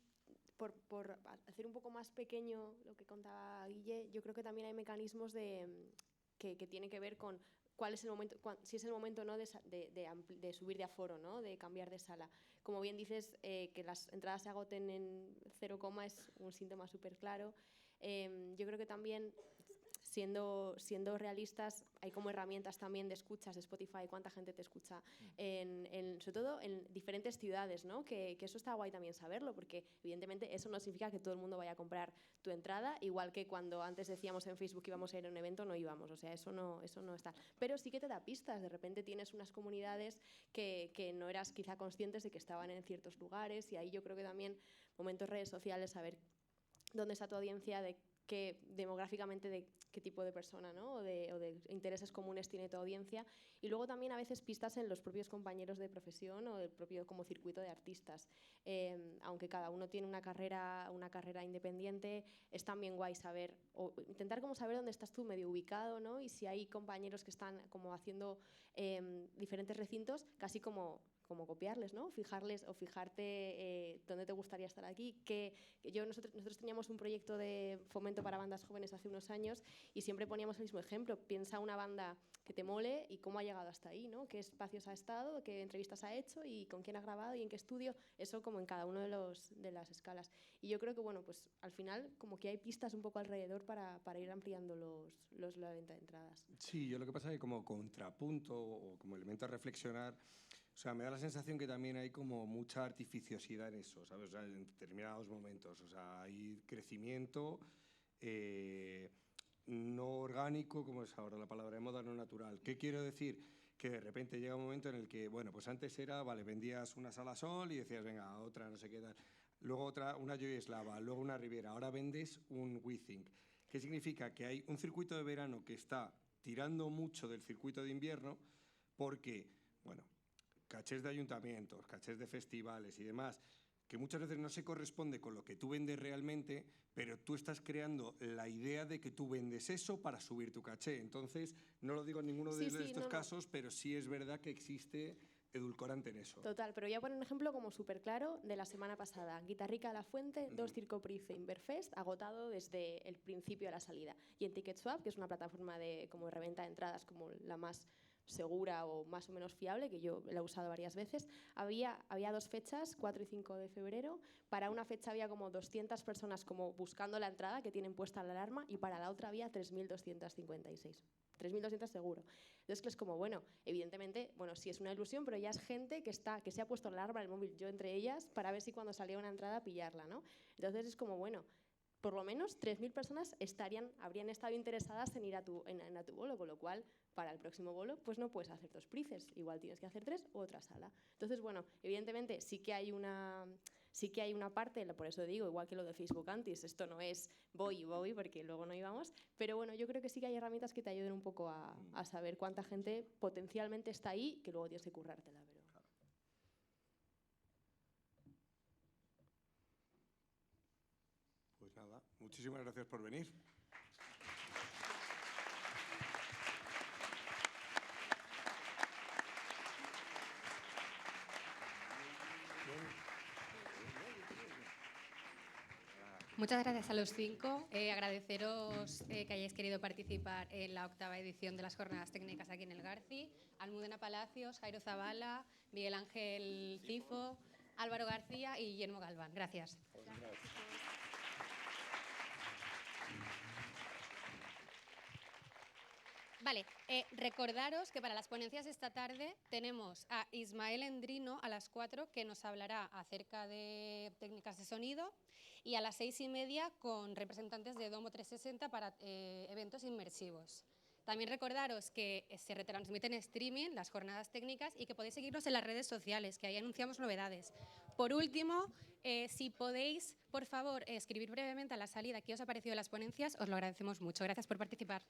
por hacer un poco más pequeño lo que contaba Guille, yo creo que también hay mecanismos que tienen que ver con cuál es el momento, si es el momento, ¿no?, de subir de aforo, ¿no?, de cambiar de sala. Como bien dices, que las entradas se agoten en 0, es un síntoma súper claro. Yo creo que también, siendo realistas, hay como herramientas también de escuchas de Spotify, cuánta gente te escucha, sobre todo en diferentes ciudades, ¿no? Que eso está guay también saberlo, porque evidentemente eso no significa que todo el mundo vaya a comprar tu entrada, igual que cuando antes decíamos en Facebook que íbamos a ir a un evento, no íbamos, o sea, eso no está. Pero sí que te da pistas, de repente tienes unas comunidades que no eras quizá conscientes de que estaban en ciertos lugares, y ahí yo creo que también momentos redes sociales, saber dónde está tu audiencia, demográficamente de qué tipo de persona, ¿no?, o de intereses comunes tiene tu audiencia, y luego también a veces pistas en los propios compañeros de profesión o del propio como circuito de artistas. Aunque cada uno tiene una carrera independiente, es también guay saber, o intentar como saber dónde estás tú medio ubicado, ¿no?, y si hay compañeros que están como haciendo diferentes recintos, casi como copiarles, ¿no? Fijarles o fijarte dónde te gustaría estar aquí. Nosotros teníamos un proyecto de fomento para bandas jóvenes hace unos años y siempre poníamos el mismo ejemplo. Piensa una banda que te mole y cómo ha llegado hasta ahí, ¿no? Qué espacios ha estado, qué entrevistas ha hecho y con quién ha grabado y en qué estudio. Eso como en cada uno de las escalas. Y yo creo que, bueno, pues al final como que hay pistas un poco alrededor para ir ampliando la venta de entradas. Sí, yo lo que pasa es que como contrapunto o como elemento a reflexionar, o sea, me da la sensación que también hay como mucha artificiosidad en eso, ¿sabes? O sea, en determinados momentos. O sea, hay crecimiento no orgánico, como es ahora la palabra de moda, no natural. ¿Qué quiero decir? Que de repente llega un momento en el que, bueno, pues antes era, vale, vendías una sala Sol y decías, venga, otra, no sé qué tal. Luego otra, una Joy Eslava, luego una Riviera. Ahora vendes un WeThink. ¿Qué significa? Que hay un circuito de verano que está tirando mucho del circuito de invierno porque, bueno, cachés de ayuntamientos, cachés de festivales y demás, que muchas veces no se corresponde con lo que tú vendes realmente, pero tú estás creando la idea de que tú vendes eso para subir tu caché. Entonces, no lo digo en ninguno de estos casos, pero sí es verdad que existe edulcorante en eso. Total, pero voy a poner un ejemplo como súper claro de la semana pasada. Guitarrica La Fuente, 2 Circo Price Inverfest, agotado desde el principio de la salida. Y en TicketSwap, que es una plataforma de reventa de entradas como la más segura o más o menos fiable, que yo la he usado varias veces, había 2 fechas, 4 y 5 de febrero. Para una fecha había como 200 personas como buscando la entrada, que tienen puesta la alarma, y para la otra había 3.256. 3.200 seguro. Entonces, que es como, bueno, evidentemente, bueno, sí es una ilusión, pero ya es gente que se ha puesto la alarma en el móvil, yo entre ellas, para ver si cuando salía una entrada pillarla, ¿no? Entonces es como, bueno, por lo menos 3.000 personas habrían estado interesadas en ir a tu bolo, con lo cual, para el próximo bolo, pues no puedes hacer 2 prices, igual tienes que hacer 3 u otra sala. Entonces, bueno, evidentemente sí que hay una parte, por eso digo, igual que lo de Facebook antes, esto no es voy, porque luego no íbamos, pero bueno, yo creo que sí que hay herramientas que te ayuden un poco a saber cuánta gente potencialmente está ahí, que luego tienes que currártela. Pues nada, Muchísimas gracias por venir. Muchas gracias a los 5. Agradeceros que hayáis querido participar en la 8ª edición de las Jornadas Técnicas aquí en el Garci. Almudena Palacios, Jairo Zabala, Miguel Ángel Cifo, Álvaro García y Guillermo Galván. Gracias. Vale, recordaros que para las ponencias de esta tarde tenemos a Ismael Endrino a las 4, que nos hablará acerca de técnicas de sonido, y a las 6:30 con representantes de Domo 360 para eventos inmersivos. También recordaros que se retransmiten en streaming las jornadas técnicas y que podéis seguirnos en las redes sociales, que ahí anunciamos novedades. Por último, si podéis, por favor, escribir brevemente a la salida qué os ha parecido las ponencias, os lo agradecemos mucho. Gracias por participar.